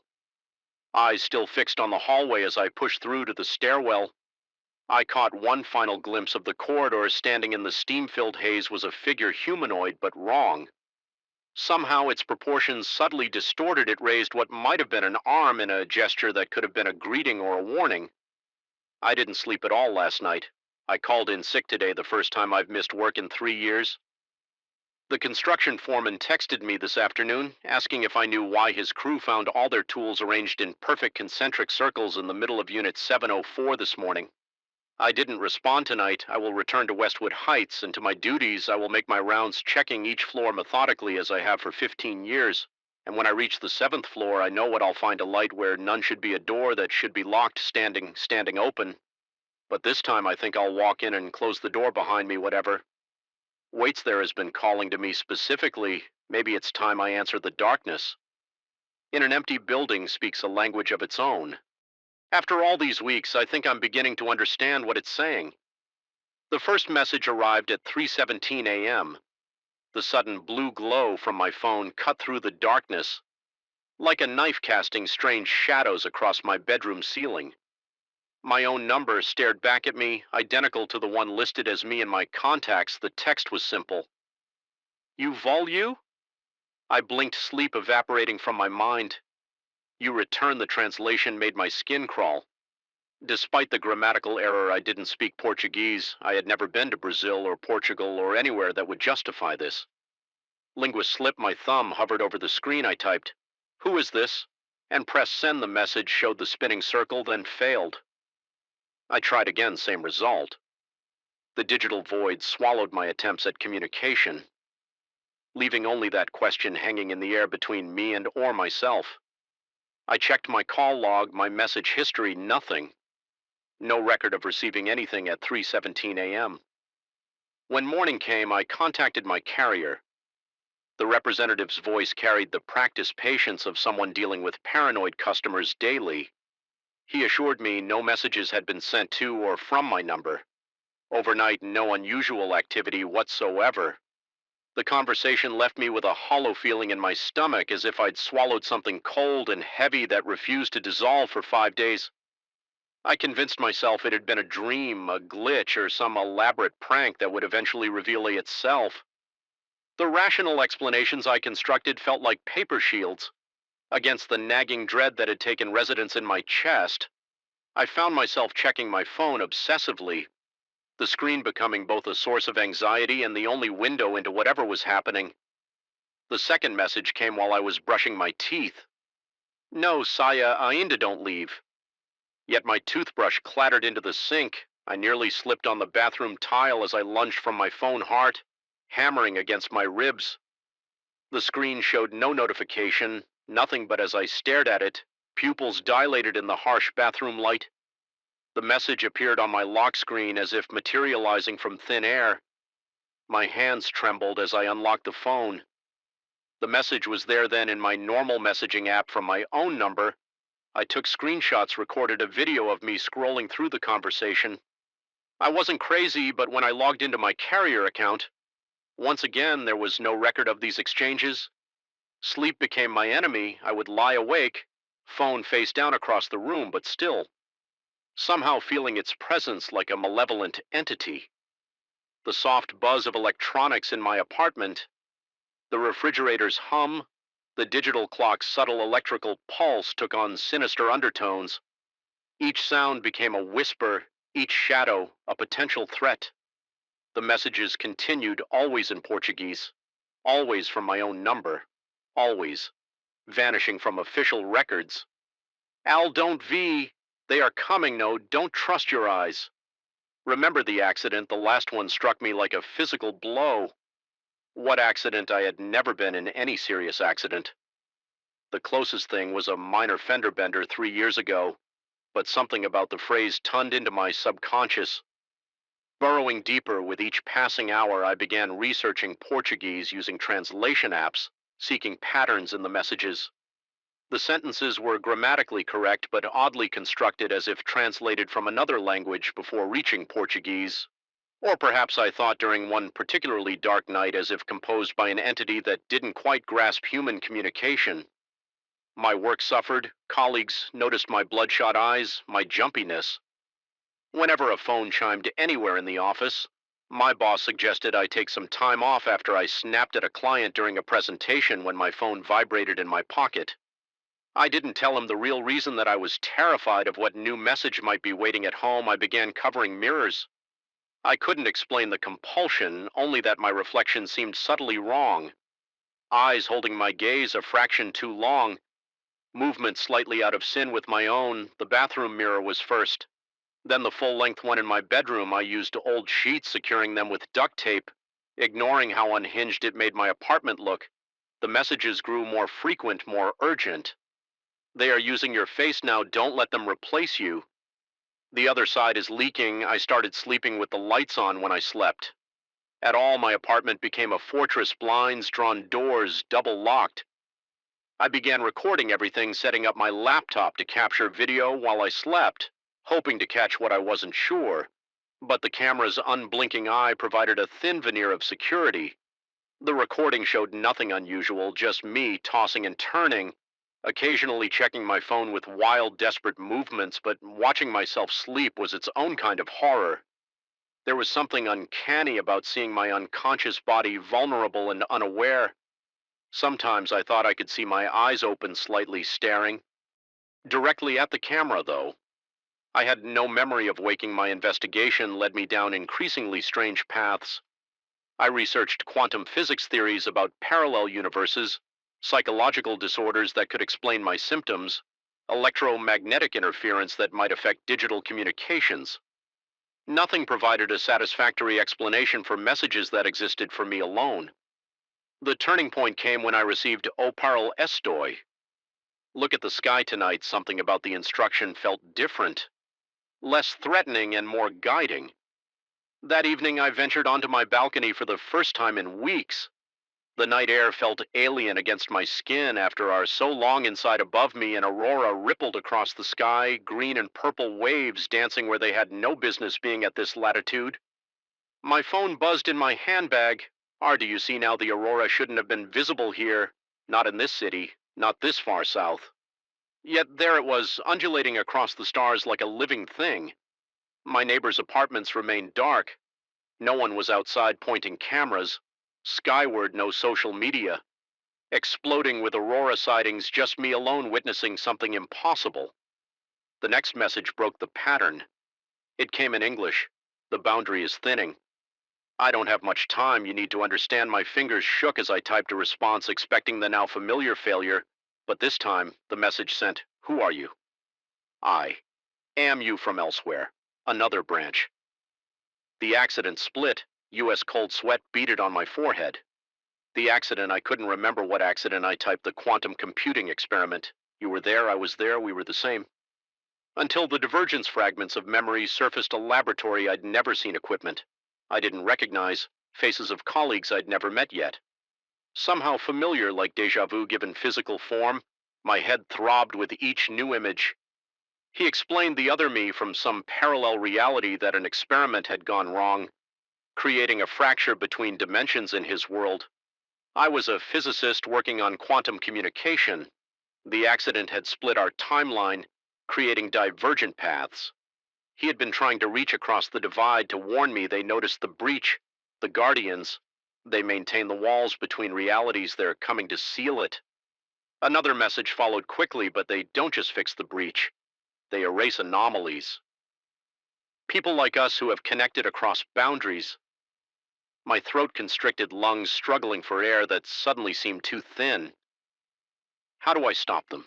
Eyes still fixed on the hallway as I pushed through to the stairwell, I caught one final glimpse of the corridor. Standing in the steam-filled haze was a figure, humanoid but wrong. Somehow its proportions subtly distorted. It raised what might have been an arm in a gesture that could have been a greeting or a warning. I didn't sleep at all last night. I called in sick today, the first time I've missed work in 3 years. The construction foreman texted me this afternoon, asking if I knew why his crew found all their tools arranged in perfect concentric circles in the middle of Unit 704 this morning. I didn't respond tonight. I will return to Westwood Heights, and to my duties I will make my rounds, checking each floor methodically as I have for 15 years. And when I reach the 7th floor, I know what I'll find: a light where none should be, a door that should be locked, standing open. But this time I think I'll walk in and close the door behind me. Whatever waits there has been calling to me specifically. Maybe it's time I answer the darkness. In an empty building speaks a language of its own. After all these weeks, I think I'm beginning to understand what it's saying. The first message arrived at 3:17 a.m. The sudden blue glow from my phone cut through the darkness, like a knife casting strange shadows across my bedroom ceiling. My own number stared back at me, identical to the one listed as me in my contacts. The text was simple. "You volu?" I blinked, sleep evaporating from my mind. "You return." The translation made my skin crawl. Despite the grammatical error, I didn't speak Portuguese. I had never been to Brazil or Portugal or anywhere that would justify this. Linguist slipped. My thumb hovered over the screen. I typed, "Who is this?" and pressed send. The message showed the spinning circle, then failed. I tried again, same result. The digital void swallowed my attempts at communication, leaving only that question hanging in the air between me and or myself. I checked my call log, my message history, nothing. No record of receiving anything at 3:17 a.m. When morning came, I contacted my carrier. The representative's voice carried the practiced patience of someone dealing with paranoid customers daily. He assured me no messages had been sent to or from my number. Overnight, no unusual activity whatsoever. The conversation left me with a hollow feeling in my stomach, as if I'd swallowed something cold and heavy that refused to dissolve for 5 days. I convinced myself it had been a dream, a glitch, or some elaborate prank that would eventually reveal itself. The rational explanations I constructed felt like paper shields against the nagging dread that had taken residence in my chest. I found myself checking my phone obsessively, the screen becoming both a source of anxiety and the only window into whatever was happening. The second message came while I was brushing my teeth. "No, Saya, ainda don't leave." Yet my toothbrush clattered into the sink. I nearly slipped on the bathroom tile as I lunged from my phone, heart hammering against my ribs. The screen showed no notification, nothing, but as I stared at it, pupils dilated in the harsh bathroom light. The message appeared on my lock screen as if materializing from thin air. My hands trembled as I unlocked the phone. The message was there then in my normal messaging app from my own number. I took screenshots, recorded a video of me scrolling through the conversation. I wasn't crazy, but when I logged into my carrier account, once again there was no record of these exchanges. Sleep became my enemy. I would lie awake, phone face down across the room, but still. somehow feeling its presence like a malevolent entity. The soft buzz of electronics in my apartment, the refrigerator's hum, the digital clock's subtle electrical pulse took on sinister undertones. Each sound became a whisper, each shadow a potential threat. The messages continued, always in Portuguese, always from my own number, always vanishing from official records. Al, don't V. They are coming, no, don't trust your eyes. Remember the accident, the last one struck me like a physical blow. What accident? I had never been in any serious accident. The closest thing was a minor fender bender 3 years ago, but something about the phrase tunned into my subconscious. Burrowing deeper with each passing hour, I began researching Portuguese using translation apps, seeking patterns in the messages. The sentences were grammatically correct, but oddly constructed as if translated from another language before reaching Portuguese. Or perhaps I thought during one particularly dark night as if composed by an entity that didn't quite grasp human communication. My work suffered, colleagues noticed my bloodshot eyes, my jumpiness. Whenever a phone chimed anywhere in the office, my boss suggested I take some time off after I snapped at a client during a presentation when my phone vibrated in my pocket. I didn't tell him the real reason that I was terrified of what new message might be waiting at home. I began covering mirrors. I couldn't explain the compulsion, only that my reflection seemed subtly wrong. Eyes holding my gaze a fraction too long, movement slightly out of syn with my own. The bathroom mirror was first. Then the full-length one in my bedroom. I used old sheets, securing them with duct tape, ignoring how unhinged it made my apartment look. The messages grew more frequent, more urgent. They are using your face now, don't let them replace you. The other side is leaking. I started sleeping with the lights on when I slept. At all, my apartment became a fortress, blinds drawn, doors double locked. I began recording everything, setting up my laptop to capture video while I slept, hoping to catch what I wasn't sure. But the camera's unblinking eye provided a thin veneer of security. The recording showed nothing unusual, just me tossing and turning, occasionally checking my phone with wild, desperate movements, but watching myself sleep was its own kind of horror. There was something uncanny about seeing my unconscious body vulnerable and unaware. Sometimes I thought I could see my eyes open slightly, staring. Directly at the camera, though. I had no memory of waking. My investigation led me down increasingly strange paths. I researched quantum physics theories about parallel universes, psychological disorders that could explain my symptoms, electromagnetic interference that might affect digital communications. Nothing provided a satisfactory explanation for messages that existed for me alone. The turning point came when I received O Parle Estoy. Look at the sky tonight. Something about the instruction felt different, less threatening and more guiding. That evening I ventured onto my balcony for the first time in weeks. The night air felt alien against my skin after our so long inside. Above me, an aurora rippled across the sky, green and purple waves dancing where they had no business being at this latitude. My phone buzzed in my handbag. Do you see now? The aurora shouldn't have been visible here. Not in this city, not this far south. Yet there it was, undulating across the stars like a living thing. My neighbors' apartments remained dark. No one was outside pointing cameras. Skyward, no social media. Exploding with aurora sightings, just me alone witnessing something impossible. The next message broke the pattern. It came in English. The boundary is thinning. I don't have much time. You need to understand. My fingers shook as I typed a response, expecting the now familiar failure. But this time, the message sent, "Who are you?" I am you from elsewhere. Another branch. The accident split. U.S. cold sweat beaded on my forehead. The accident, I couldn't remember what accident. I typed the quantum computing experiment. You were there, I was there, we were the same. Until the divergence fragments of memory surfaced. A laboratory I'd never seen, equipment I didn't recognize, faces of colleagues I'd never met yet. Somehow familiar, like deja vu given physical form. My head throbbed with each new image. He explained the other me from some parallel reality, that an experiment had gone wrong, creating a fracture between dimensions in his world. I was a physicist working on quantum communication. The accident had split our timeline, creating divergent paths. He had been trying to reach across the divide to warn me they noticed the breach, the guardians. They maintain the walls between realities, they're coming to seal it. Another message followed quickly, but they don't just fix the breach, they erase anomalies. People like us who have connected across boundaries. My throat constricted, lungs struggling for air that suddenly seemed too thin. How do I stop them?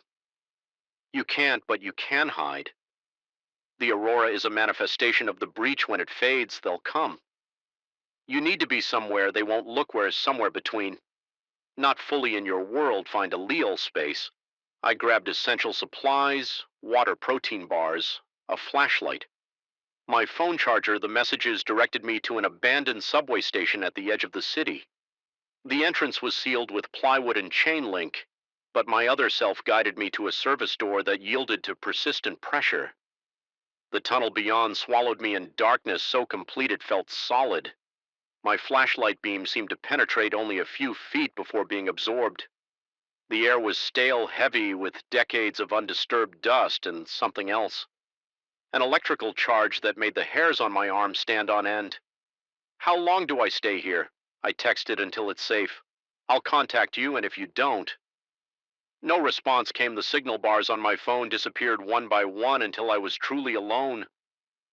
You can't, but you can hide. The aurora is a manifestation of the breach. When it fades, they'll come. You need to be somewhere they won't look, where somewhere between. Not fully in your world, find a leal space. I grabbed essential supplies, water, protein bars, a flashlight. My phone charger, the messages directed me to an abandoned subway station at the edge of the city. The entrance was sealed with plywood and chain link, but my other self guided me to a service door that yielded to persistent pressure. The tunnel beyond swallowed me in darkness so complete it felt solid. My flashlight beam seemed to penetrate only a few feet before being absorbed. The air was stale, heavy, with decades of undisturbed dust and something else. An electrical charge that made the hairs on my arm stand on end. How long do I stay here? I texted until it's safe. I'll contact you, and if you don't. No response came. The signal bars on my phone disappeared one by one until I was truly alone.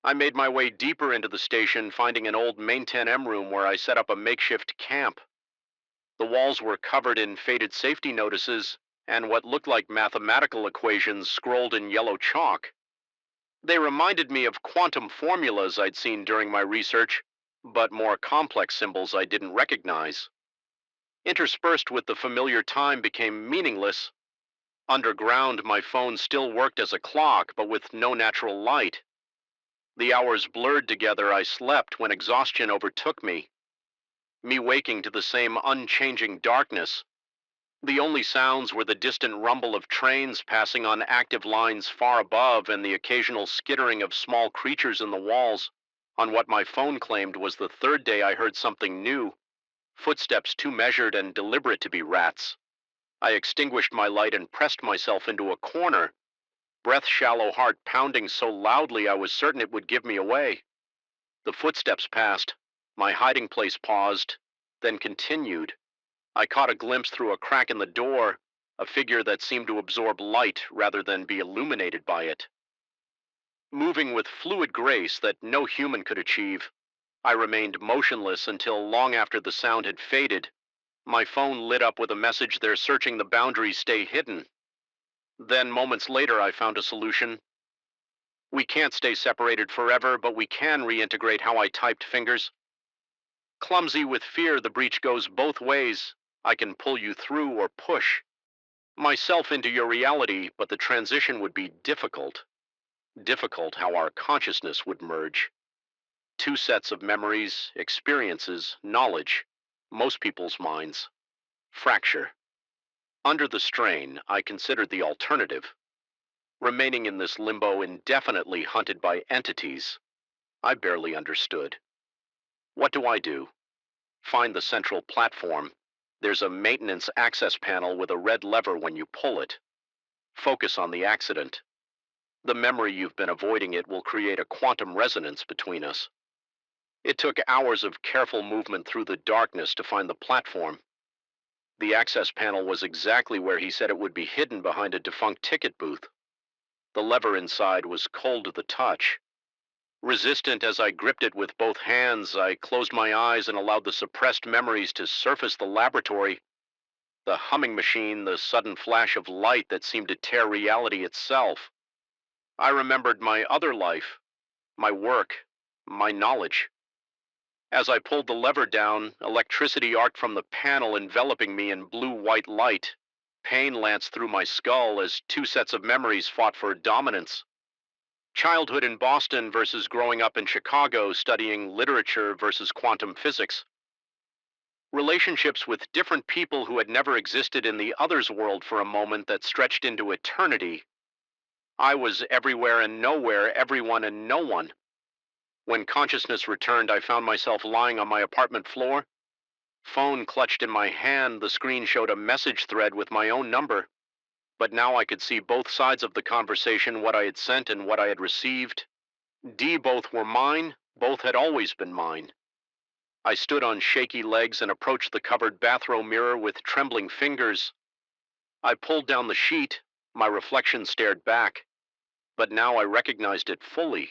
I made my way deeper into the station, finding an old Main 10M room where I set up a makeshift camp. The walls were covered in faded safety notices and what looked like mathematical equations scrolled in yellow chalk. They reminded me of quantum formulas I'd seen during my research, but more complex symbols I didn't recognize. Interspersed with the familiar time became meaningless. Underground, my phone still worked as a clock, but with no natural light. The hours blurred together. I slept when exhaustion overtook me waking to the same unchanging darkness. The only sounds were the distant rumble of trains passing on active lines far above and the occasional skittering of small creatures in the walls. On what my phone claimed was the third day, I heard something new, footsteps too measured and deliberate to be rats. I extinguished my light and pressed myself into a corner, breath shallow, heart pounding so loudly I was certain it would give me away. The footsteps passed, my hiding place paused, then continued. I caught a glimpse through a crack in the door, a figure that seemed to absorb light rather than be illuminated by it. Moving with fluid grace that no human could achieve, I remained motionless until long after the sound had faded. My phone lit up with a message: "They're searching the boundaries, stay hidden." Then, moments later, I found a solution. "We can't stay separated forever, but we can reintegrate." How I typed fingers. "Clumsy with fear, the breach goes both ways. I can pull you through or push myself into your reality, but the transition would be difficult. Difficult how our consciousness would merge. Two sets of memories, experiences, knowledge. Most people's minds. Fracture. Under the strain, I considered the alternative. Remaining in this limbo indefinitely, hunted by entities I barely understood. What do I do? Find the central platform. There's a maintenance access panel with a red lever when you pull it. Focus on the accident. The memory you've been avoiding, it will create a quantum resonance between us. It took hours of careful movement through the darkness to find the platform. The access panel was exactly where he said it would be, hidden behind a defunct ticket booth. The lever inside was cold to the touch. Resistant as I gripped it with both hands, I closed my eyes and allowed the suppressed memories to surface. The laboratory, the humming machine, the sudden flash of light that seemed to tear reality itself. I remembered my other life, my work, my knowledge. As I pulled the lever down, electricity arced from the panel, enveloping me in blue-white light. Pain lanced through my skull as two sets of memories fought for dominance. Childhood in Boston versus growing up in Chicago, studying literature versus quantum physics. Relationships with different people who had never existed in the other's world for a moment that stretched into eternity. I was everywhere and nowhere, everyone and no one. When consciousness returned, I found myself lying on my apartment floor. Phone clutched in my hand, the screen showed a message thread with my own number. But now I could see both sides of the conversation, what I had sent and what I had received. D both were mine, both had always been mine. I stood on shaky legs and approached the covered bathroom mirror with trembling fingers. I pulled down the sheet, my reflection stared back, but now I recognized it fully.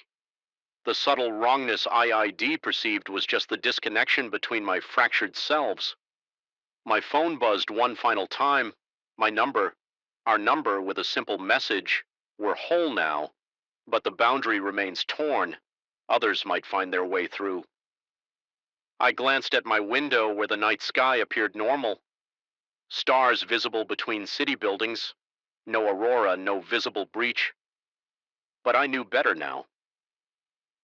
The subtle wrongness IID perceived was just the disconnection between my fractured selves. My phone buzzed one final time. My number, our number with a simple message, "We're whole now, but the boundary remains torn. Others might find their way through." I glanced at my window where the night sky appeared normal. Stars visible between city buildings. No aurora, no visible breach. But I knew better now.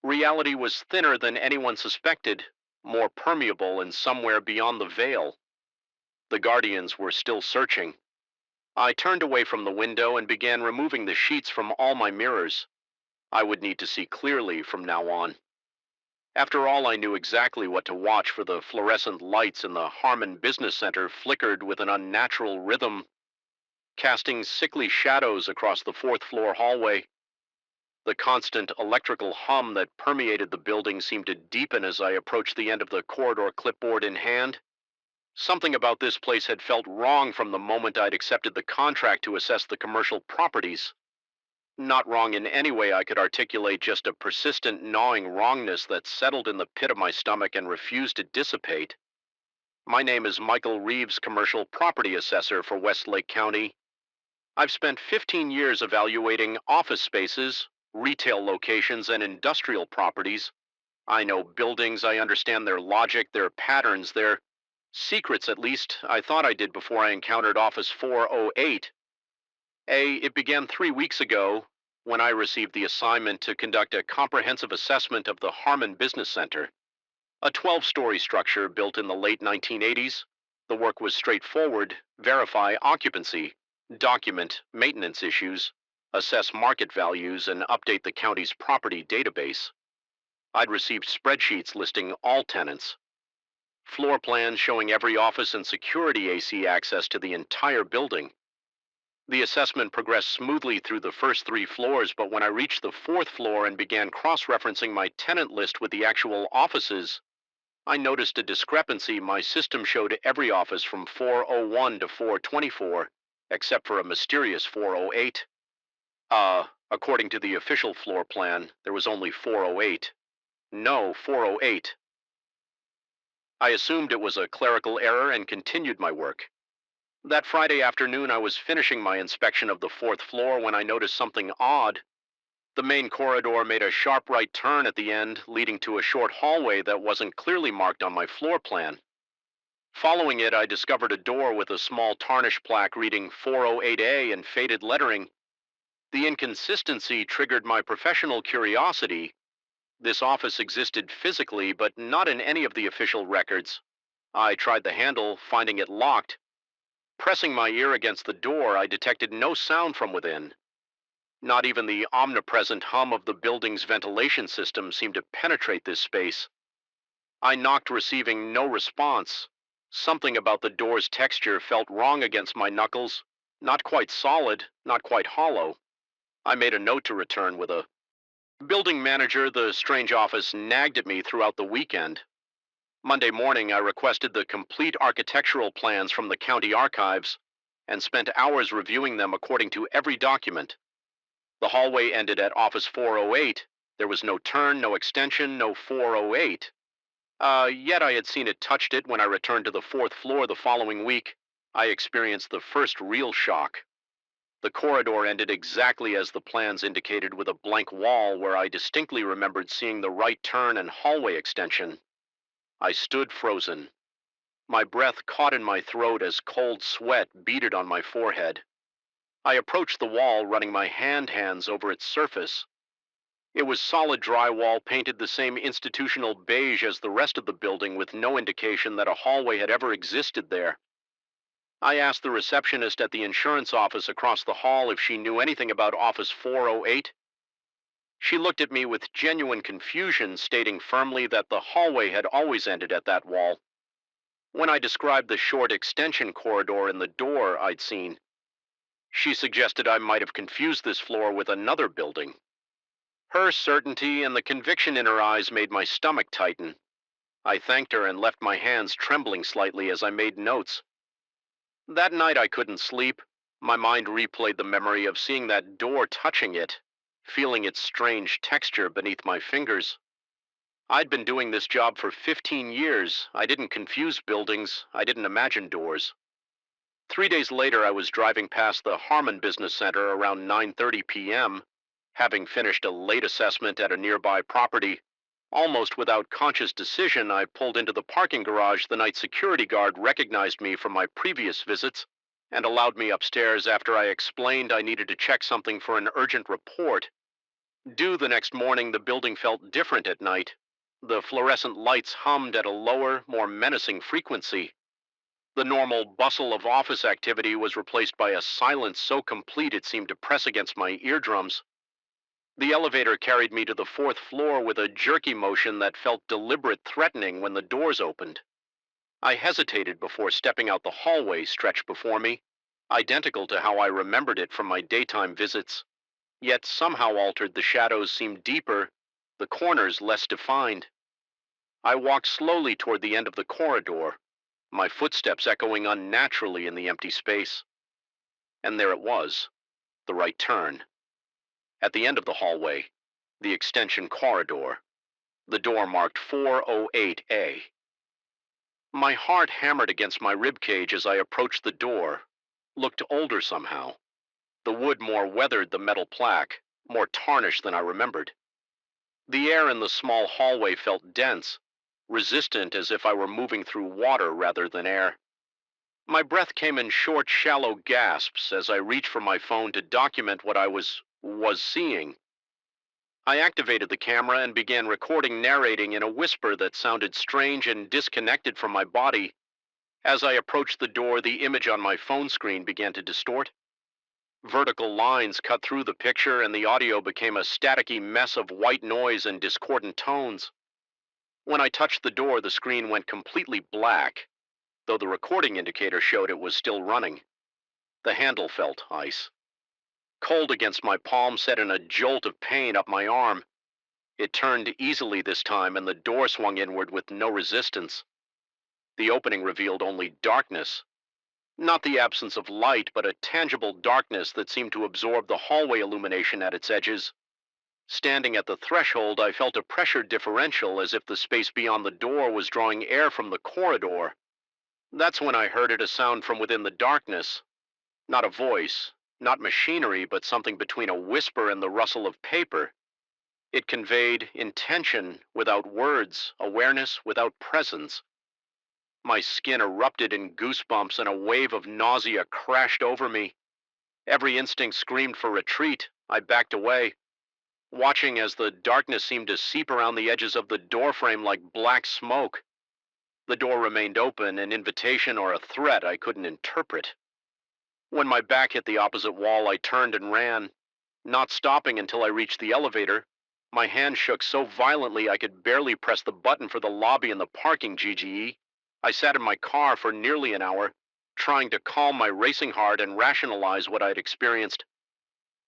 Reality was thinner than anyone suspected, more permeable and somewhere beyond the veil. The Guardians were still searching. I turned away from the window and began removing the sheets from all my mirrors. I would need to see clearly from now on. After all, I knew exactly what to watch for. The fluorescent lights in the Harmon Business Center flickered with an unnatural rhythm, casting sickly shadows across the fourth-floor hallway. The constant electrical hum that permeated the building seemed to deepen as I approached the end of the corridor, clipboard in hand. Something about this place had felt wrong from the moment I'd accepted the contract to assess the commercial properties. Not wrong in any way I could articulate, just a persistent gnawing wrongness that settled in the pit of my stomach and refused to dissipate. My name is Michael Reeves, Commercial Property Assessor for Westlake County. I've spent 15 years evaluating office spaces, retail locations, and industrial properties. I know buildings, I understand their logic, their patterns, their secrets, at least I thought I did before I encountered Office 408. It began 3 weeks ago when I received the assignment to conduct a comprehensive assessment of the Harmon Business Center, a 12-story structure built in the late 1980s. The work was straightforward: verify occupancy, document maintenance issues, assess market values, and update the county's property database. I'd received spreadsheets listing all tenants, floor plans showing every office and security AC access to the entire building. The assessment progressed smoothly through the first 3 floors, but when I reached the fourth floor and began cross-referencing my tenant list with the actual offices, I noticed a discrepancy. My system showed every office from 401 to 424, except for a mysterious 408. According to the official floor plan, there was only 408. No, 408. I assumed it was a clerical error and continued my work. That Friday afternoon, I was finishing my inspection of the fourth floor when I noticed something odd. The main corridor made a sharp right turn at the end, leading to a short hallway that wasn't clearly marked on my floor plan. Following it, I discovered a door with a small tarnished plaque reading 408A in faded lettering. The inconsistency triggered my professional curiosity. This office existed physically, but not in any of the official records. I tried the handle, finding it locked. Pressing my ear against the door, I detected no sound from within. Not even the omnipresent hum of the building's ventilation system seemed to penetrate this space. I knocked, receiving no response. Something about the door's texture felt wrong against my knuckles. Not quite solid, not quite hollow. I made a note to return with a building manager. The strange office nagged at me throughout the weekend. Monday morning, I requested the complete architectural plans from the county archives and spent hours reviewing them according to every document. The hallway ended at Office 408. There was no turn, no extension, no 408. Yet I had seen it, touched it when I returned to the fourth floor the following week. I experienced the first real shock. The corridor ended exactly as the plans indicated, with a blank wall where I distinctly remembered seeing the right turn and hallway extension. I stood frozen. My breath caught in my throat as cold sweat beaded on my forehead. I approached the wall, running my hands over its surface. It was solid drywall, painted the same institutional beige as the rest of the building, with no indication that a hallway had ever existed there. I asked the receptionist at the insurance office across the hall if she knew anything about Office 408. She looked at me with genuine confusion, stating firmly that the hallway had always ended at that wall. When I described the short extension corridor in the door I'd seen, she suggested I might have confused this floor with another building. Her certainty and the conviction in her eyes made my stomach tighten. I thanked her and left my hands trembling slightly as I made notes. That night I couldn't sleep. My mind replayed the memory of seeing that door, touching it, feeling its strange texture beneath my fingers. I'd been doing this job for 15 years. I didn't confuse buildings. I didn't imagine doors. 3 days later, I was driving past the Harmon Business Center around 9:30 p.m., having finished a late assessment at a nearby property. Almost without conscious decision, I pulled into the parking garage the night security guard recognized me from my previous visits and allowed me upstairs after I explained I needed to check something for an urgent report. Due the next morning, the building felt different at night. The fluorescent lights hummed at a lower, more menacing frequency. The normal bustle of office activity was replaced by a silence so complete it seemed to press against my eardrums. The elevator carried me to the fourth floor with a jerky motion that felt deliberate threatening when the doors opened. I hesitated before stepping out the hallway stretched before me, identical to how I remembered it from my daytime visits. Yet somehow altered, the shadows seemed deeper, the corners less defined. I walked slowly toward the end of the corridor, my footsteps echoing unnaturally in the empty space. And there it was, the right turn. At the end of the hallway, the extension corridor, the door marked 408A. My heart hammered against my ribcage as I approached the door, looked older somehow. The wood more weathered, the metal plaque, more tarnished than I remembered. The air in the small hallway felt dense, resistant, as if I were moving through water rather than air. My breath came in short, shallow gasps as I reached for my phone to document what I was seeing. I activated the camera and began recording, narrating in a whisper that sounded strange and disconnected from my body. As I approached the door, the image on my phone screen began to distort. Vertical lines cut through the picture, and the audio became a staticky mess of white noise and discordant tones. When I touched the door, the screen went completely black, though the recording indicator showed it was still running. The handle felt ice. Cold against my palm set in a jolt of pain up my arm. It turned easily this time, and the door swung inward with no resistance. The opening revealed only darkness. Not the absence of light, but a tangible darkness that seemed to absorb the hallway illumination at its edges. Standing at the threshold, I felt a pressure differential, as if the space beyond the door was drawing air from the corridor. That's when I heard it, a sound from within the darkness. Not a voice, not machinery, but something between a whisper and the rustle of paper. It conveyed intention without words, awareness without presence. My skin erupted in goosebumps, and a wave of nausea crashed over me. Every instinct screamed for retreat. I backed away, watching as the darkness seemed to seep around the edges of the doorframe like black smoke. The door remained open, an invitation or a threat I couldn't interpret. When my back hit the opposite wall, I turned and ran, not stopping until I reached the elevator. My hand shook so violently I could barely press the button for the lobby and the parking GGE. I sat in my car for nearly an hour, trying to calm my racing heart and rationalize what I'd experienced.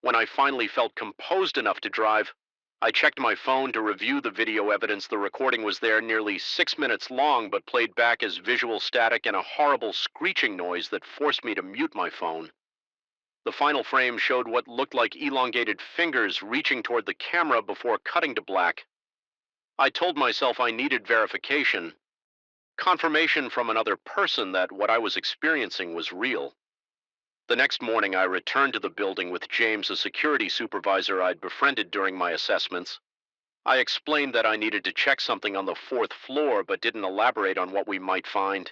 When I finally felt composed enough to drive, I checked my phone to review the video evidence. The recording was there, nearly 6 minutes long, but played back as visual static and a horrible screeching noise that forced me to mute my phone. The final frame showed what looked like elongated fingers reaching toward the camera before cutting to black. I told myself I needed verification, confirmation from another person that what I was experiencing was real. The next morning, I returned to the building with James, a security supervisor I'd befriended during my assessments. I explained that I needed to check something on the fourth floor, but didn't elaborate on what we might find.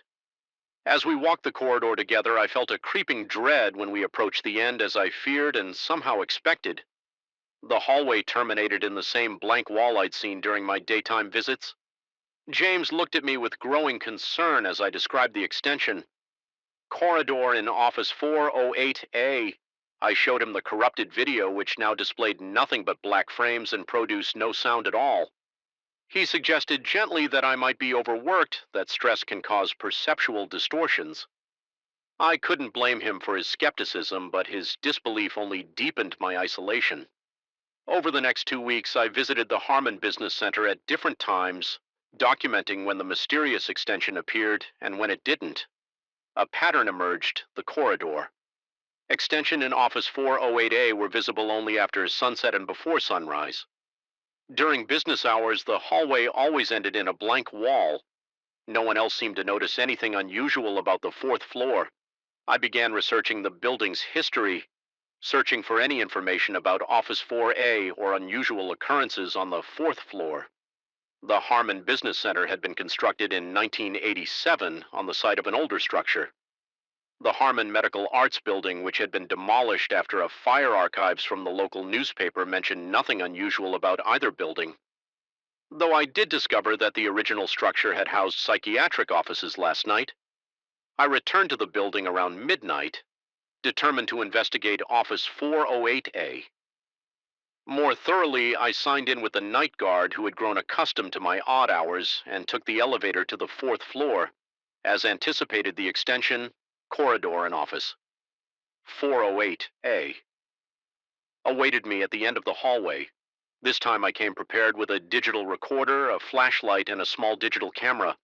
As we walked the corridor together, I felt a creeping dread when we approached the end, as I feared and somehow expected. The hallway terminated in the same blank wall I'd seen during my daytime visits. James looked at me with growing concern as I described the extension. Corridor in office 408A. I showed him the corrupted video, which now displayed nothing but black frames and produced no sound at all. He suggested gently that I might be overworked, that stress can cause perceptual distortions. I couldn't blame him for his skepticism, but his disbelief only deepened my isolation. Over the next 2 weeks, I visited the Harmon Business Center at different times, documenting when the mysterious extension appeared and when it didn't. A pattern emerged: the corridor. Extension and Office 408A were visible only after sunset and before sunrise. During business hours, the hallway always ended in a blank wall. No one else seemed to notice anything unusual about the fourth floor. I began researching the building's history, searching for any information about Office 4A or unusual occurrences on the fourth floor. The Harmon Business Center had been constructed in 1987 on the site of an older structure. The Harmon Medical Arts Building, which had been demolished after a fire archives from the local newspaper mentioned nothing unusual about either building. Though I did discover that the original structure had housed psychiatric offices last night, I returned to the building around midnight, determined to investigate Office 408A. More thoroughly, I signed in with the night guard who had grown accustomed to my odd hours and took the elevator to the fourth floor, as anticipated. The extension, corridor, and office 408A awaited me at the end of the hallway. This time I came prepared with a digital recorder, a flashlight, and a small digital camera.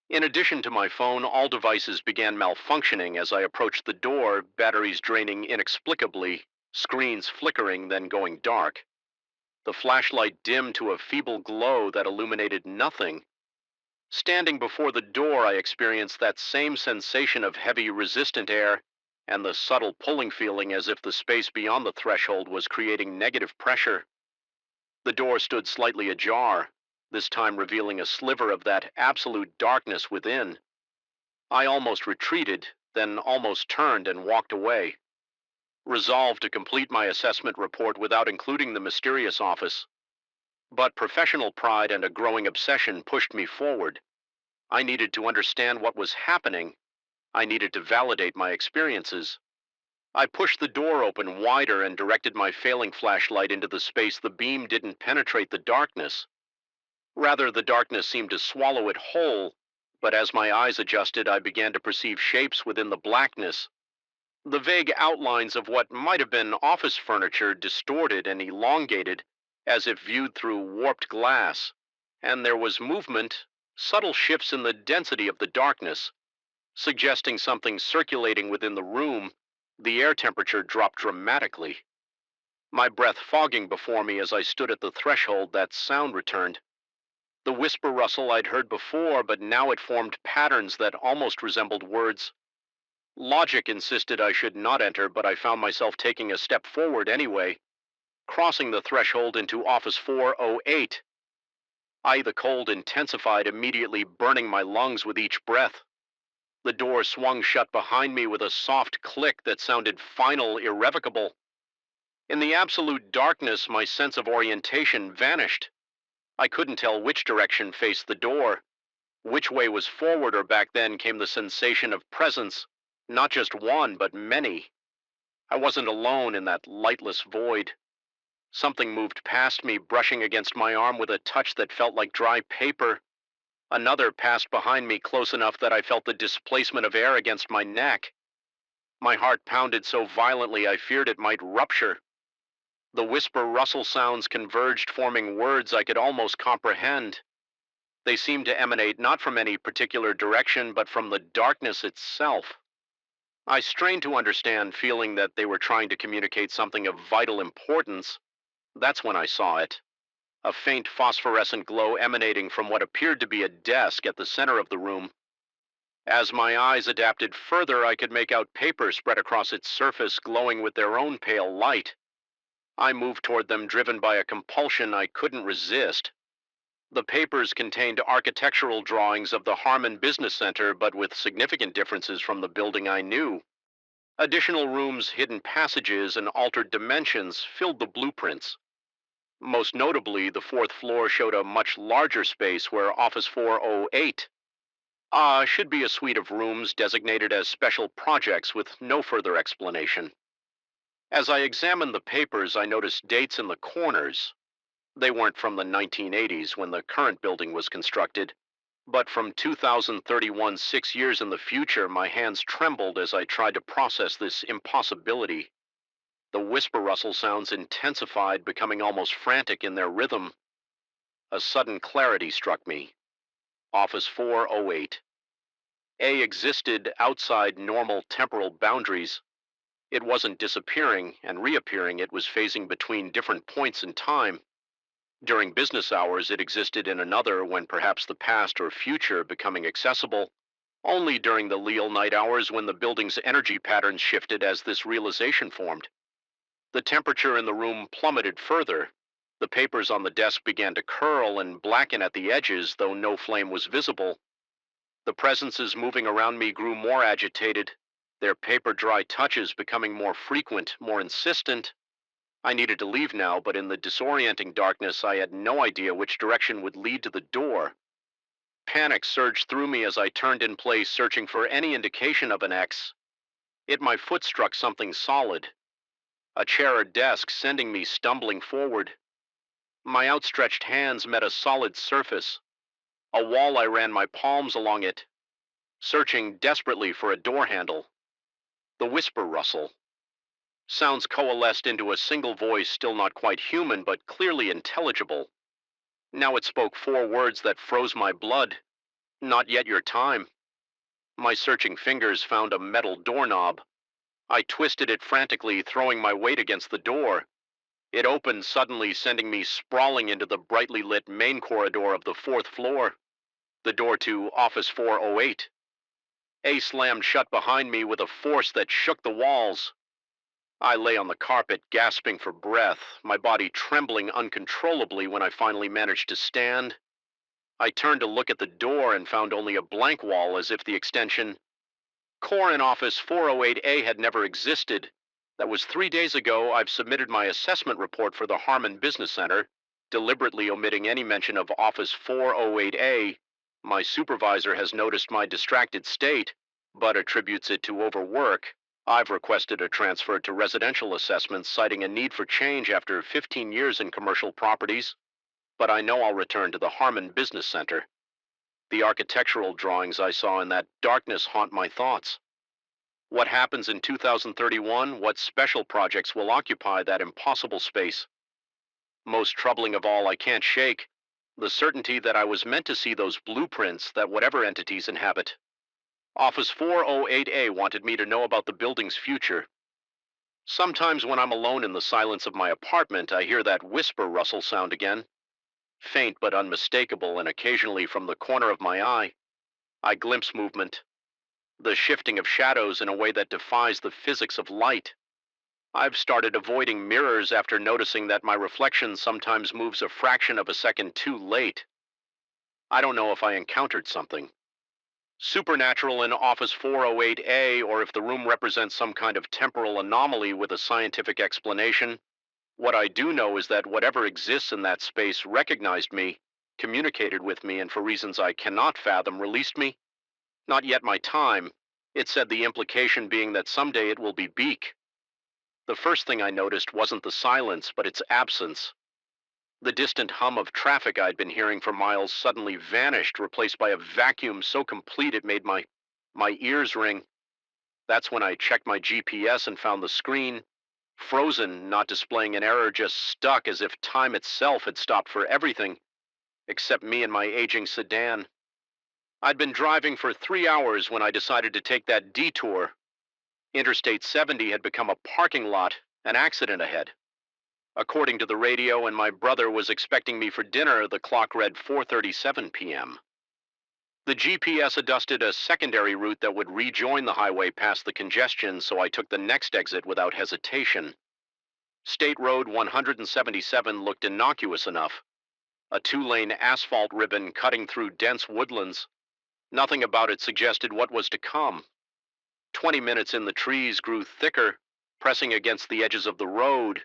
In addition to my phone, all devices began malfunctioning as I approached the door, batteries draining inexplicably, screens flickering, then going dark. The flashlight dimmed to a feeble glow that illuminated nothing. Standing before the door, I experienced that same sensation of heavy, resistant air and the subtle pulling feeling as if the space beyond the threshold was creating negative pressure. The door stood slightly ajar, this time revealing a sliver of that absolute darkness within. I almost retreated, then almost turned and walked away, resolved to complete my assessment report without including the mysterious office. But professional pride and a growing obsession pushed me forward. I needed to understand what was happening. I needed to validate my experiences. I pushed the door open wider and directed my failing flashlight into the space. The beam didn't penetrate the darkness. Rather, the darkness seemed to swallow it whole, but as my eyes adjusted, I began to perceive shapes within the blackness. The vague outlines of what might have been office furniture distorted and elongated, as if viewed through warped glass, and there was movement, subtle shifts in the density of the darkness, suggesting something circulating within the room. The air temperature dropped dramatically. My breath fogging before me as I stood at the threshold, that sound returned. The whisper rustle I'd heard before, but now it formed patterns that almost resembled words. Logic insisted I should not enter, but I found myself taking a step forward anyway, crossing the threshold into Office 408. The cold intensified, immediately burning my lungs with each breath. The door swung shut behind me with a soft click that sounded final, irrevocable. In the absolute darkness, my sense of orientation vanished. I couldn't tell which direction faced the door. Which way was forward or back? Then came the sensation of presence, not just one, but many. I wasn't alone in that lightless void. Something moved past me, brushing against my arm with a touch that felt like dry paper. Another passed behind me close enough that I felt the displacement of air against my neck. My heart pounded so violently I feared it might rupture. The whisper rustle sounds converged, forming words I could almost comprehend. They seemed to emanate not from any particular direction, but from the darkness itself. I strained to understand, feeling that they were trying to communicate something of vital importance. That's when I saw it. A faint phosphorescent glow emanating from what appeared to be a desk at the center of the room. As my eyes adapted further, I could make out paper spread across its surface, glowing with their own pale light. I moved toward them, driven by a compulsion I couldn't resist. The papers contained architectural drawings of the Harmon Business Center, but with significant differences from the building I knew. Additional rooms, hidden passages, and altered dimensions filled the blueprints. Most notably, the fourth floor showed a much larger space where Office 408 should be a suite of rooms designated as special projects with no further explanation. As I examined the papers, I noticed dates in the corners. They weren't from the 1980s when the current building was constructed, but from 2031, 6 years in the future. My hands trembled as I tried to process this impossibility. The whisper rustle sounds intensified, becoming almost frantic in their rhythm. A sudden clarity struck me. Office 408. A existed outside normal temporal boundaries. It wasn't disappearing and reappearing, it was phasing between different points in time. During business hours, it existed in another, when perhaps the past or future becoming accessible. Only during the leal night hours, when the building's energy patterns shifted as this realization formed. The temperature in the room plummeted further. The papers on the desk began to curl and blacken at the edges, though no flame was visible. The presences moving around me grew more agitated, their paper-dry touches becoming more frequent, more insistent. I needed to leave now, but in the disorienting darkness, I had no idea which direction would lead to the door. Panic surged through me as I turned in place, searching for any indication of an X. Yet my foot struck something solid, a chair or desk, sending me stumbling forward. My outstretched hands met a solid surface. A wall. I ran my palms along it, searching desperately for a door handle. The whisper rustle. Sounds coalesced into a single voice, still not quite human, but clearly intelligible. Now it spoke 4 words that froze my blood. Not yet your time. My searching fingers found a metal doorknob. I twisted it frantically, throwing my weight against the door. It opened suddenly, sending me sprawling into the brightly lit main corridor of the 4th floor, the door to Office 408. A slammed shut behind me with a force that shook the walls. I lay on the carpet, gasping for breath, my body trembling uncontrollably when I finally managed to stand. I turned to look at the door and found only a blank wall, as if the extension "Core in Office 408A" had never existed. That was 3 days ago. I've submitted my assessment report for the Harmon Business Center, deliberately omitting any mention of Office 408A. My supervisor has noticed my distracted state, but attributes it to overwork. I've requested a transfer to residential assessments, citing a need for change after 15 years in commercial properties. But I know I'll return to the Harmon Business Center. The architectural drawings I saw in that darkness haunt my thoughts. What happens in 2031? What special projects will occupy that impossible space? Most troubling of all, I can't shake the certainty that I was meant to see those blueprints that whatever entities inhabit. Office 408A wanted me to know about the building's future. Sometimes when I'm alone in the silence of my apartment, I hear that whisper rustle sound again. Faint but unmistakable, and occasionally from the corner of my eye, I glimpse movement. The shifting of shadows in a way that defies the physics of light. I've started avoiding mirrors after noticing that my reflection sometimes moves a fraction of a second too late. I don't know if I encountered something supernatural in Office 408A, or if the room represents some kind of temporal anomaly with a scientific explanation. What I do know is that whatever exists in that space recognized me, communicated with me, and for reasons I cannot fathom, released me. Not yet my time. It said, the implication being that someday it will be Beak. The first thing I noticed wasn't the silence, but its absence. The distant hum of traffic I'd been hearing for miles suddenly vanished, replaced by a vacuum so complete it made my ears ring. That's when I checked my GPS and found the screen frozen, not displaying an error, just stuck, as if time itself had stopped for everything, except me and my aging sedan. I'd been driving for 3 hours when I decided to take that detour. Interstate 70 had become a parking lot, an accident ahead. According to the radio, and my brother was expecting me for dinner, the clock read 4:37 p.m. The GPS adjusted a secondary route that would rejoin the highway past the congestion, so I took the next exit without hesitation. State Road 177 looked innocuous enough. A 2-lane asphalt ribbon cutting through dense woodlands. Nothing about it suggested what was to come. 20 minutes in, the trees grew thicker, pressing against the edges of the road.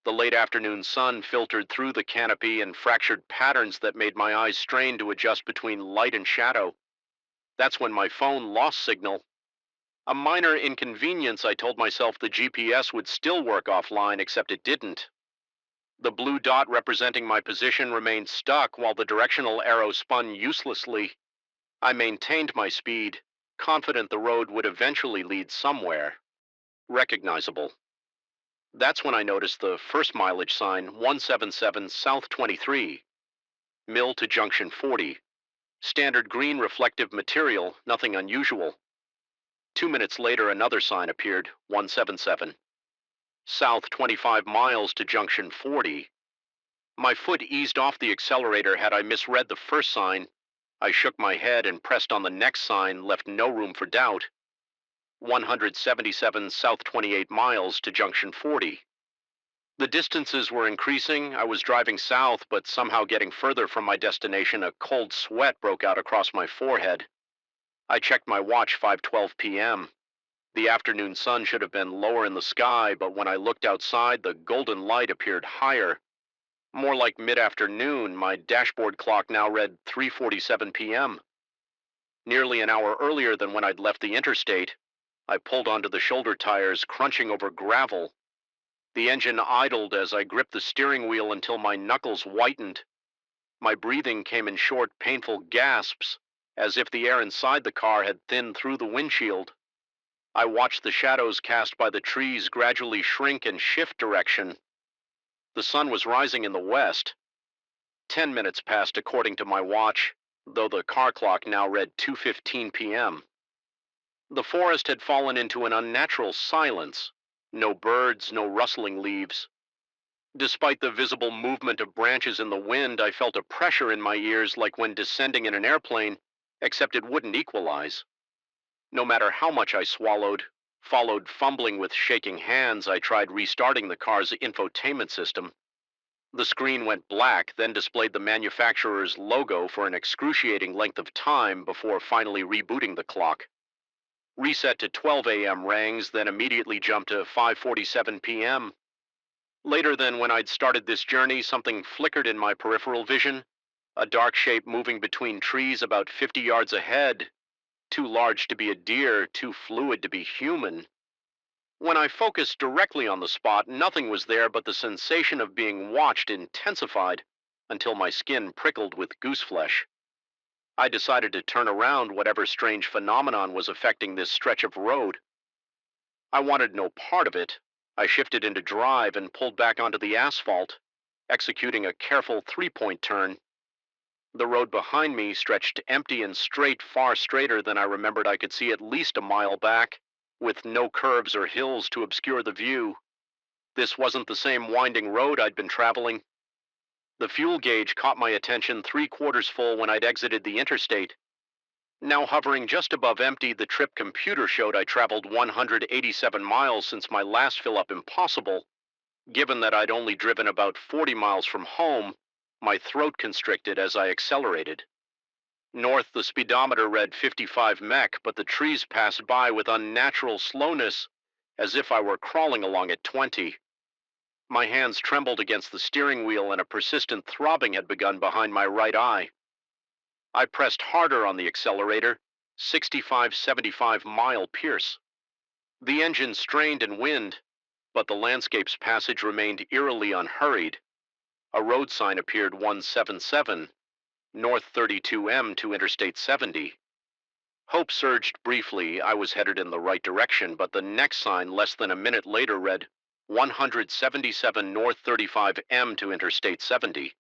The late afternoon sun filtered through the canopy in fractured patterns that made my eyes strain to adjust between light and shadow. That's when my phone lost signal. A minor inconvenience, I told myself. The GPS would still work offline, except it didn't. The blue dot representing my position remained stuck, while the directional arrow spun uselessly. I maintained my speed, confident the road would eventually lead somewhere recognizable. That's when I noticed the first mileage sign, 177 South 23, Mill to Junction 40. Standard green reflective material, nothing unusual. 2 minutes later, another sign appeared, 177 South 25 miles to Junction 40. My foot eased off the accelerator had I misread the first sign. I shook my head and pressed on the next sign, left no room for doubt. 177 South 28 miles to Junction 40. The distances were increasing. I was driving south, but somehow getting further from my destination. A cold sweat broke out across my forehead. I checked my watch, 5:12 p.m. The afternoon sun should have been lower in the sky, but when I looked outside, the golden light appeared higher. More like mid-afternoon. My dashboard clock now read 3:47 p.m. Nearly an hour earlier than when I'd left the interstate. I pulled onto the shoulder tires, crunching over gravel. The engine idled as I gripped the steering wheel until my knuckles whitened. My breathing came in short, painful gasps, as if the air inside the car had thinned through the windshield. I watched the shadows cast by the trees gradually shrink and shift direction. The sun was rising in the west. 10 minutes passed according to my watch, though the car clock now read 2:15 p.m. The forest had fallen into an unnatural silence. No birds, no rustling leaves. Despite the visible movement of branches in the wind, I felt a pressure in my ears like when descending in an airplane, except it wouldn't equalize. No matter how much I swallowed, followed fumbling with shaking hands, I tried restarting the car's infotainment system. The screen went black, then displayed the manufacturer's logo for an excruciating length of time before finally rebooting the clock. Reset to 12 a.m. rings, then immediately jumped to 5:47 p.m. Later than when I'd started this journey, something flickered in my peripheral vision, a dark shape moving between trees about 50 yards ahead, too large to be a deer, too fluid to be human. When I focused directly on the spot, nothing was there but the sensation of being watched intensified until my skin prickled with gooseflesh. I decided to turn around whatever strange phenomenon was affecting this stretch of road. I wanted no part of it. I shifted into drive and pulled back onto the asphalt, executing a careful three-point turn. The road behind me stretched empty and straight, far straighter than I remembered I could see at least a mile back, with no curves or hills to obscure the view. This wasn't the same winding road I'd been traveling. The fuel gauge caught my attention 3/4 full when I'd exited the interstate. Now hovering just above empty, the trip computer showed I traveled 187 miles since my last fill-up. Impossible. Given that I'd only driven about 40 miles from home, my throat constricted as I accelerated. North, the speedometer read 55 mech, but the trees passed by with unnatural slowness, as if I were crawling along at 20. My hands trembled against the steering wheel and a persistent throbbing had begun behind my right eye. I pressed harder on the accelerator, 65-75 mile Pierce. The engine strained and wind, but the landscape's passage remained eerily unhurried. A road sign appeared, 177, North 32M to Interstate 70. Hope surged briefly. I was headed in the right direction, but the next sign less than a minute later read 177 North 35M to Interstate 70.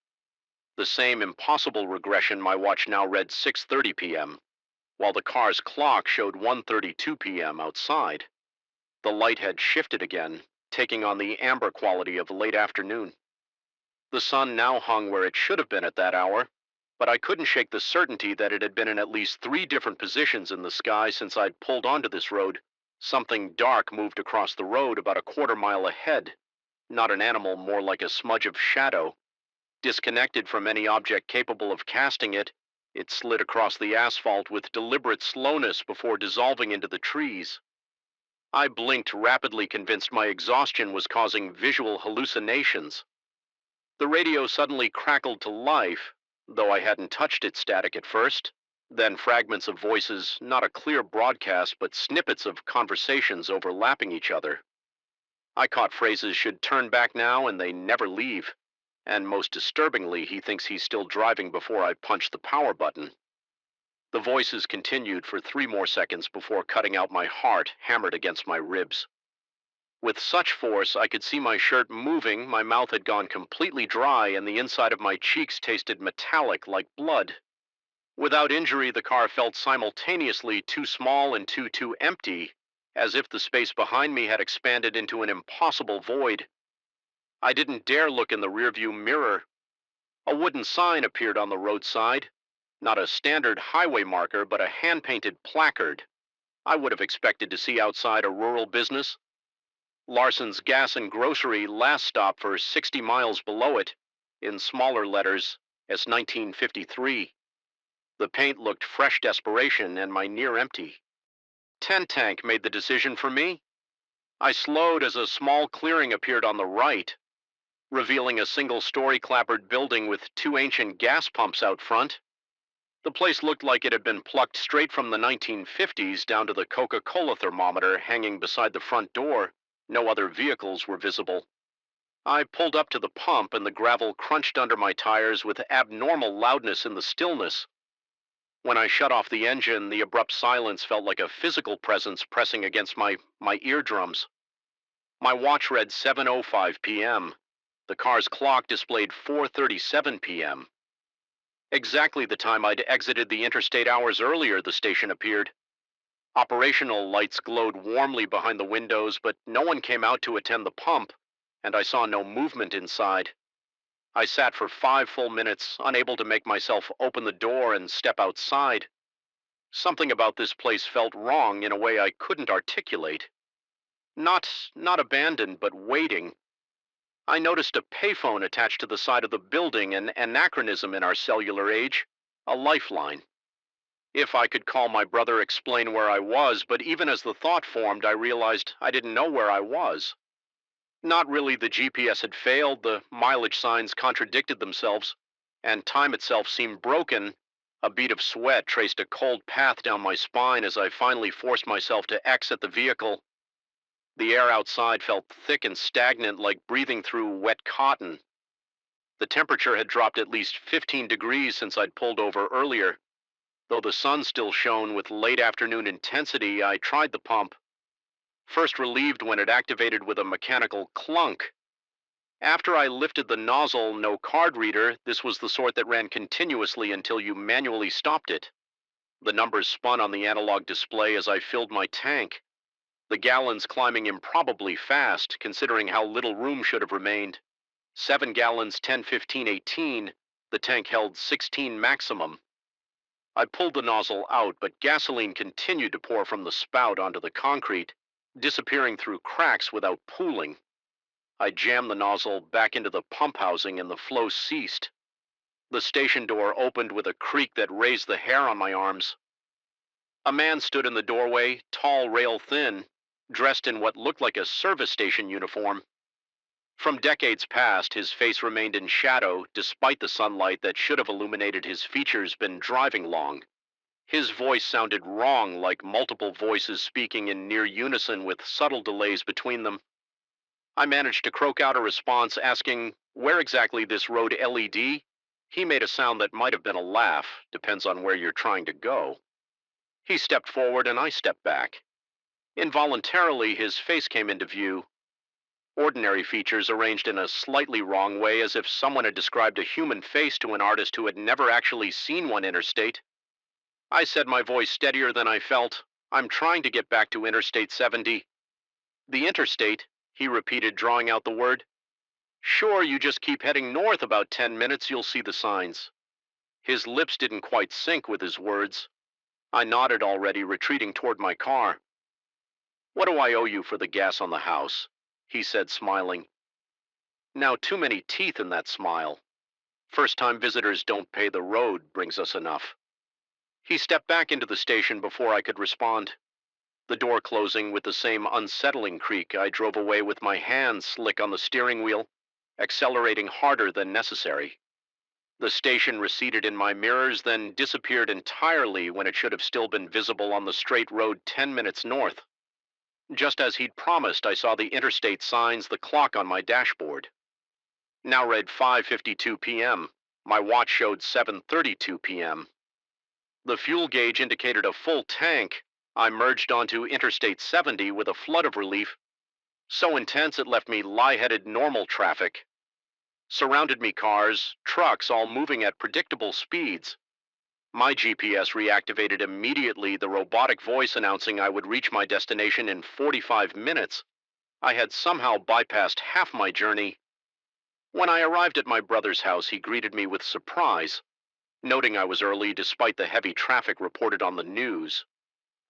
The same impossible regression. My watch now read 6:30 p.m., while the car's clock showed 1:32 p.m. outside. The light had shifted again, taking on the amber quality of late afternoon. The sun now hung where it should have been at that hour, but I couldn't shake the certainty that it had been in at least 3 different positions in the sky since I'd pulled onto this road. Something dark moved across the road about a 1/4 mile ahead. Not an animal, more like a smudge of shadow. Disconnected from any object capable of casting it, it slid across the asphalt with deliberate slowness before dissolving into the trees. I blinked rapidly, convinced my exhaustion was causing visual hallucinations. The radio suddenly crackled to life, though I hadn't touched its static at first. Then fragments of voices, not a clear broadcast, but snippets of conversations overlapping each other. I caught phrases, "should turn back now and they never leave." And most disturbingly, he thinks he's still driving before I punch the power button. The voices continued for 3 more seconds before cutting out. My heart hammered against my ribs. With such force, I could see my shirt moving, my mouth had gone completely dry, and the inside of my cheeks tasted metallic like blood. Without injury, the car felt simultaneously too small and too empty, as if the space behind me had expanded into an impossible void. I didn't dare look in the rearview mirror. A wooden sign appeared on the roadside. Not a standard highway marker, but a hand-painted placard. I would have expected to see outside a rural business. Larson's Gas and Grocery, last stop for 60 miles below it, in smaller letters, as 1953. The paint looked fresh desperation and my near empty. Ten Tank made the decision for me. I slowed as a small clearing appeared on the right, revealing a single-story clapboard building with two ancient gas pumps out front. The place looked like it had been plucked straight from the 1950s down to the Coca-Cola thermometer hanging beside the front door. No other vehicles were visible. I pulled up to the pump and the gravel crunched under my tires with abnormal loudness in the stillness. When I shut off the engine, the abrupt silence felt like a physical presence pressing against my eardrums. My watch read 7:05 p.m. The car's clock displayed 4:37 p.m. Exactly the time I'd exited the interstate hours earlier, the station appeared. Operational lights glowed warmly behind the windows, but no one came out to attend the pump, and I saw no movement inside. I sat for 5 full minutes, unable to make myself open the door and step outside. Something about this place felt wrong in a way I couldn't articulate. Not abandoned, but waiting. I noticed a payphone attached to the side of the building, an anachronism in our cellular age, a lifeline. If I could call my brother, explain where I was, but even as the thought formed, I realized I didn't know where I was. Not really the GPS had failed, the mileage signs contradicted themselves, and time itself seemed broken. A bead of sweat traced a cold path down my spine as I finally forced myself to exit the vehicle. The air outside felt thick and stagnant, like breathing through wet cotton. The temperature had dropped at least 15 degrees since I'd pulled over earlier. Though the sun still shone with late afternoon intensity, I tried the pump. First relieved when it activated with a mechanical clunk. After I lifted the nozzle, no card reader, this was the sort that ran continuously until you manually stopped it. The numbers spun on the analog display as I filled my tank. The gallons climbing improbably fast, considering how little room should have remained. 7 gallons, 10, 15, 18. The tank held 16 maximum. I pulled the nozzle out, but gasoline continued to pour from the spout onto the concrete, disappearing through cracks without pooling. I jammed the nozzle back into the pump housing and the flow ceased. The station door opened with a creak that raised the hair on my arms. A man stood in the doorway, tall, rail thin, dressed in what looked like a service station uniform. From decades past, his face remained in shadow, despite the sunlight that should have illuminated his features been driving long. His voice sounded wrong, like multiple voices speaking in near unison with subtle delays between them. I managed to croak out a response asking, "Where exactly this road LED?" He made a sound that might have been a laugh, depends on where you're trying to go. He stepped forward and I stepped back. Involuntarily, his face came into view. Ordinary features arranged in a slightly wrong way, as if someone had described a human face to an artist who had never actually seen one interstate. I said, my voice steadier than I felt, "I'm trying to get back to Interstate 70. "The interstate," he repeated, drawing out the word. "Sure, you just keep heading north about 10 minutes, you'll see the signs." His lips didn't quite sync with his words. I nodded already, retreating toward my car. "What do I owe you for the gas on the house?" he said, smiling. Now too many teeth in that smile. First-time visitors don't pay the road brings us enough. He stepped back into the station before I could respond. The door closing with the same unsettling creak, I drove away with my hands slick on the steering wheel, accelerating harder than necessary. The station receded in my mirrors, then disappeared entirely when it should have still been visible on the straight road 10 minutes north. Just as he'd promised, I saw the interstate signs, the clock on my dashboard. Now read 5:52 p.m. My watch showed 7:32 p.m. The fuel gauge indicated a full tank. I merged onto Interstate 70 with a flood of relief. So intense it left me lie-headed normal traffic. Surrounded me cars, trucks, all moving at predictable speeds. My GPS reactivated immediately, the robotic voice announcing I would reach my destination in 45 minutes. I had somehow bypassed half my journey. When I arrived at my brother's house, he greeted me with surprise, noting I was early despite the heavy traffic reported on the news.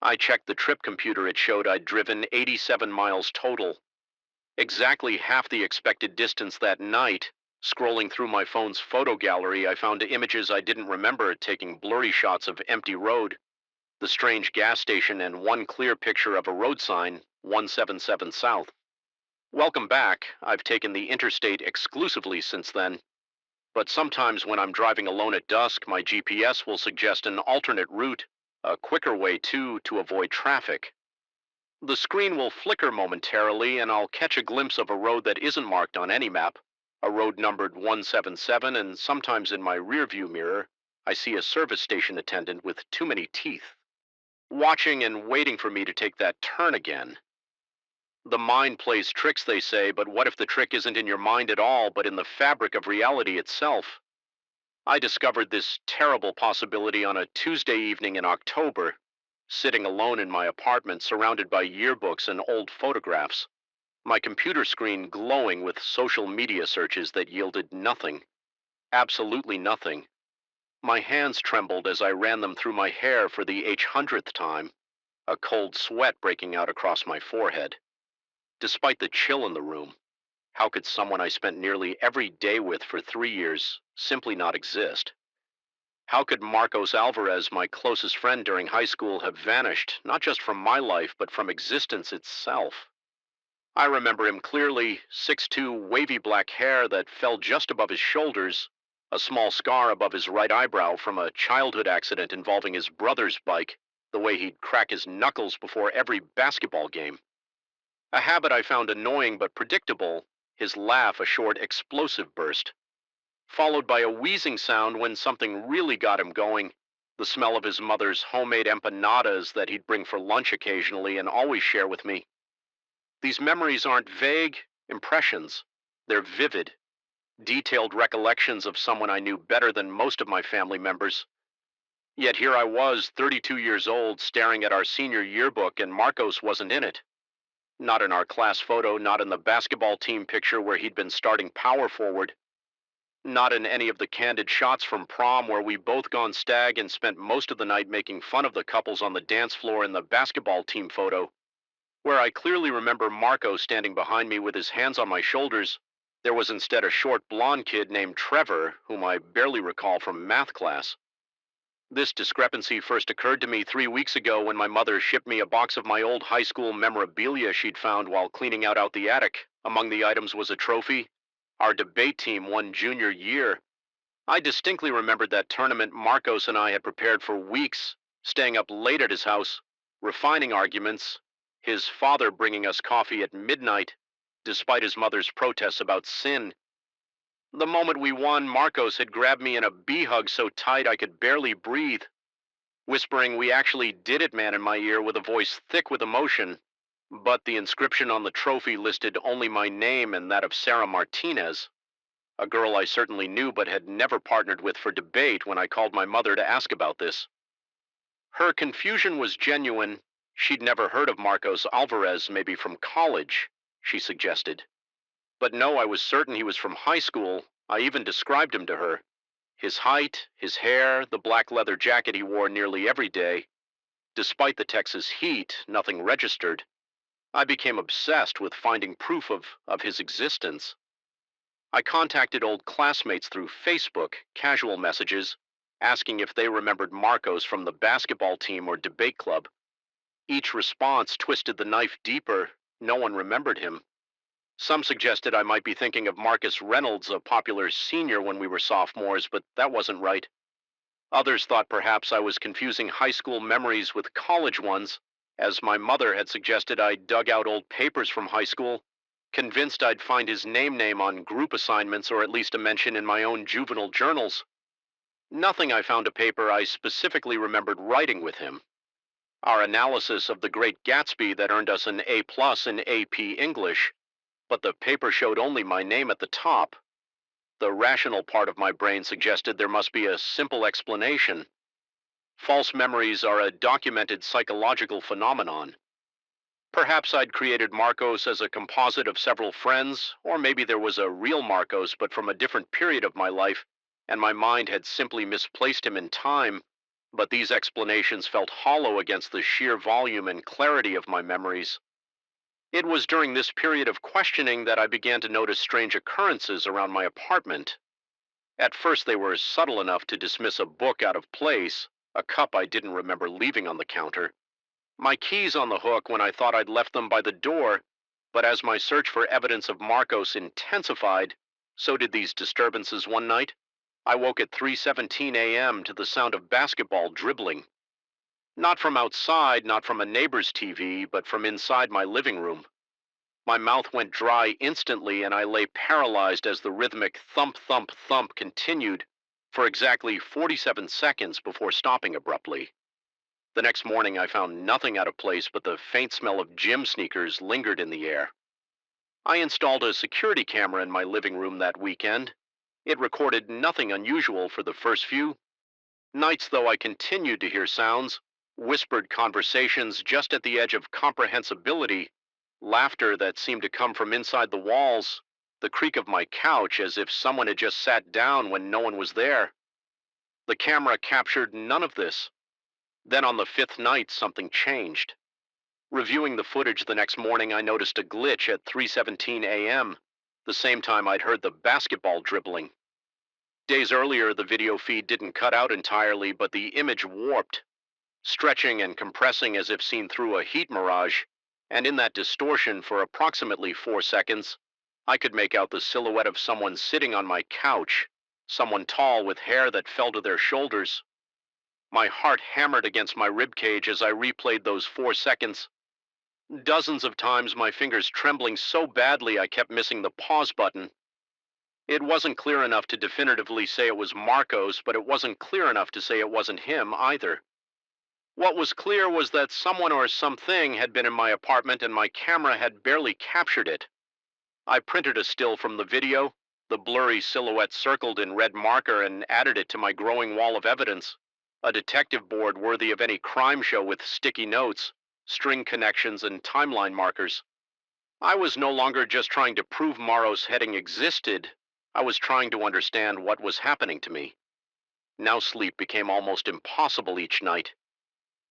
I checked the trip computer. It showed I'd driven 87 miles total, exactly half the expected distance that night. Scrolling through my phone's photo gallery, I found images I didn't remember, taking blurry shots of empty road, the strange gas station, and one clear picture of a road sign, 177 South. Welcome back. I've taken the interstate exclusively since then, but sometimes when I'm driving alone at dusk, my GPS will suggest an alternate route, a quicker way to avoid traffic. The screen will flicker momentarily, and I'll catch a glimpse of a road that isn't marked on any map, a road numbered 177, and sometimes in my rearview mirror, I see a service station attendant with too many teeth, watching and waiting for me to take that turn again. The mind plays tricks, they say, but what if the trick isn't in your mind at all, but in the fabric of reality itself? I discovered this terrible possibility on a Tuesday evening in October, sitting alone in my apartment surrounded by yearbooks and old photographs, my computer screen glowing with social media searches that yielded nothing, absolutely nothing. My hands trembled as I ran them through my hair for the H100th time, a cold sweat breaking out across my forehead. Despite the chill in the room, how could someone I spent nearly every day with for 3 years simply not exist? How could Marcos Alvarez, my closest friend during high school, have vanished, not just from my life, but from existence itself? I remember him clearly, 6'2", wavy black hair that fell just above his shoulders, a small scar above his right eyebrow from a childhood accident involving his brother's bike, the way he'd crack his knuckles before every basketball game. A habit I found annoying but predictable, his laugh a short explosive burst, followed by a wheezing sound when something really got him going, the smell of his mother's homemade empanadas that he'd bring for lunch occasionally and always share with me. These memories aren't vague impressions, they're vivid, detailed recollections of someone I knew better than most of my family members. Yet here I was, 32 years old, staring at our senior yearbook, and Marcos wasn't in it. Not in our class photo, not in the basketball team picture where he'd been starting power forward, not in any of the candid shots from prom where we both gone stag and spent most of the night making fun of the couples on the dance floor in the basketball team photo. Where I clearly remember Marco standing behind me with his hands on my shoulders, there was instead a short blonde kid named Trevor, whom I barely recall from math class. This discrepancy first occurred to me 3 weeks ago when my mother shipped me a box of my old high school memorabilia she'd found while cleaning out the attic. Among the items was a trophy. Our debate team won junior year. I distinctly remembered that tournament Marcos and I had prepared for weeks, staying up late at his house, refining arguments, his father bringing us coffee at midnight, despite his mother's protests about sin. The moment we won, Marcos had grabbed me in a bee hug so tight I could barely breathe, whispering, "We actually did it, man," in my ear with a voice thick with emotion. But the inscription on the trophy listed only my name and that of Sarah Martinez, a girl I certainly knew but had never partnered with for debate when I called my mother to ask about this. Her confusion was genuine. She'd never heard of Marcos Alvarez, maybe from college, she suggested. But no, I was certain he was from high school. I even described him to her. His height, his hair, the black leather jacket he wore nearly every day. Despite the Texas heat, nothing registered. I became obsessed with finding proof of his existence. I contacted old classmates through Facebook, casual messages, asking if they remembered Marcos from the basketball team or debate club. Each response twisted the knife deeper. No one remembered him. Some suggested I might be thinking of Marcus Reynolds, a popular senior when we were sophomores, but that wasn't right. Others thought perhaps I was confusing high school memories with college ones, as my mother had suggested I dug out old papers from high school, convinced I'd find his name on group assignments or at least a mention in my own juvenile journals. Nothing I found a paper I specifically remembered writing with him. our analysis of The Great Gatsby that earned us an A+ in AP English, but the paper showed only my name at the top. The rational part of my brain suggested there must be a simple explanation. False memories are a documented psychological phenomenon. Perhaps I'd created Marcos as a composite of several friends, or maybe there was a real Marcos but from a different period of my life, and my mind had simply misplaced him in time. But these explanations felt hollow against the sheer volume and clarity of my memories. It was during this period of questioning that I began to notice strange occurrences around my apartment. At first, they were subtle enough to dismiss a book out of place, a cup I didn't remember leaving on the counter, my keys on the hook when I thought I'd left them by the door, but as my search for evidence of Marcos intensified, so did these disturbances one night. I woke at 3:17 a.m. to the sound of basketball dribbling. Not from outside, not from a neighbor's TV, but from inside my living room. My mouth went dry instantly and I lay paralyzed as the rhythmic thump, thump, thump continued for exactly 47 seconds before stopping abruptly. The next morning I found nothing out of place, but the faint smell of gym sneakers lingered in the air. I installed a security camera in my living room that weekend. It recorded nothing unusual for the first few nights, though I continued to hear sounds, whispered conversations just at the edge of comprehensibility, laughter that seemed to come from inside the walls, the creak of my couch as if someone had just sat down when no one was there. The camera captured none of this. Then on the fifth night, something changed. Reviewing the footage the next morning, I noticed a glitch at 3:17 a.m., the same time I'd heard the basketball dribbling. Days earlier, the video feed didn't cut out entirely, but the image warped, stretching and compressing as if seen through a heat mirage, and in that distortion for approximately 4 seconds, I could make out the silhouette of someone sitting on my couch, someone tall with hair that fell to their shoulders. My heart hammered against my ribcage as I replayed those 4 seconds. Dozens of times, my fingers trembling so badly I kept missing the pause button. It wasn't clear enough to definitively say it was Marcos, but it wasn't clear enough to say it wasn't him either. What was clear was that someone or something had been in my apartment and my camera had barely captured it. I printed a still from the video, the blurry silhouette circled in red marker, and added it to my growing wall of evidence, a detective board worthy of any crime show with sticky notes, string connections, and timeline markers. I was no longer just trying to prove Morrow's heading existed. I was trying to understand what was happening to me. Now sleep became almost impossible each night.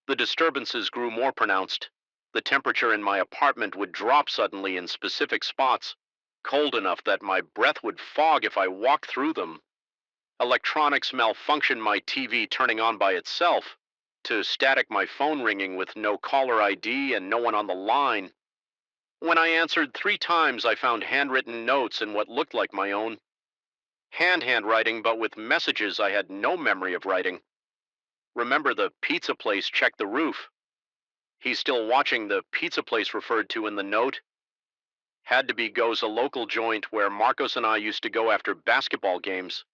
The disturbances grew more pronounced. The temperature in my apartment would drop suddenly in specific spots, cold enough that my breath would fog if I walked through them. Electronics malfunctioned, my TV turning on by itself, to static my phone ringing with no caller ID and no one on the line. When I answered 3 times, I found handwritten notes in what looked like my own. Handwriting, but with messages I had no memory of writing. Remember the pizza place checked the roof. He's still watching, the pizza place referred to in the note. Had to be Go's, a local joint where Marcos and I used to go after basketball games.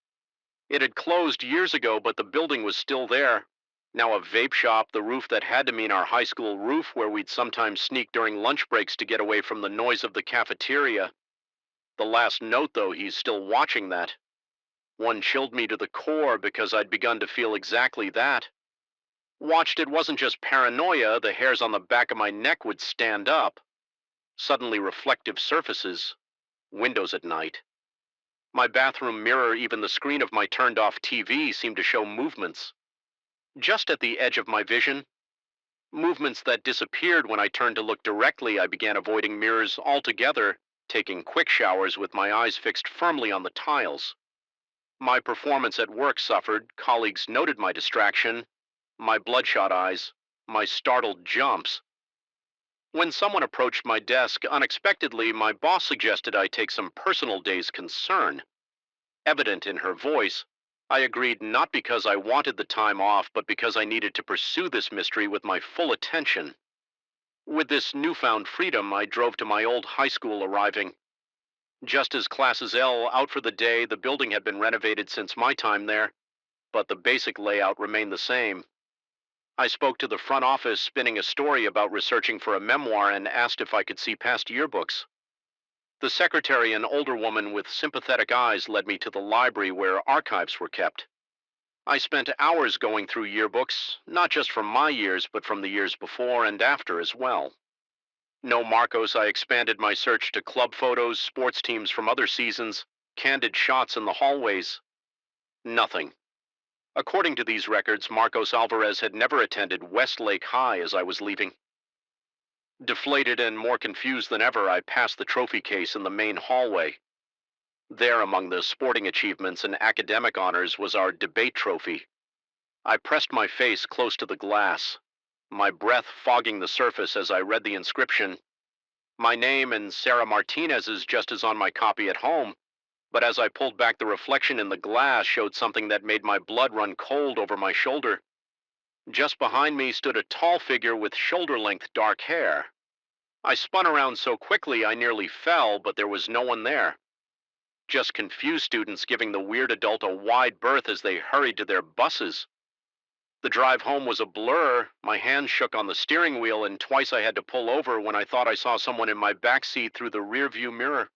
It had closed years ago, but the building was still there. Now a vape shop, the roof that had to mean our high school roof where we'd sometimes sneak during lunch breaks to get away from the noise of the cafeteria. The last note, though, he's still watching that. One chilled me to the core because I'd begun to feel exactly that. Watched, it wasn't just paranoia, the hairs on the back of my neck would stand up. Suddenly reflective surfaces, windows at night. My bathroom mirror, even the screen of my turned-off TV seemed to show movements. Just at the edge of my vision, movements that disappeared when I turned to look directly. I began avoiding mirrors altogether, taking quick showers with my eyes fixed firmly on the tiles. My performance at work suffered, colleagues noted my distraction, my bloodshot eyes, my startled jumps. When someone approached my desk unexpectedly, my boss suggested I take some personal days concern. Evident in her voice, I agreed, not because I wanted the time off, but because I needed to pursue this mystery with my full attention. With this newfound freedom, I drove to my old high school, arriving just as classes L out for the day. The building had been renovated since my time there, but the basic layout remained the same. I spoke to the front office spinning a story about researching for a memoir and asked if I could see past yearbooks. The secretary, an older woman with sympathetic eyes, led me to the library where archives were kept. I spent hours going through yearbooks, not just from my years, but from the years before and after as well. No Marcos, I expanded my search to club photos, sports teams from other seasons, candid shots in the hallways. Nothing. According to these records, Marcos Alvarez had never attended Westlake High as I was leaving. Deflated and more confused than ever, I passed the trophy case in the main hallway. There, among the sporting achievements and academic honors, was our debate trophy. I pressed my face close to the glass, my breath fogging the surface as I read the inscription. My name and Sarah Martinez's, just as on my copy at home, but as I pulled back, the reflection in the glass showed something that made my blood run cold over my shoulder. Just behind me stood a tall figure with shoulder-length dark hair. I spun around so quickly I nearly fell, but there was no one there. Just confused students giving the weird adult a wide berth as they hurried to their buses. The drive home was a blur. My hands shook on the steering wheel, and twice I had to pull over when I thought I saw someone in my back seat through the rearview mirror.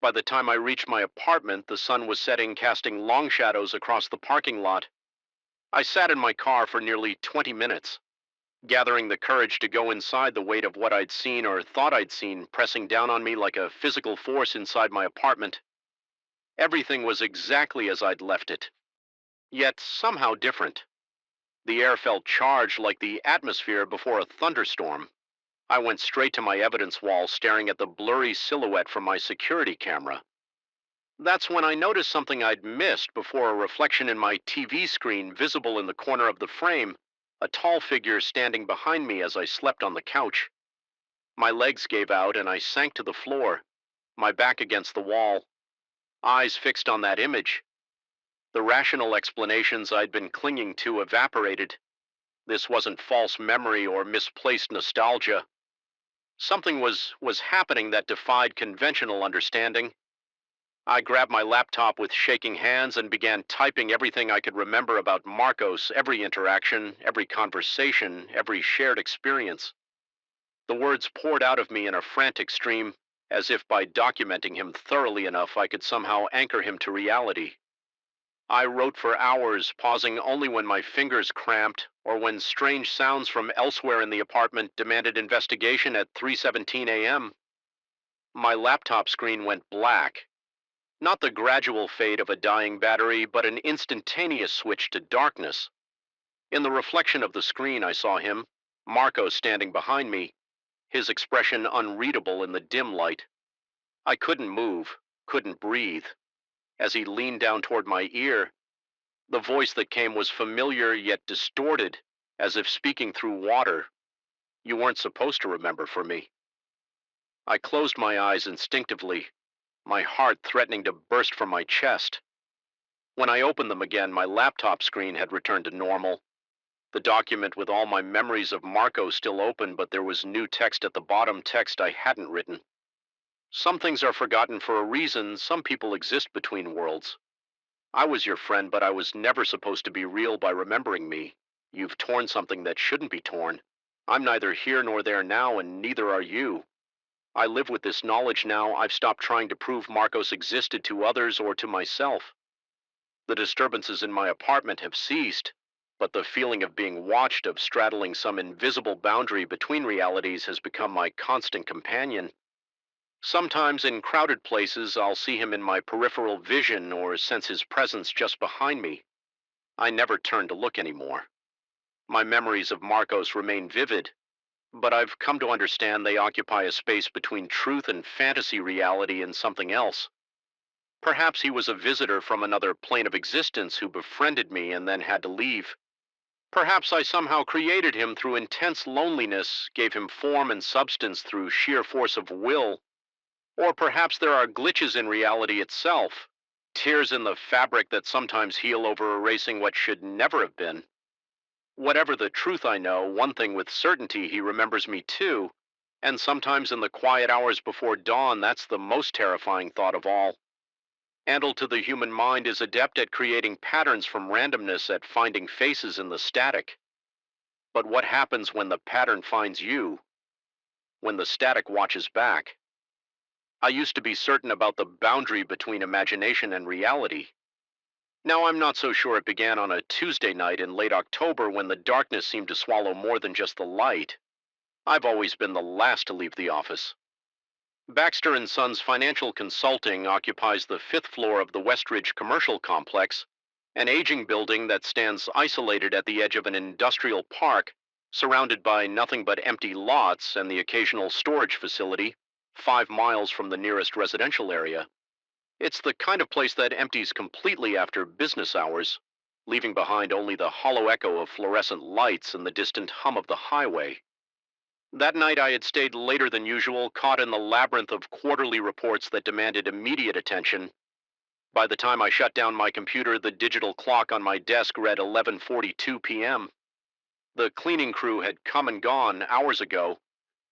By the time I reached my apartment, the sun was setting, casting long shadows across the parking lot. I sat in my car for nearly 20 minutes, gathering the courage to go inside, the weight of what I'd seen or thought I'd seen pressing down on me like a physical force inside my apartment. Everything was exactly as I'd left it, yet somehow different. The air felt charged like the atmosphere before a thunderstorm. I went straight to my evidence wall, staring at the blurry silhouette from my security camera. That's when I noticed something I'd missed before: a reflection in my TV screen visible in the corner of the frame, a tall figure standing behind me as I slept on the couch. My legs gave out and I sank to the floor, my back against the wall, eyes fixed on that image. The rational explanations I'd been clinging to evaporated. This wasn't false memory or misplaced nostalgia. Something was happening that defied conventional understanding. I grabbed my laptop with shaking hands and began typing everything I could remember about Marcos, every interaction, every conversation, every shared experience. The words poured out of me in a frantic stream, as if by documenting him thoroughly enough I could somehow anchor him to reality. I wrote for hours, pausing only when my fingers cramped or when strange sounds from elsewhere in the apartment demanded investigation at 3:17 a.m. My laptop screen went black. Not the gradual fade of a dying battery, but an instantaneous switch to darkness. In the reflection of the screen, I saw him, Marco, standing behind me, his expression unreadable in the dim light. I couldn't move, couldn't breathe. As he leaned down toward my ear, the voice that came was familiar yet distorted, as if speaking through water. You weren't supposed to remember for me. I closed my eyes instinctively, my heart threatening to burst from my chest. When I opened them again, my laptop screen had returned to normal. The document with all my memories of Marco still open, but there was new text at the bottom, text I hadn't written. Some things are forgotten for a reason. Some people exist between worlds. I was your friend, but I was never supposed to be real by remembering me. You've torn something that shouldn't be torn. I'm neither here nor there now, and neither are you. I live with this knowledge now. I've stopped trying to prove Marcos existed to others or to myself. The disturbances in my apartment have ceased, but the feeling of being watched, of straddling some invisible boundary between realities, has become my constant companion. Sometimes in crowded places, I'll see him in my peripheral vision or sense his presence just behind me. I never turn to look anymore. My memories of Marcos remain vivid, but I've come to understand they occupy a space between truth and fantasy reality and something else. Perhaps he was a visitor from another plane of existence who befriended me and then had to leave. Perhaps I somehow created him through intense loneliness, gave him form and substance through sheer force of will. Or perhaps there are glitches in reality itself, tears in the fabric that sometimes heal over erasing what should never have been. Whatever the truth, I know one thing with certainty: he remembers me too, and sometimes in the quiet hours before dawn, that's the most terrifying thought of all. Andal, to the human mind, is adept at creating patterns from randomness, at finding faces in the static. But what happens when the pattern finds you, when the static watches back? I used to be certain about the boundary between imagination and reality. Now I'm not so sure it began on a Tuesday night in late October when the darkness seemed to swallow more than just the light. I've always been the last to leave the office. Baxter and Sons Financial Consulting occupies the fifth floor of the Westridge Commercial Complex, an aging building that stands isolated at the edge of an industrial park, surrounded by nothing but empty lots and the occasional storage facility, 5 miles from the nearest residential area. It's the kind of place that empties completely after business hours, leaving behind only the hollow echo of fluorescent lights and the distant hum of the highway. That night I had stayed later than usual, caught in the labyrinth of quarterly reports that demanded immediate attention. By the time I shut down my computer, the digital clock on my desk read 11:42 p.m. The cleaning crew had come and gone hours ago,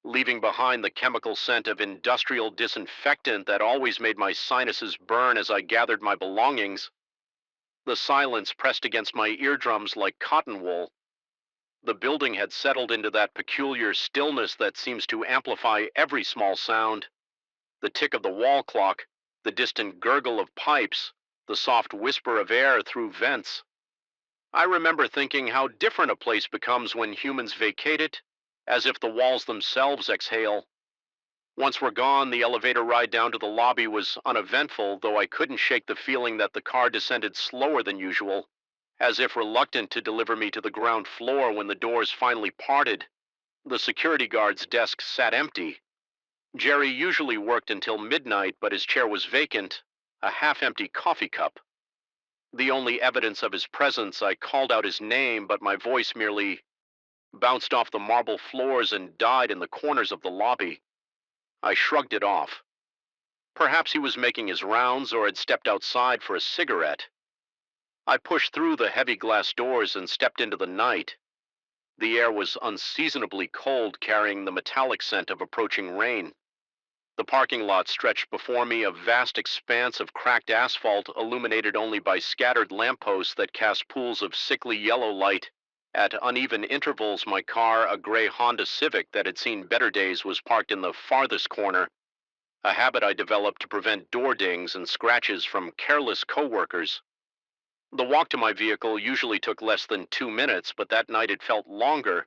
leaving behind the chemical scent of industrial disinfectant that always made my sinuses burn as I gathered my belongings. The silence pressed against my eardrums like cotton wool. The building had settled into that peculiar stillness that seems to amplify every small sound. The tick of the wall clock, the distant gurgle of pipes, the soft whisper of air through vents. I remember thinking how different a place becomes when humans vacate it, as if the walls themselves exhale. Once we're gone, the elevator ride down to the lobby was uneventful, though I couldn't shake the feeling that the car descended slower than usual, as if reluctant to deliver me to the ground floor when the doors finally parted. The security guard's desk sat empty. Jerry usually worked until midnight, but his chair was vacant, a half-empty coffee cup. The only evidence of his presence, I called out his name, but my voice merely bounced off the marble floors and died in the corners of the lobby. I shrugged it off. Perhaps he was making his rounds or had stepped outside for a cigarette. I pushed through the heavy glass doors and stepped into the night. The air was unseasonably cold, carrying the metallic scent of approaching rain. The parking lot stretched before me, a vast expanse of cracked asphalt illuminated only by scattered lampposts that cast pools of sickly yellow light. At uneven intervals, my car, a gray Honda Civic that had seen better days, was parked in the farthest corner, a habit I developed to prevent door dings and scratches from careless coworkers. The walk to my vehicle usually took less than 2 minutes, but that night it felt longer.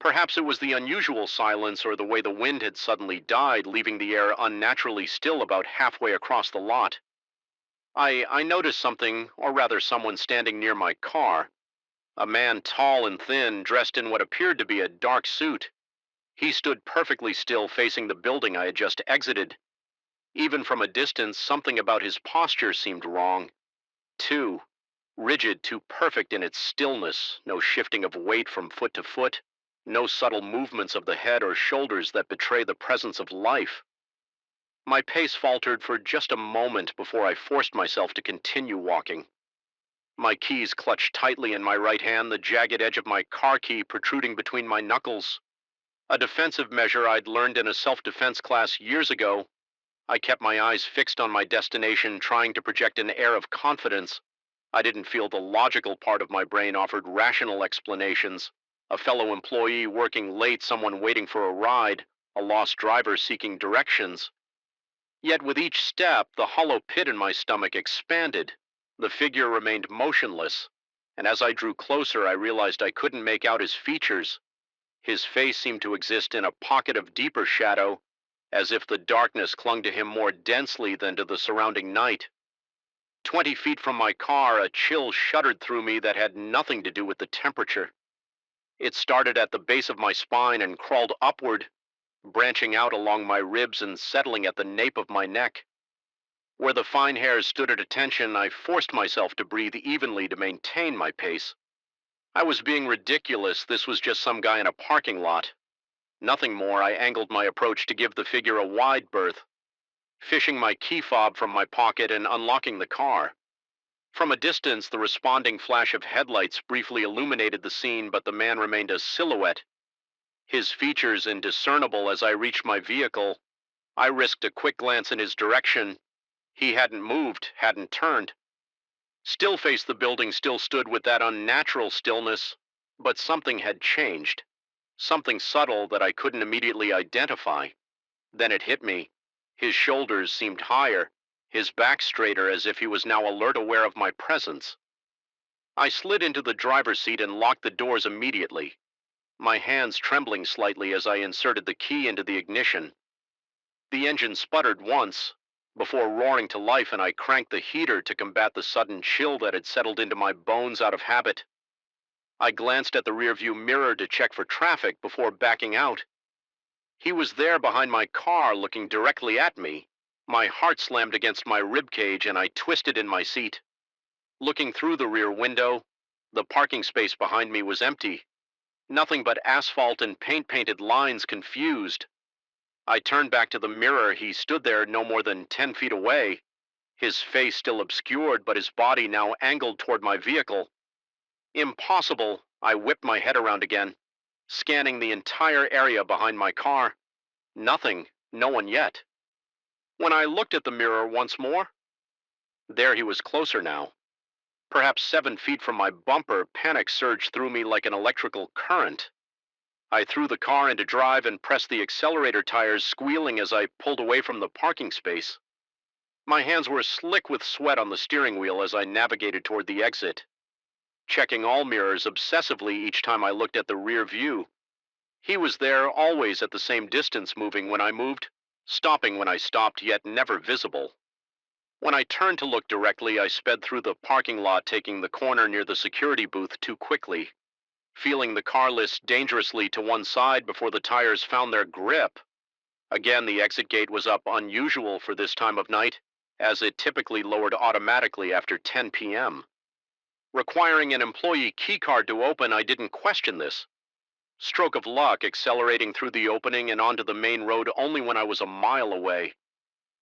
Perhaps it was the unusual silence or the way the wind had suddenly died, leaving the air unnaturally still about halfway across the lot. I noticed something, or rather someone standing near my car. A man tall and thin, dressed in what appeared to be a dark suit. He stood perfectly still facing the building I had just exited. Even from a distance, something about his posture seemed wrong. Too rigid, too perfect in its stillness, no shifting of weight from foot to foot, no subtle movements of the head or shoulders that betray the presence of life. My pace faltered for just a moment before I forced myself to continue walking. My keys clutched tightly in my right hand, the jagged edge of my car key protruding between my knuckles. A defensive measure I'd learned in a self-defense class years ago. I kept my eyes fixed on my destination, trying to project an air of confidence. I didn't feel the logical part of my brain offered rational explanations. A fellow employee working late, someone waiting for a ride, a lost driver seeking directions. Yet with each step, the hollow pit in my stomach expanded. The figure remained motionless, and as I drew closer, I realized I couldn't make out his features. His face seemed to exist in a pocket of deeper shadow, as if the darkness clung to him more densely than to the surrounding night. 20 feet from my car, a chill shuddered through me that had nothing to do with the temperature. It started at the base of my spine and crawled upward, branching out along my ribs and settling at the nape of my neck. Where the fine hairs stood at attention, I forced myself to breathe evenly to maintain my pace. I was being ridiculous. This was just some guy in a parking lot. Nothing more. I angled my approach to give the figure a wide berth, fishing my key fob from my pocket and unlocking the car. From a distance, the responding flash of headlights briefly illuminated the scene, but the man remained a silhouette, his features indiscernible as I reached my vehicle. I risked a quick glance in his direction. He hadn't moved, hadn't turned. Still faced the building, still stood with that unnatural stillness, But something had changed, something subtle that I couldn't immediately identify. Then it hit me. His shoulders seemed higher, his back straighter, as if he was now alert aware of my presence. I slid into the driver's seat and locked the doors immediately, my hands trembling slightly as I inserted the key into the ignition. The engine sputtered once, before roaring to life, and I cranked the heater to combat the sudden chill that had settled into my bones out of habit. I glanced at the rearview mirror to check for traffic before backing out. He was there behind my car, looking directly at me. My heart slammed against my ribcage and I twisted in my seat. Looking through the rear window, the parking space behind me was empty. Nothing but asphalt and painted lines, confused. I turned back to the mirror. He stood there no more than 10 feet away, his face still obscured, but his body now angled toward my vehicle. Impossible. I whipped my head around again, scanning the entire area behind my car. Nothing, no one yet. When I looked at the mirror once more, there he was closer now. Perhaps 7 feet from my bumper, panic surged through me like an electrical current. I threw the car into drive and pressed the accelerator tires, squealing as I pulled away from the parking space. My hands were slick with sweat on the steering wheel as I navigated toward the exit, checking all mirrors obsessively each time I looked at the rear view. He was there, always at the same distance, moving when I moved, stopping when I stopped, yet never visible. When I turned to look directly, I sped through the parking lot, taking the corner near the security booth too quickly, feeling the car list dangerously to one side before the tires found their grip. Again, the exit gate was up, unusual for this time of night, as it typically lowered automatically after 10 p.m. Requiring an employee keycard to open, I didn't question this. Stroke of luck, accelerating through the opening and onto the main road only when I was a mile away.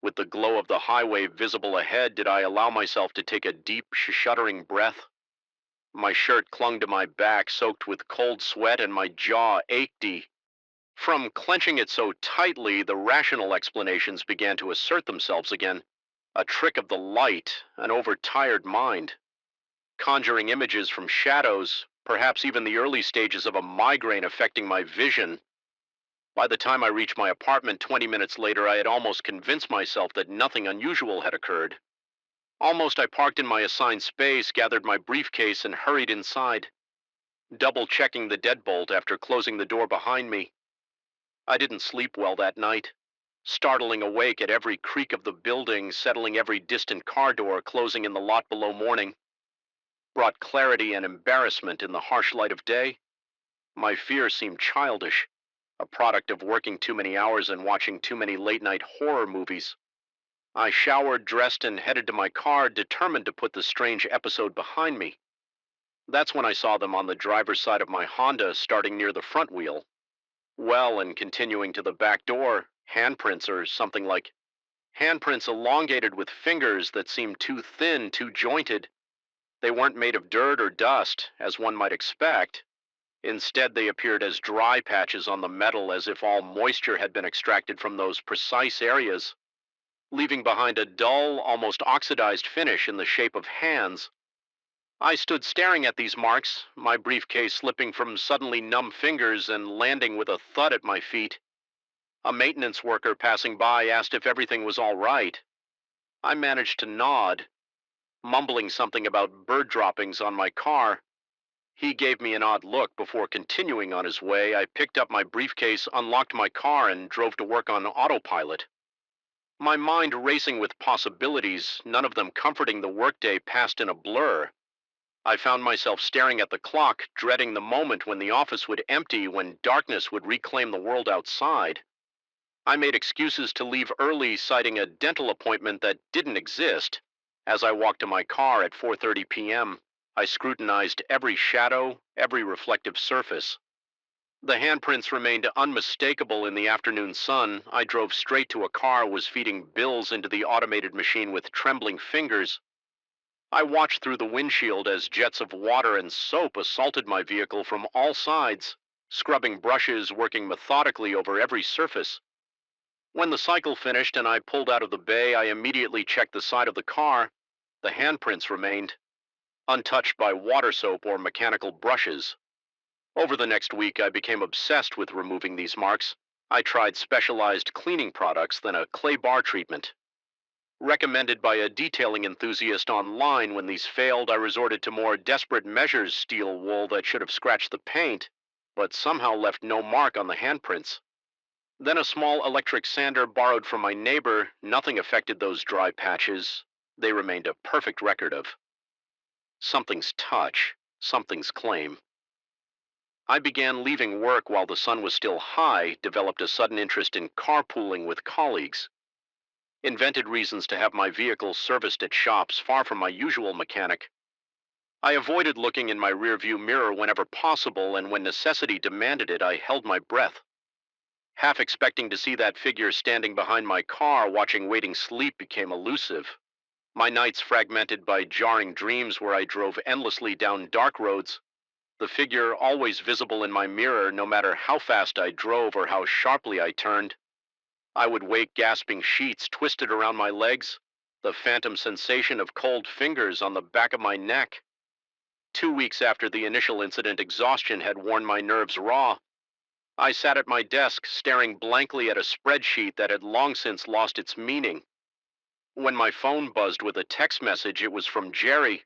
With the glow of the highway visible ahead, did I allow myself to take a deep, shuddering breath? My shirt clung to my back, soaked with cold sweat, and my jaw ached. From clenching it so tightly, the rational explanations began to assert themselves again. A trick of the light, an overtired mind, conjuring images from shadows, perhaps even the early stages of a migraine affecting my vision. By the time I reached my apartment 20 minutes later, I had almost convinced myself that nothing unusual had occurred. Almost I parked in my assigned space, gathered my briefcase, and hurried inside, double-checking the deadbolt after closing the door behind me. I didn't sleep well that night, startling awake at every creak of the building, settling every distant car door, closing in the lot below morning. Brought clarity and embarrassment in the harsh light of day. My fear seemed childish, a product of working too many hours and watching too many late-night horror movies. I showered, dressed, and headed to my car, determined to put the strange episode behind me. That's when I saw them on the driver's side of my Honda, starting near the front wheel. Well, and continuing to the back door, handprints or something like handprints elongated with fingers that seemed too thin, too jointed. They weren't made of dirt or dust, as one might expect. Instead, they appeared as dry patches on the metal, as if all moisture had been extracted from those precise areas, leaving behind a dull, almost oxidized finish in the shape of hands. I stood staring at these marks, my briefcase slipping from suddenly numb fingers and landing with a thud at my feet. A maintenance worker passing by asked if everything was all right. I managed to nod, mumbling something about bird droppings on my car. He gave me an odd look before continuing on his way. I picked up my briefcase, unlocked my car, and drove to work on autopilot. My mind racing with possibilities, none of them comforting. The workday passed in a blur. I found myself staring at the clock, dreading the moment when the office would empty, when darkness would reclaim the world outside. I made excuses to leave early, citing a dental appointment that didn't exist. As I walked to my car at 4:30 p.m., I scrutinized every shadow, every reflective surface. The handprints remained unmistakable in the afternoon sun. I drove straight to a car, was feeding bills into the automated machine with trembling fingers. I watched through the windshield as jets of water and soap assaulted my vehicle from all sides, scrubbing brushes working methodically over every surface. When the cycle finished and I pulled out of the bay, I immediately checked the side of the car. The handprints remained, untouched by water soap or mechanical brushes. Over the next week, I became obsessed with removing these marks. I tried specialized cleaning products, then a clay bar treatment. Recommended by a detailing enthusiast online, when these failed, I resorted to more desperate measures: steel wool that should have scratched the paint, but somehow left no mark on the handprints. Then a small electric sander borrowed from my neighbor. Nothing affected those dry patches. They remained a perfect record of something's touch, something's claim. I began leaving work while the sun was still high, developed a sudden interest in carpooling with colleagues, invented reasons to have my vehicle serviced at shops far from my usual mechanic. I avoided looking in my rearview mirror whenever possible, and when necessity demanded it, I held my breath, half expecting to see that figure standing behind my car. Watching waiting sleep became elusive. My nights fragmented by jarring dreams where I drove endlessly down dark roads, the figure always visible in my mirror no matter how fast I drove or how sharply I turned. I would wake gasping, sheets twisted around my legs, the phantom sensation of cold fingers on the back of my neck. 2 weeks after the initial incident, exhaustion had worn my nerves raw. I sat at my desk, staring blankly at a spreadsheet that had long since lost its meaning. When my phone buzzed with a text message, it was from Jerry.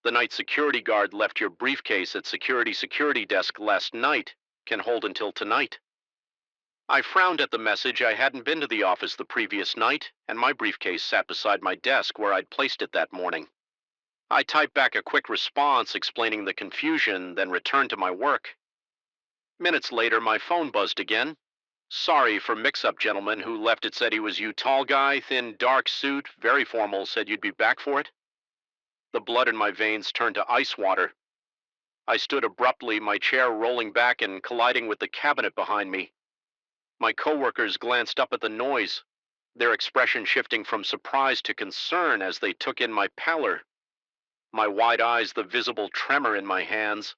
"The night security guard left your briefcase at security desk last night. Can hold until tonight." I frowned at the message. I hadn't been to the office the previous night, and my briefcase sat beside my desk where I'd placed it that morning. I typed back a quick response explaining the confusion, then returned to my work. Minutes later, my phone buzzed again. "Sorry for mix-up, gentlemen. Who left it said he was you, tall guy, thin, dark suit, very formal, said you'd be back for it." The blood in my veins turned to ice water. I stood abruptly, my chair rolling back and colliding with the cabinet behind me. My coworkers glanced up at the noise, their expression shifting from surprise to concern as they took in my pallor, my wide eyes the visible tremor in my hands.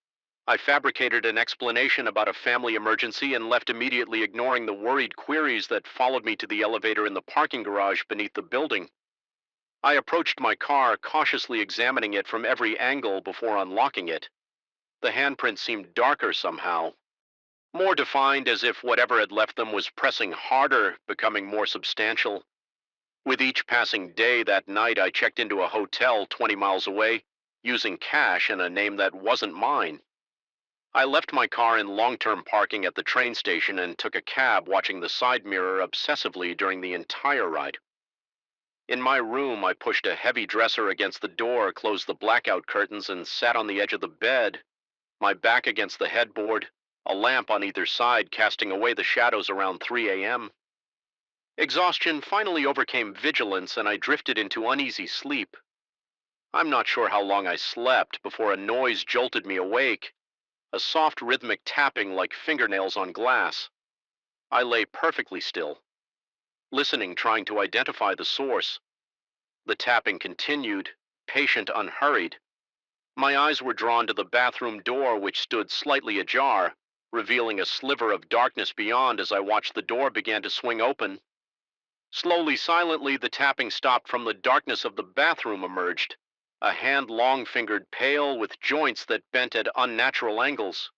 I fabricated an explanation about a family emergency and left immediately, ignoring the worried queries that followed me to the elevator in the parking garage beneath the building. I approached my car, cautiously examining it from every angle before unlocking it. The handprint seemed darker somehow, more defined, as if whatever had left them was pressing harder, becoming more substantial. With each passing day that night, I checked into a hotel 20 miles away, using cash and a name that wasn't mine. I left my car in long-term parking at the train station and took a cab, watching the side mirror obsessively during the entire ride. In my room, I pushed a heavy dresser against the door, closed the blackout curtains, and sat on the edge of the bed, my back against the headboard, a lamp on either side casting away the shadows around 3 a.m. Exhaustion finally overcame vigilance, and I drifted into uneasy sleep. I'm not sure how long I slept before a noise jolted me awake, a soft rhythmic tapping like fingernails on glass. I lay perfectly still, listening, trying to identify the source. The tapping continued, patient, unhurried. My eyes were drawn to the bathroom door, which stood slightly ajar, revealing a sliver of darkness beyond as I watched the door begin to swing open. Slowly, silently, the tapping stopped. From the darkness of the bathroom emerged a hand, long-fingered, pale, with joints that bent at unnatural angles.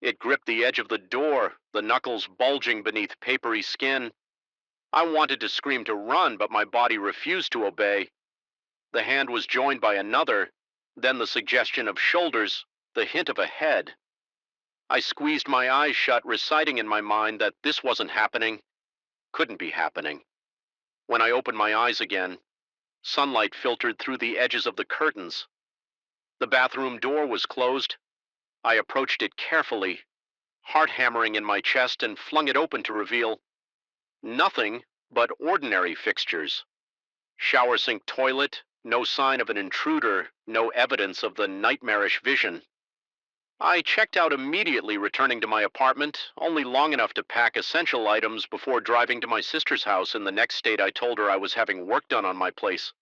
It gripped the edge of the door, the knuckles bulging beneath papery skin. I wanted to scream, to run, but my body refused to obey. The hand was joined by another, then the suggestion of shoulders, the hint of a head. I squeezed my eyes shut, reciting in my mind that this wasn't happening, couldn't be happening. When I opened my eyes again, sunlight filtered through the edges of the curtains. The bathroom door was closed. I approached it carefully, heart hammering in my chest, and flung it open to reveal nothing but ordinary fixtures. Shower sink, toilet, no sign of an intruder, no evidence of the nightmarish vision. I checked out immediately, returning to my apartment, only long enough to pack essential items before driving to my sister's house in the next state. I told her I was having work done on my place.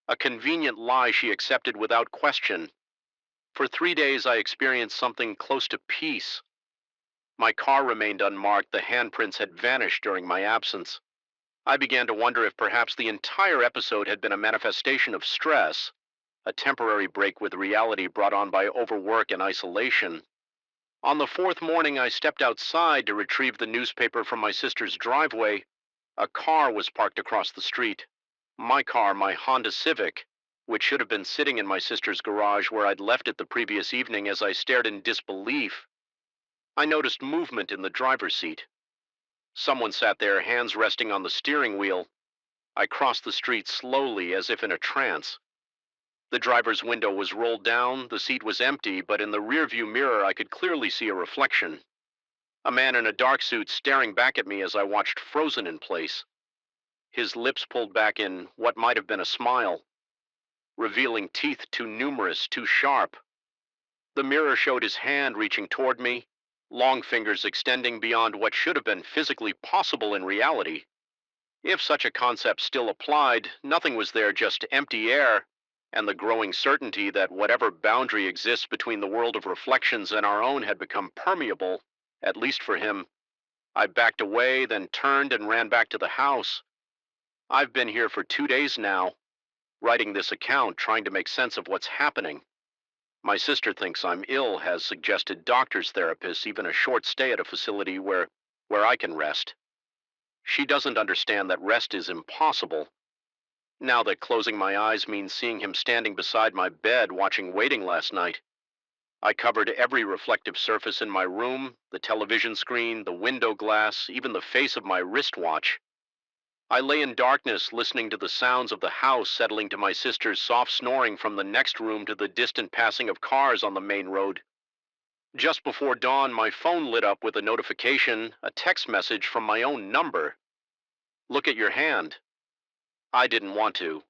A convenient lie she accepted without question. For 3 days, I experienced something close to peace. My car remained unmarked. The handprints had vanished during my absence. I began to wonder if perhaps the entire episode had been a manifestation of stress, a temporary break with reality brought on by overwork and isolation. On the fourth morning, I stepped outside to retrieve the newspaper from my sister's driveway. A car was parked across the street. My car, my Honda Civic, which should have been sitting in my sister's garage where I'd left it the previous evening. As I stared in disbelief, I noticed movement in the driver's seat. Someone sat there, hands resting on the steering wheel. I crossed the street slowly, as if in a trance. The driver's window was rolled down, the seat was empty, but in the rearview mirror I could clearly see a reflection. A man in a dark suit staring back at me as I watched frozen in place. His lips pulled back in what might have been a smile, revealing teeth too numerous, too sharp. The mirror showed his hand reaching toward me, long fingers extending beyond what should have been physically possible in reality. If such a concept still applied, nothing was there, just empty air, and the growing certainty that whatever boundary exists between the world of reflections and our own had become permeable, at least for him. I backed away, then turned and ran back to the house. I've been here for 2 days now, writing this account, trying to make sense of what's happening. My sister thinks I'm ill, has suggested doctors, therapists, even a short stay at a facility where I can rest. She doesn't understand that rest is impossible. Now that closing my eyes means seeing him standing beside my bed watching Waiting last night. I covered every reflective surface in my room, the television screen, the window glass, even the face of my wristwatch. I lay in darkness, listening to the sounds of the house settling to my sister's soft snoring from the next room to the distant passing of cars on the main road. Just before dawn, my phone lit up with a notification, a text message from my own number. "Look at your hand." I didn't want to.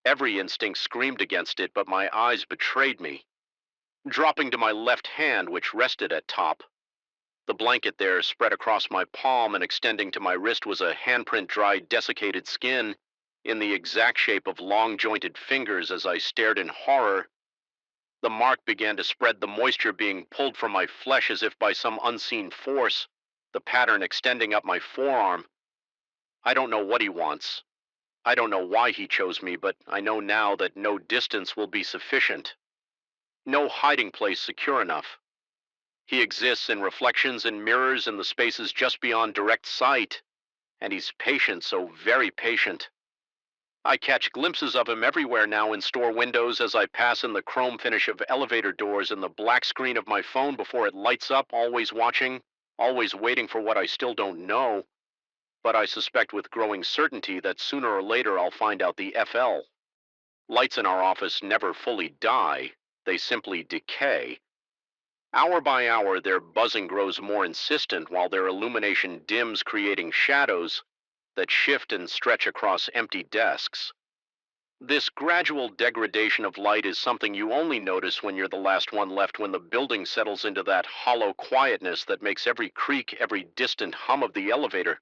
Every instinct screamed against it, but my eyes betrayed me. Dropping to my left hand, which rested at top. The blanket there spread across my palm and extending to my wrist was a handprint, dry, desiccated skin, in the exact shape of long jointed fingers. As I stared in horror, the mark began to spread, the moisture being pulled from my flesh as if by some unseen force, the pattern extending up my forearm. I don't know what he wants. I don't know why he chose me, but I know now that no distance will be sufficient. No hiding place secure enough. He exists in reflections and mirrors in the spaces just beyond direct sight, and he's patient, so very patient. I catch glimpses of him everywhere now, in store windows, as I pass in the chrome finish of elevator doors, in the black screen of my phone before it lights up, always watching, always waiting for what I still don't know. But I suspect with growing certainty that sooner or later I'll find out the FL. Lights in our office never fully die, they simply decay. Hour by hour, their buzzing grows more insistent while their illumination dims, creating shadows that shift and stretch across empty desks. This gradual degradation of light is something you only notice when you're the last one left, when the building settles into that hollow quietness that makes every creak, every distant hum of the elevator,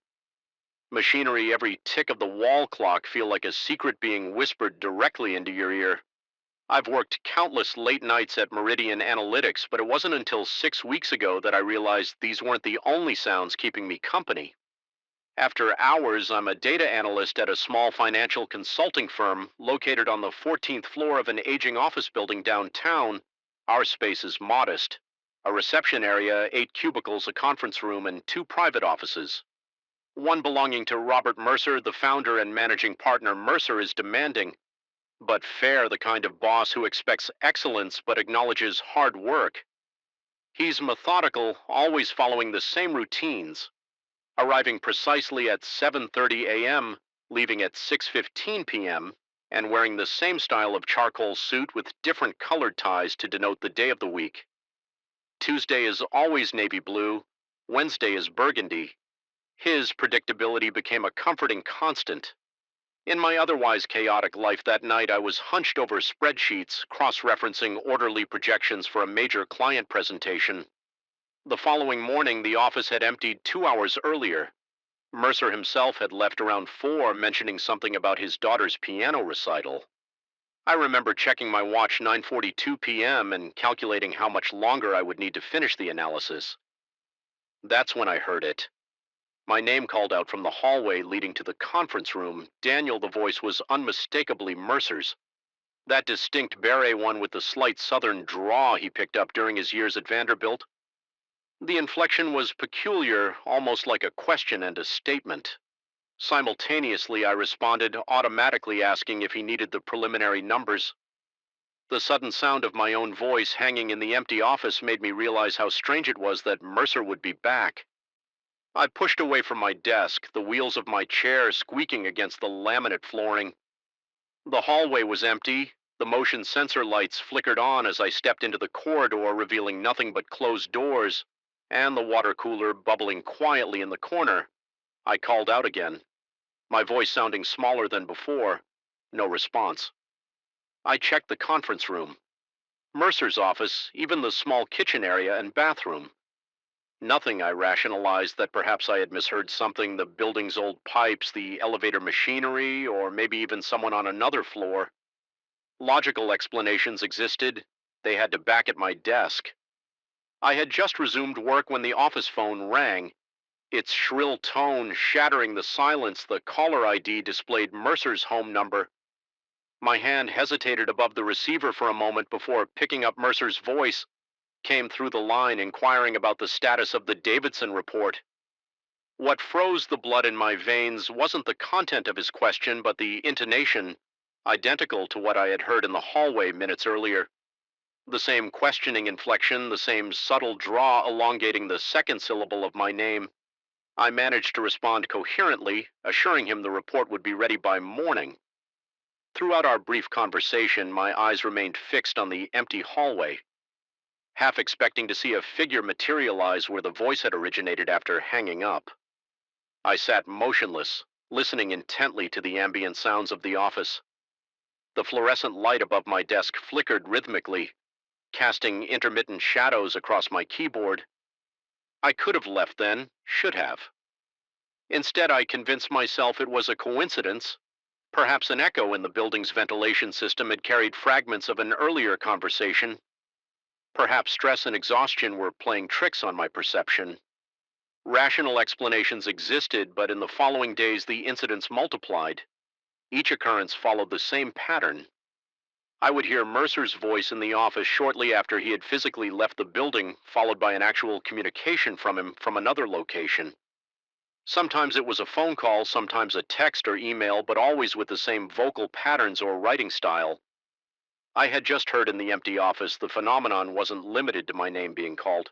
machinery, every tick of the wall clock feel like a secret being whispered directly into your ear. I've worked countless late nights at Meridian Analytics, but it wasn't until 6 weeks ago that I realized these weren't the only sounds keeping me company. After hours, I'm a data analyst at a small financial consulting firm located on the 14th floor of an aging office building downtown. Our space is modest. A reception area, 8 cubicles, a conference room, and 2 private offices. One belonging to Robert Mercer, the founder and managing partner. Mercer is demanding, but fair, the kind of boss who expects excellence but acknowledges hard work. He's methodical, always following the same routines, arriving precisely at 7:30 a.m., leaving at 6:15 p.m., and wearing the same style of charcoal suit with different colored ties to denote the day of the week. Tuesday is always navy blue, Wednesday is burgundy. His predictability became a comforting constant. In my otherwise chaotic life that night, I was hunched over spreadsheets, cross-referencing orderly projections for a major client presentation. The following morning, the office had emptied 2 hours earlier. Mercer himself had left around 4, mentioning something about his daughter's piano recital. I remember checking my watch, 9:42 p.m., and calculating how much longer I would need to finish the analysis. That's when I heard it. My name called out from the hallway leading to the conference room. Daniel, the voice was unmistakably Mercer's. That distinct beret one with the slight southern drawl he picked up during his years at Vanderbilt. The inflection was peculiar, almost like a question and a statement. Simultaneously, I responded, automatically asking if he needed the preliminary numbers. The sudden sound of my own voice hanging in the empty office made me realize how strange it was that Mercer would be back. I pushed away from my desk, the wheels of my chair squeaking against the laminate flooring. The hallway was empty. The motion sensor lights flickered on as I stepped into the corridor, revealing nothing but closed doors and the water cooler bubbling quietly in the corner. I called out again, my voice sounding smaller than before. No response. I checked the conference room, Mercer's office, even the small kitchen area and bathroom. Nothing. I rationalized that perhaps I had misheard something, the building's old pipes, the elevator machinery, or maybe even someone on another floor. Logical explanations existed. They had to back at my desk. I had just resumed work when the office phone rang. Its shrill tone shattering the silence, the caller ID displayed Mercer's home number. My hand hesitated above the receiver for a moment before picking up Mercer's voice, came through the line inquiring about the status of the Davidson report. What froze the blood in my veins wasn't the content of his question, but the intonation, identical to what I had heard in the hallway minutes earlier. The same questioning inflection, the same subtle draw elongating the second syllable of my name. I managed to respond coherently, assuring him the report would be ready by morning. Throughout our brief conversation, my eyes remained fixed on the empty hallway, half expecting to see a figure materialize where the voice had originated after hanging up. I sat motionless, listening intently to the ambient sounds of the office. The fluorescent light above my desk flickered rhythmically, casting intermittent shadows across my keyboard. I could have left then, should have. Instead, I convinced myself it was a coincidence. Perhaps an echo in the building's ventilation system had carried fragments of an earlier conversation. Perhaps stress and exhaustion were playing tricks on my perception. Rational explanations existed, but in the following days the incidents multiplied. Each occurrence followed the same pattern. I would hear Mercer's voice in the office shortly after he had physically left the building, followed by an actual communication from him from another location. Sometimes it was a phone call, sometimes a text or email, but always with the same vocal patterns or writing style. I had just heard in the empty office the phenomenon wasn't limited to my name being called.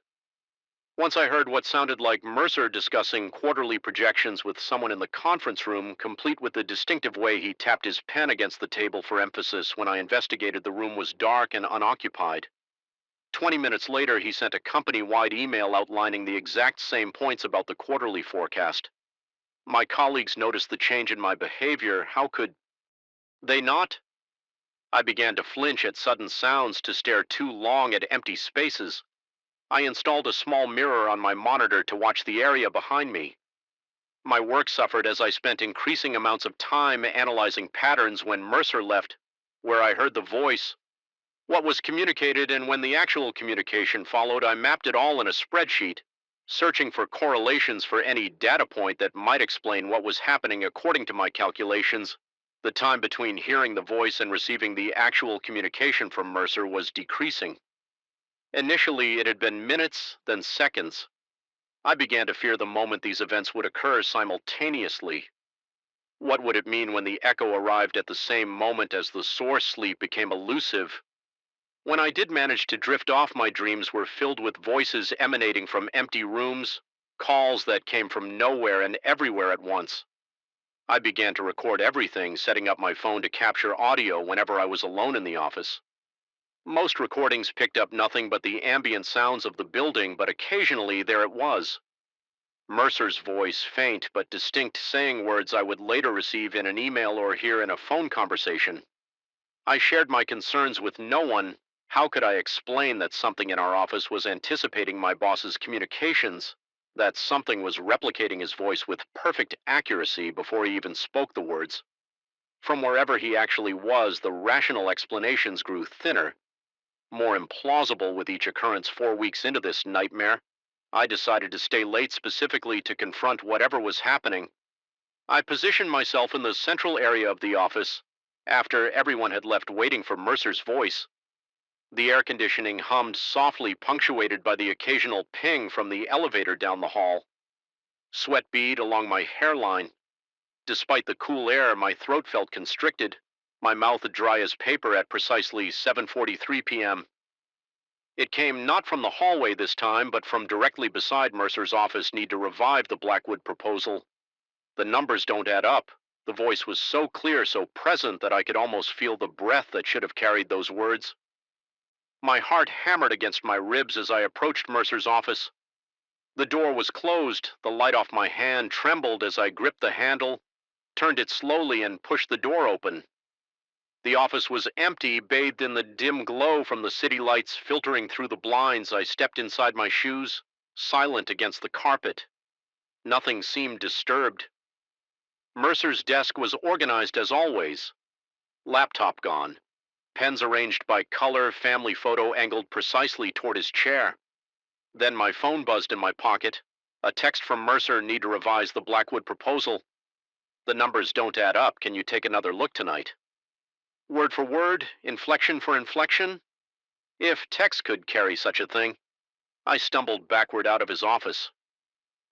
Once I heard what sounded like Mercer discussing quarterly projections with someone in the conference room, complete with the distinctive way he tapped his pen against the table for emphasis when I investigated the room was dark and unoccupied. 20 minutes later, he sent a company-wide email outlining the exact same points about the quarterly forecast. My colleagues noticed the change in my behavior. How could they not? I began to flinch at sudden sounds, to stare too long at empty spaces. I installed a small mirror on my monitor to watch the area behind me. My work suffered as I spent increasing amounts of time analyzing patterns when Mercer left, where I heard the voice, what was communicated, and when the actual communication followed. I mapped it all in a spreadsheet, searching for correlations for any data point that might explain what was happening. According to my calculations, the time between hearing the voice and receiving the actual communication from Mercer was decreasing. Initially, it had been minutes, then seconds. I began to fear the moment these events would occur simultaneously. What would it mean when the echo arrived at the same moment as the source sleep became elusive? When I did manage to drift off, my dreams were filled with voices emanating from empty rooms, calls that came from nowhere and everywhere at once. I began to record everything, setting up my phone to capture audio whenever I was alone in the office. Most recordings picked up nothing but the ambient sounds of the building, but occasionally there it was. Mercer's voice, faint but distinct, saying words I would later receive in an email or hear in a phone conversation. I shared my concerns with no one. How could I explain that something in our office was anticipating my boss's communications, that something was replicating his voice with perfect accuracy before he even spoke the words? From wherever he actually was, the rational explanations grew thinner, more implausible with each occurrence. 4 weeks into this nightmare, I decided to stay late specifically to confront whatever was happening. I positioned myself in the central area of the office after everyone had left, waiting for Mercer's voice. The air conditioning hummed softly, punctuated by the occasional ping from the elevator down the hall. Sweat bead along my hairline. Despite the cool air, my throat felt constricted, my mouth dry as paper at precisely 7:43 p.m. It came not from the hallway this time, but from directly beside Mercer's office need to revive the Blackwood proposal. The numbers don't add up. The voice was so clear, so present, that I could almost feel the breath that should have carried those words. My heart hammered against my ribs as I approached Mercer's office. The door was closed. The light off my hand trembled as I gripped the handle, turned it slowly, and pushed the door open. The office was empty, bathed in the dim glow from the city lights filtering through the blinds. I stepped inside my shoes, silent against the carpet. Nothing seemed disturbed. Mercer's desk was organized as always. Laptop gone. Pens arranged by color, family photo angled precisely toward his chair. Then my phone buzzed in my pocket. A text from Mercer: need to revise the Blackwood proposal. The numbers don't add up. Can you take another look tonight? Word for word, inflection for inflection. If text could carry such a thing. I stumbled backward out of his office,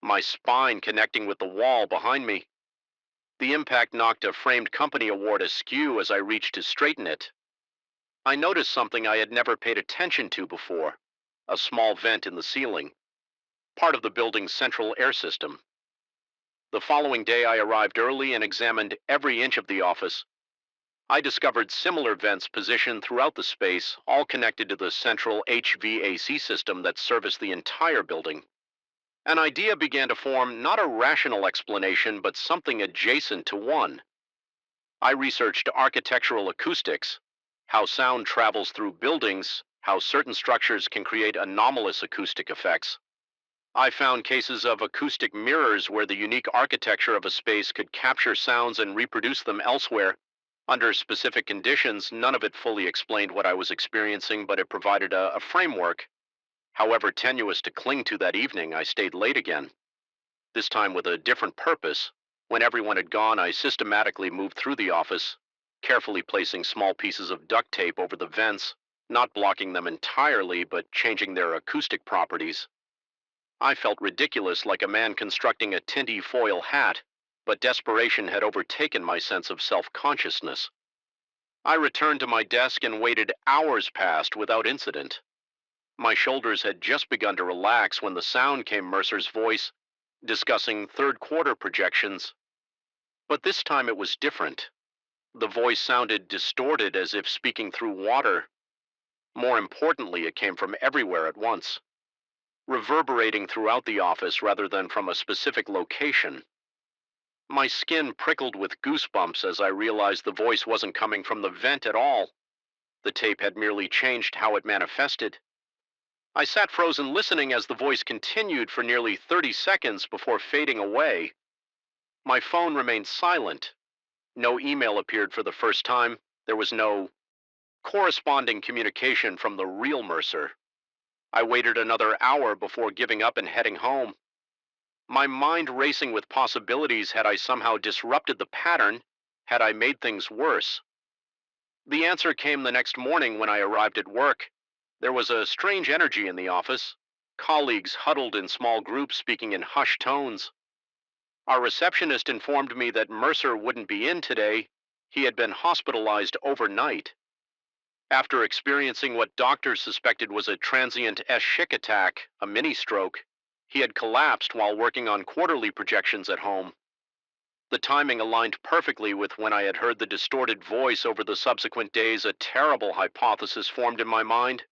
my spine connecting with the wall behind me. The impact knocked a framed company award askew as I reached to straighten it. I noticed something I had never paid attention to before: a small vent in the ceiling, part of the building's central air system. The following day, I arrived early and examined every inch of the office. I discovered similar vents positioned throughout the space, all connected to the central HVAC system that serviced the entire building. An idea began to form, not a rational explanation, but something adjacent to one. I researched architectural acoustics, how sound travels through buildings, how certain structures can create anomalous acoustic effects. I found cases of acoustic mirrors where the unique architecture of a space could capture sounds and reproduce them elsewhere. Under specific conditions. None of it fully explained what I was experiencing, but it provided a framework. However tenuous to cling to that evening, I stayed late again, this time with a different purpose. When everyone had gone, I systematically moved through the office, carefully placing small pieces of duct tape over the vents, not blocking them entirely, but changing their acoustic properties. I felt ridiculous, like a man constructing a tinfoil hat, but desperation had overtaken my sense of self-consciousness. I returned to my desk and waited hours past without incident. My shoulders had just begun to relax when the sound came: Mercer's voice, discussing third quarter projections. But this time it was different. The voice sounded distorted, as if speaking through water. More importantly, it came from everywhere at once, reverberating throughout the office rather than from a specific location. My skin prickled with goosebumps as I realized the voice wasn't coming from the vent at all. The tape had merely changed how it manifested. I sat frozen, listening as the voice continued for nearly 30 seconds before fading away. My phone remained silent. No email appeared for the first time. There was no corresponding communication from the real Mercer. I waited another hour before giving up and heading home, my mind racing with possibilities. Had I somehow disrupted the pattern? Had I made things worse? The answer came the next morning when I arrived at work. There was a strange energy in the office. Colleagues huddled in small groups, speaking in hushed tones. Our receptionist informed me that Mercer wouldn't be in today. He had been hospitalized overnight. After experiencing what doctors suspected was a transient ischemic attack, a mini-stroke, he had collapsed while working on quarterly projections at home. The timing aligned perfectly with when I had heard the distorted voice over the subsequent days. A terrible hypothesis formed in my mind.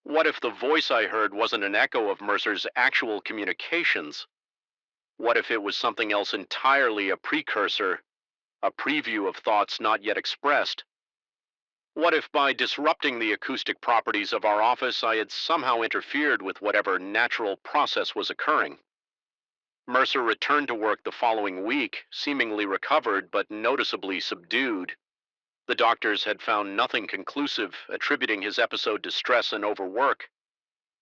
What if the voice I heard wasn't an echo of Mercer's actual communications? What if it was something else entirely, a precursor, a preview of thoughts not yet expressed? What if by disrupting the acoustic properties of our office, I had somehow interfered with whatever natural process was occurring? Mercer returned to work the following week, seemingly recovered but noticeably subdued. The doctors had found nothing conclusive, attributing his episode to stress and overwork.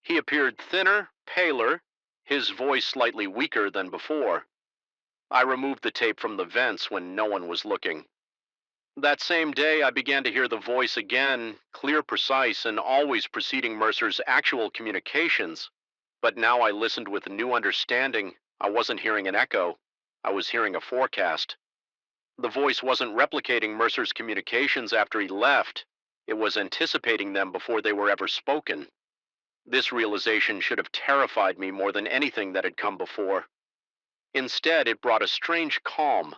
He appeared thinner, paler, his voice slightly weaker than before. I removed the tape from the vents when no one was looking. That same day, I began to hear the voice again, clear, precise, and always preceding Mercer's actual communications. But now I listened with a new understanding. I wasn't hearing an echo, I was hearing a forecast. The voice wasn't replicating Mercer's communications after he left, it was anticipating them before they were ever spoken. This realization should have terrified me more than anything that had come before. Instead, it brought a strange calm.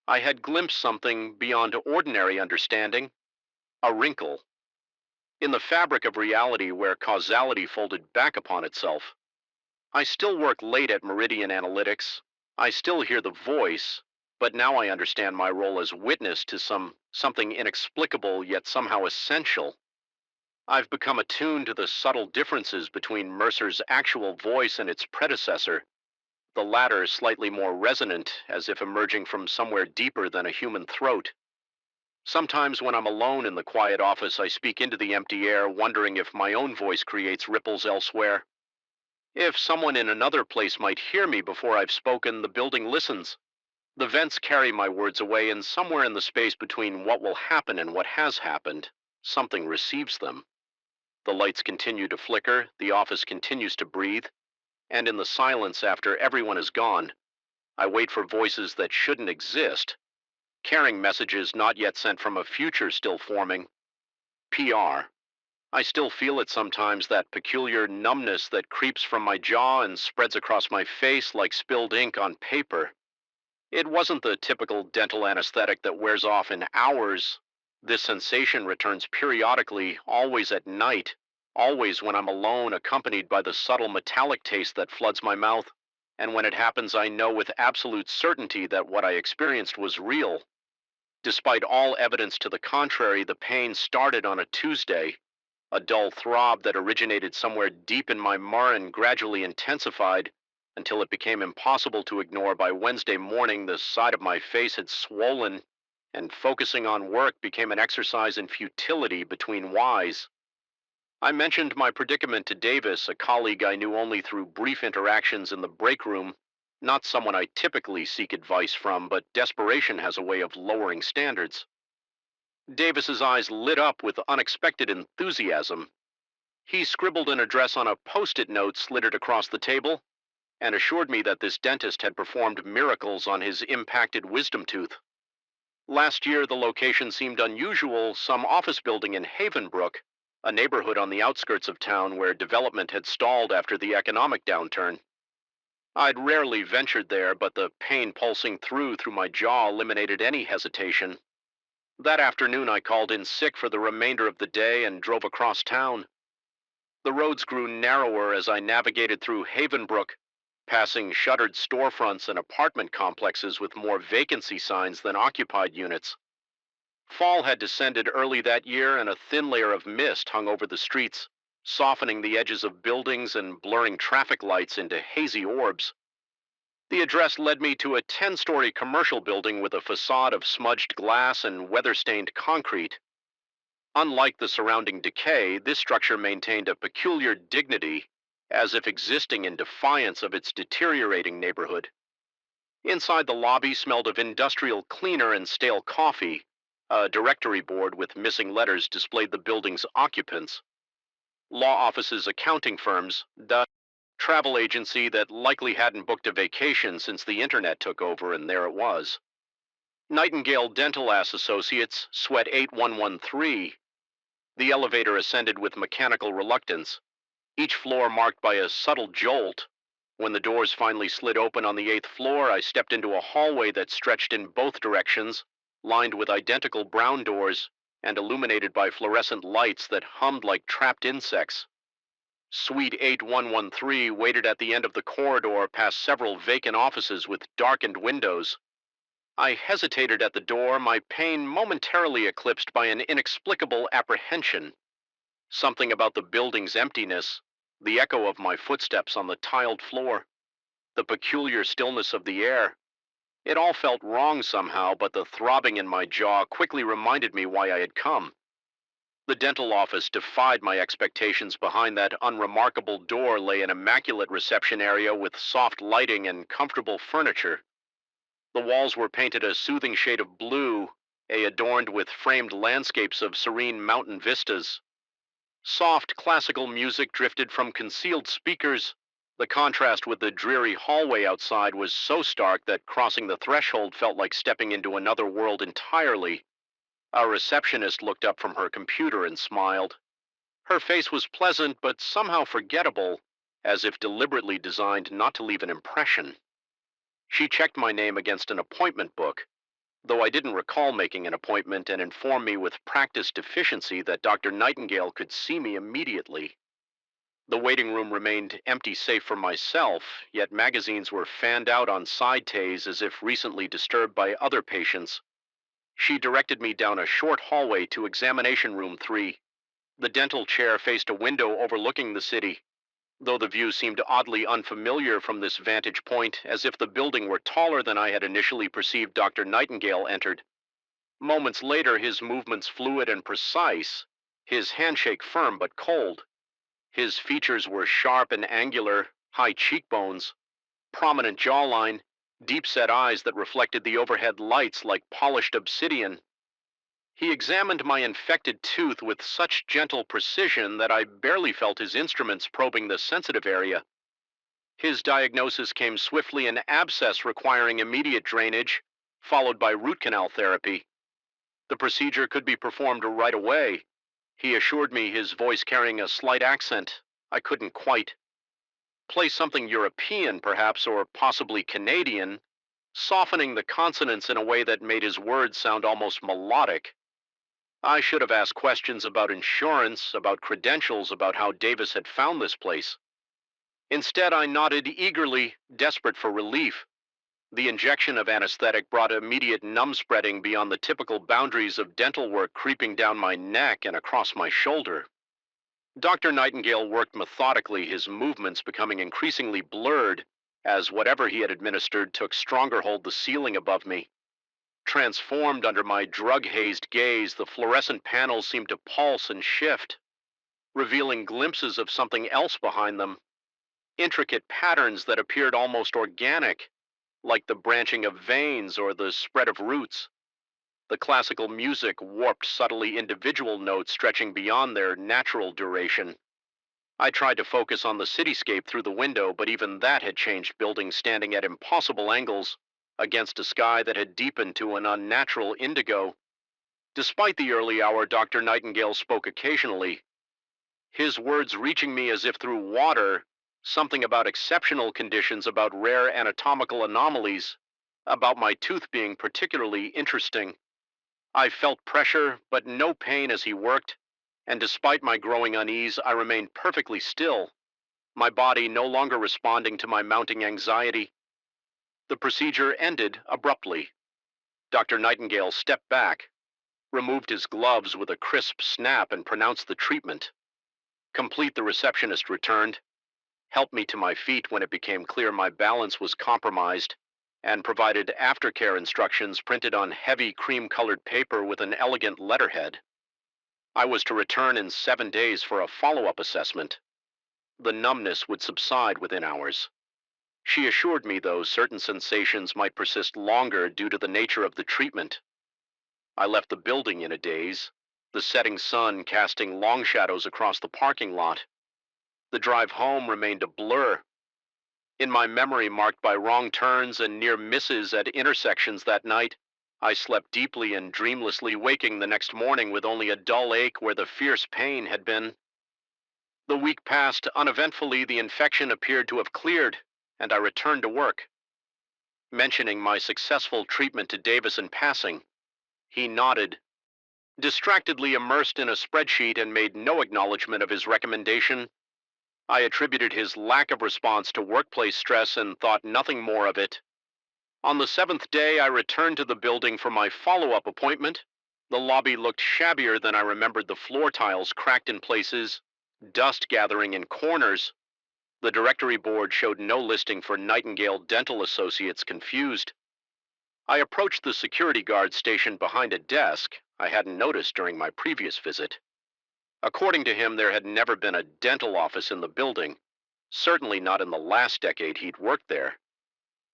I had glimpsed something beyond ordinary understanding, a wrinkle in the fabric of reality where causality folded back upon itself. I still work late at Meridian Analytics. I still hear the voice, but now I understand my role as witness to something inexplicable yet somehow essential. I've become attuned to the subtle differences between Mercer's actual voice and its predecessor, the latter slightly more resonant, as if emerging from somewhere deeper than a human throat. Sometimes when I'm alone in the quiet office, I speak into the empty air, wondering if my own voice creates ripples elsewhere. If someone in another place might hear me before I've spoken, the building listens. The vents carry my words away, and somewhere in the space between what will happen and what has happened, something receives them. The lights continue to flicker, the office continues to breathe, and in the silence after everyone is gone, I wait for voices that shouldn't exist, carrying messages not yet sent from a future still forming. PR. I still feel it sometimes, that peculiar numbness that creeps from my jaw and spreads across my face like spilled ink on paper. It wasn't the typical dental anesthetic that wears off in hours. This sensation returns periodically, always at night, always when I'm alone, accompanied by the subtle metallic taste that floods my mouth. And when it happens, I know with absolute certainty that what I experienced was real. Despite all evidence to the contrary, the pain started on a Tuesday, a dull throb that originated somewhere deep in my marrow and gradually intensified until it became impossible to ignore. By Wednesday morning, the side of my face had swollen, and focusing on work became an exercise in futility between whys. I mentioned my predicament to Davis, a colleague I knew only through brief interactions in the break room, not someone I typically seek advice from, but desperation has a way of lowering standards. Davis's eyes lit up with unexpected enthusiasm. He scribbled an address on a post-it note slittered across the table and assured me that this dentist had performed miracles on his impacted wisdom tooth. Last year, the location seemed unusual, some office building in Havenbrook, a neighborhood on the outskirts of town where development had stalled after the economic downturn. I'd rarely ventured there, but the pain pulsing through my jaw eliminated any hesitation. That afternoon, I called in sick for the remainder of the day and drove across town. The roads grew narrower as I navigated through Havenbrook, passing shuttered storefronts and apartment complexes with more vacancy signs than occupied units. Fall had descended early that year, and a thin layer of mist hung over the streets, softening the edges of buildings and blurring traffic lights into hazy orbs. The address led me to a 10-story commercial building with a facade of smudged glass and weather-stained concrete. Unlike the surrounding decay, this structure maintained a peculiar dignity, as if existing in defiance of its deteriorating neighborhood. Inside, the lobby smelled of industrial cleaner and stale coffee. A directory board with missing letters displayed the building's occupants. Law offices, accounting firms, the travel agency that likely hadn't booked a vacation since the internet took over, and there it was. Nightingale Dental Ass Associates, Sweat 8113. The elevator ascended with mechanical reluctance, each floor marked by a subtle jolt. When the doors finally slid open on the 8th floor, I stepped into a hallway that stretched in both directions, lined with identical brown doors and illuminated by fluorescent lights that hummed like trapped insects. Suite 8113 waited at the end of the corridor past several vacant offices with darkened windows. I hesitated at the door, my pain momentarily eclipsed by an inexplicable apprehension. Something about the building's emptiness, the echo of my footsteps on the tiled floor, the peculiar stillness of the air. It all felt wrong somehow, but the throbbing in my jaw quickly reminded me why I had come. The dental office defied my expectations. Behind that unremarkable door lay an immaculate reception area with soft lighting and comfortable furniture. The walls were painted a soothing shade of blue, adorned with framed landscapes of serene mountain vistas. Soft classical music drifted from concealed speakers. The contrast with the dreary hallway outside was so stark that crossing the threshold felt like stepping into another world entirely. Our receptionist looked up from her computer and smiled. Her face was pleasant but somehow forgettable, as if deliberately designed not to leave an impression. She checked my name against an appointment book, though I didn't recall making an appointment, and informed me with practiced efficiency that Dr. Nightingale could see me immediately. The waiting room remained empty save for myself, yet magazines were fanned out on side tays as if recently disturbed by other patients. She directed me down a short hallway to examination room 3. The dental chair faced a window overlooking the city, though the view seemed oddly unfamiliar from this vantage point, as if the building were taller than I had initially perceived. Dr. Nightingale entered. Moments later, his movements fluid and precise, his handshake firm but cold. His features were sharp and angular, high cheekbones, prominent jawline, deep-set eyes that reflected the overhead lights like polished obsidian. He examined my infected tooth with such gentle precision that I barely felt his instruments probing the sensitive area. His diagnosis came swiftly: an abscess requiring immediate drainage, followed by root canal therapy. The procedure could be performed right away. He assured me, his voice carrying a slight accent. I couldn't quite place something European, perhaps, or possibly Canadian, softening the consonants in a way that made his words sound almost melodic. I should have asked questions about insurance, about credentials, about how Davis had found this place. Instead, I nodded eagerly, desperate for relief. The injection of anesthetic brought immediate numb spreading beyond the typical boundaries of dental work, creeping down my neck and across my shoulder. Dr. Nightingale worked methodically, his movements becoming increasingly blurred as whatever he had administered took stronger hold the ceiling above me. Transformed under my drug-hazed gaze, the fluorescent panels seemed to pulse and shift, revealing glimpses of something else behind them, intricate patterns that appeared almost organic, like the branching of veins or the spread of roots. The classical music warped subtly individual notes stretching beyond their natural duration. I tried to focus on the cityscape through the window, but even that had changed, buildings standing at impossible angles against a sky that had deepened to an unnatural indigo. Despite the early hour, Dr. Nightingale spoke occasionally, his words reaching me as if through water, something about exceptional conditions, about rare anatomical anomalies, about my tooth being particularly interesting. I felt pressure, but no pain as he worked, and despite my growing unease, I remained perfectly still, my body no longer responding to my mounting anxiety. The procedure ended abruptly. Dr. Nightingale stepped back, removed his gloves with a crisp snap, and pronounced the treatment. Complete, the receptionist returned, helped me to my feet when it became clear my balance was compromised, and provided aftercare instructions printed on heavy cream-colored paper with an elegant letterhead. I was to return in 7 days for a follow-up assessment. The numbness would subside within hours. She assured me, though, certain sensations might persist longer due to the nature of the treatment. I left the building in a daze, the setting sun casting long shadows across the parking lot. The drive home remained a blur. In my memory, marked by wrong turns and near misses at intersections that night, I slept deeply and dreamlessly, waking the next morning with only a dull ache where the fierce pain had been. The week passed uneventfully. The infection appeared to have cleared, and I returned to work. Mentioning my successful treatment to Davis in passing, he nodded, distractedly immersed in a spreadsheet, and made no acknowledgement of his recommendation. I attributed his lack of response to workplace stress and thought nothing more of it. On the 7th day, I returned to the building for my follow-up appointment. The lobby looked shabbier than I remembered, the floor tiles cracked in places, dust gathering in corners. The directory board showed no listing for Nightingale Dental Associates. Confused, I approached the security guard stationed behind a desk I hadn't noticed during my previous visit. According to him, there had never been a dental office in the building, certainly not in the last decade he'd worked there.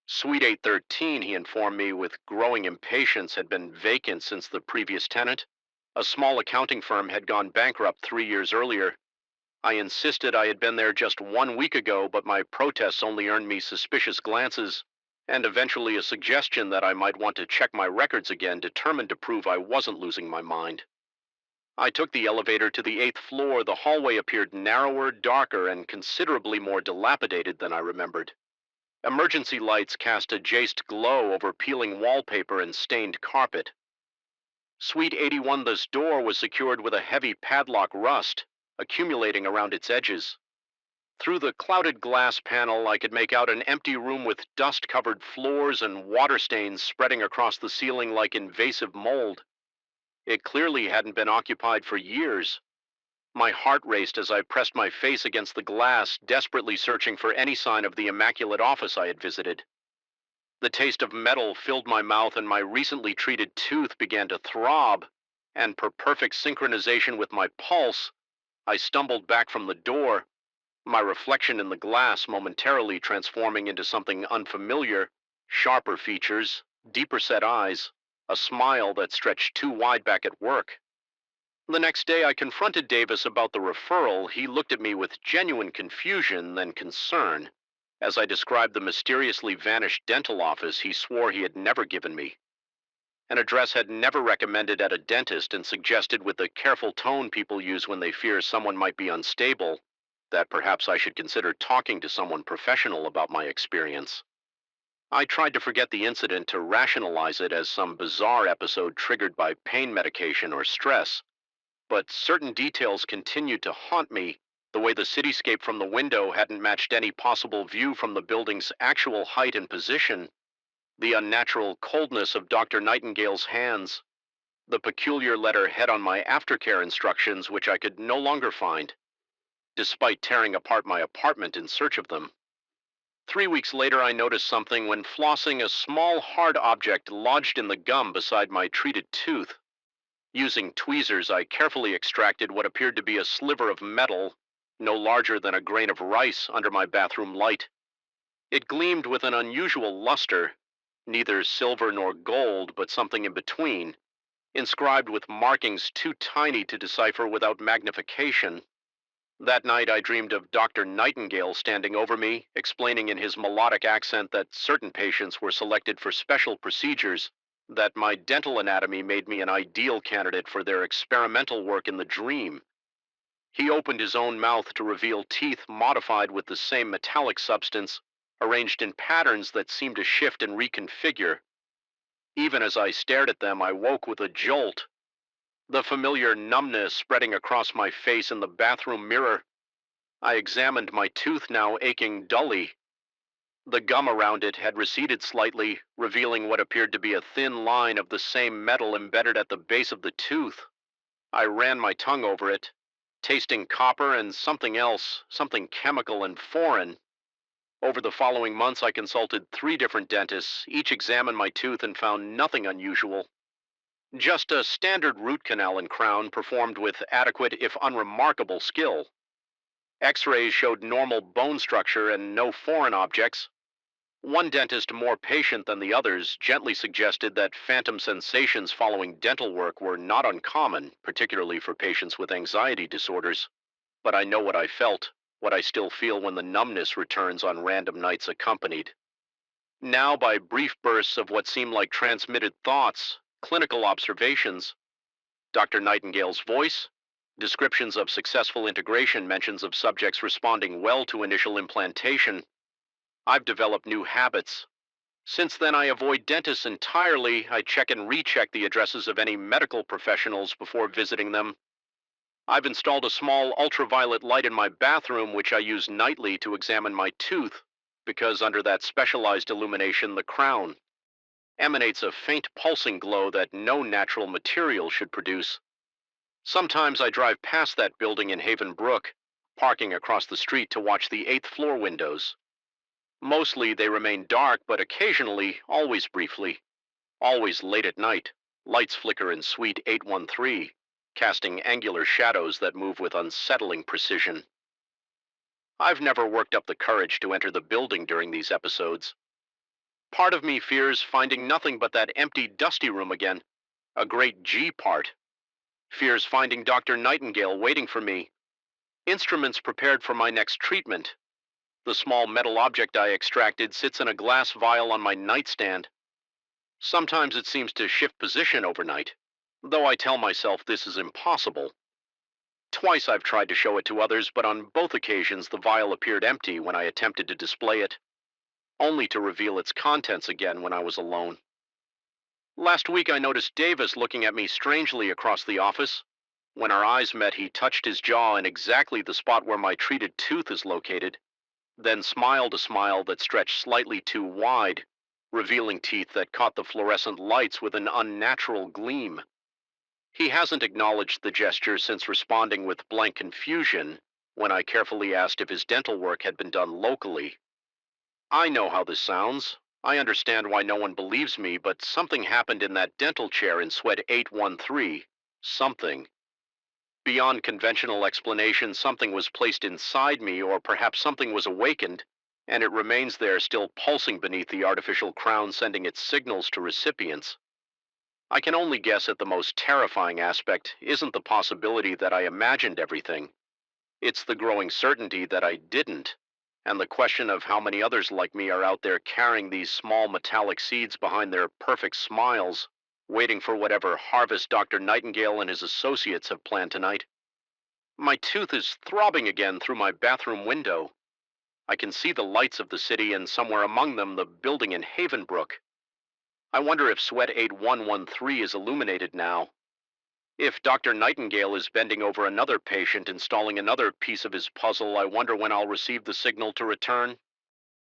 Suite 813, he informed me with growing impatience, had been vacant since the previous tenant. A small accounting firm had gone bankrupt 3 years earlier. I insisted I had been there just 1 week ago, but my protests only earned me suspicious glances, and eventually a suggestion that I might want to check my records again, determined to prove I wasn't losing my mind. I took the elevator to the 8th floor. The hallway appeared narrower, darker, and considerably more dilapidated than I remembered. Emergency lights cast a jaced glow over peeling wallpaper and stained carpet. Suite 81's door was secured with a heavy padlock rust, accumulating around its edges. Through the clouded glass panel, I could make out an empty room with dust-covered floors and water stains spreading across the ceiling like invasive mold. It clearly hadn't been occupied for years. My heart raced as I pressed my face against the glass, desperately searching for any sign of the immaculate office I had visited. The taste of metal filled my mouth, and my recently treated tooth began to throb, and per perfect synchronization with my pulse, I stumbled back from the door, my reflection in the glass momentarily transforming into something unfamiliar: sharper features, deeper set eyes, a smile that stretched too wide back at work. The next day I confronted Davis about the referral. He looked at me with genuine confusion, then concern. As I described the mysteriously vanished dental office he swore he had never given me, an address had never recommended at a dentist, and suggested with the careful tone people use when they fear someone might be unstable, that perhaps I should consider talking to someone professional about my experience. I tried to forget the incident, to rationalize it as some bizarre episode triggered by pain medication or stress, but certain details continued to haunt me. The way the cityscape from the window hadn't matched any possible view from the building's actual height and position, the unnatural coldness of Dr. Nightingale's hands, the peculiar letterhead on my aftercare instructions, which I could no longer find, despite tearing apart my apartment in search of them. 3 weeks later, I noticed something when flossing. A small hard object lodged in the gum beside my treated tooth. Using tweezers, I carefully extracted what appeared to be a sliver of metal, no larger than a grain of rice, under my bathroom light. It gleamed with an unusual luster, neither silver nor gold, but something in between, inscribed with markings too tiny to decipher without magnification. That night I dreamed of Dr. Nightingale standing over me, explaining in his melodic accent that certain patients were selected for special procedures, that my dental anatomy made me an ideal candidate for their experimental work in the dream. He opened his own mouth to reveal teeth modified with the same metallic substance, arranged in patterns that seemed to shift and reconfigure. Even as I stared at them, I woke with a jolt, the familiar numbness spreading across my face in the bathroom mirror. I examined my tooth, now aching dully. The gum around it had receded slightly, revealing what appeared to be a thin line of the same metal embedded at the base of the tooth. I ran my tongue over it, tasting copper and something else, something chemical and foreign. Over the following months, I consulted 3 different dentists. Each examined my tooth and found nothing unusual. Just a standard root canal and crown, performed with adequate, if unremarkable, skill. X-rays showed normal bone structure and no foreign objects. One dentist, more patient than the others, gently suggested that phantom sensations following dental work were not uncommon, particularly for patients with anxiety disorders. But I know what I felt, what I still feel when the numbness returns on random nights accompanied. Now by brief bursts of what seem like transmitted thoughts, clinical observations, Dr. Nightingale's voice, descriptions of successful integration, mentions of subjects responding well to initial implantation. I've developed new habits. Since then, I avoid dentists entirely. I check and recheck the addresses of any medical professionals before visiting them. I've installed a small ultraviolet light in my bathroom, which I use nightly to examine my tooth, because under that specialized illumination, the crown emanates a faint pulsing glow that no natural material should produce. Sometimes I drive past that building in Haven Brook, parking across the street to watch the 8th floor windows. Mostly they remain dark, but occasionally, always briefly, always late at night, lights flicker in Suite 813, casting angular shadows that move with unsettling precision. I've never worked up the courage to enter the building during these episodes. Part of me fears finding nothing but that empty, dusty room again, a great G part. Fears finding Dr. Nightingale waiting for me, instruments prepared for my next treatment. The small metal object I extracted sits in a glass vial on my nightstand. Sometimes it seems to shift position overnight, though I tell myself this is impossible. Twice I've tried to show it to others, but on both occasions the vial appeared empty when I attempted to display it, only to reveal its contents again when I was alone. Last week I noticed Davis looking at me strangely across the office. When our eyes met, he touched his jaw in exactly the spot where my treated tooth is located, then smiled a smile that stretched slightly too wide, revealing teeth that caught the fluorescent lights with an unnatural gleam. He hasn't acknowledged the gesture since responding with blank confusion when I carefully asked if his dental work had been done locally. I know how this sounds. I understand why no one believes me, but something happened in that dental chair in Suite 813. Something. Beyond conventional explanation, something was placed inside me, or perhaps something was awakened, and it remains there still pulsing beneath the artificial crown, sending its signals to recipients. I can only guess at the most terrifying aspect isn't the possibility that I imagined everything. It's the growing certainty that I didn't, and the question of how many others like me are out there carrying these small metallic seeds behind their perfect smiles, waiting for whatever harvest Dr. Nightingale and his associates have planned tonight. My tooth is throbbing again through my bathroom window. I can see the lights of the city, and somewhere among them the building in Havenbrook. I wonder if Suite 8113 is illuminated now. If Dr. Nightingale is bending over another patient, installing another piece of his puzzle, I wonder when I'll receive the signal to return.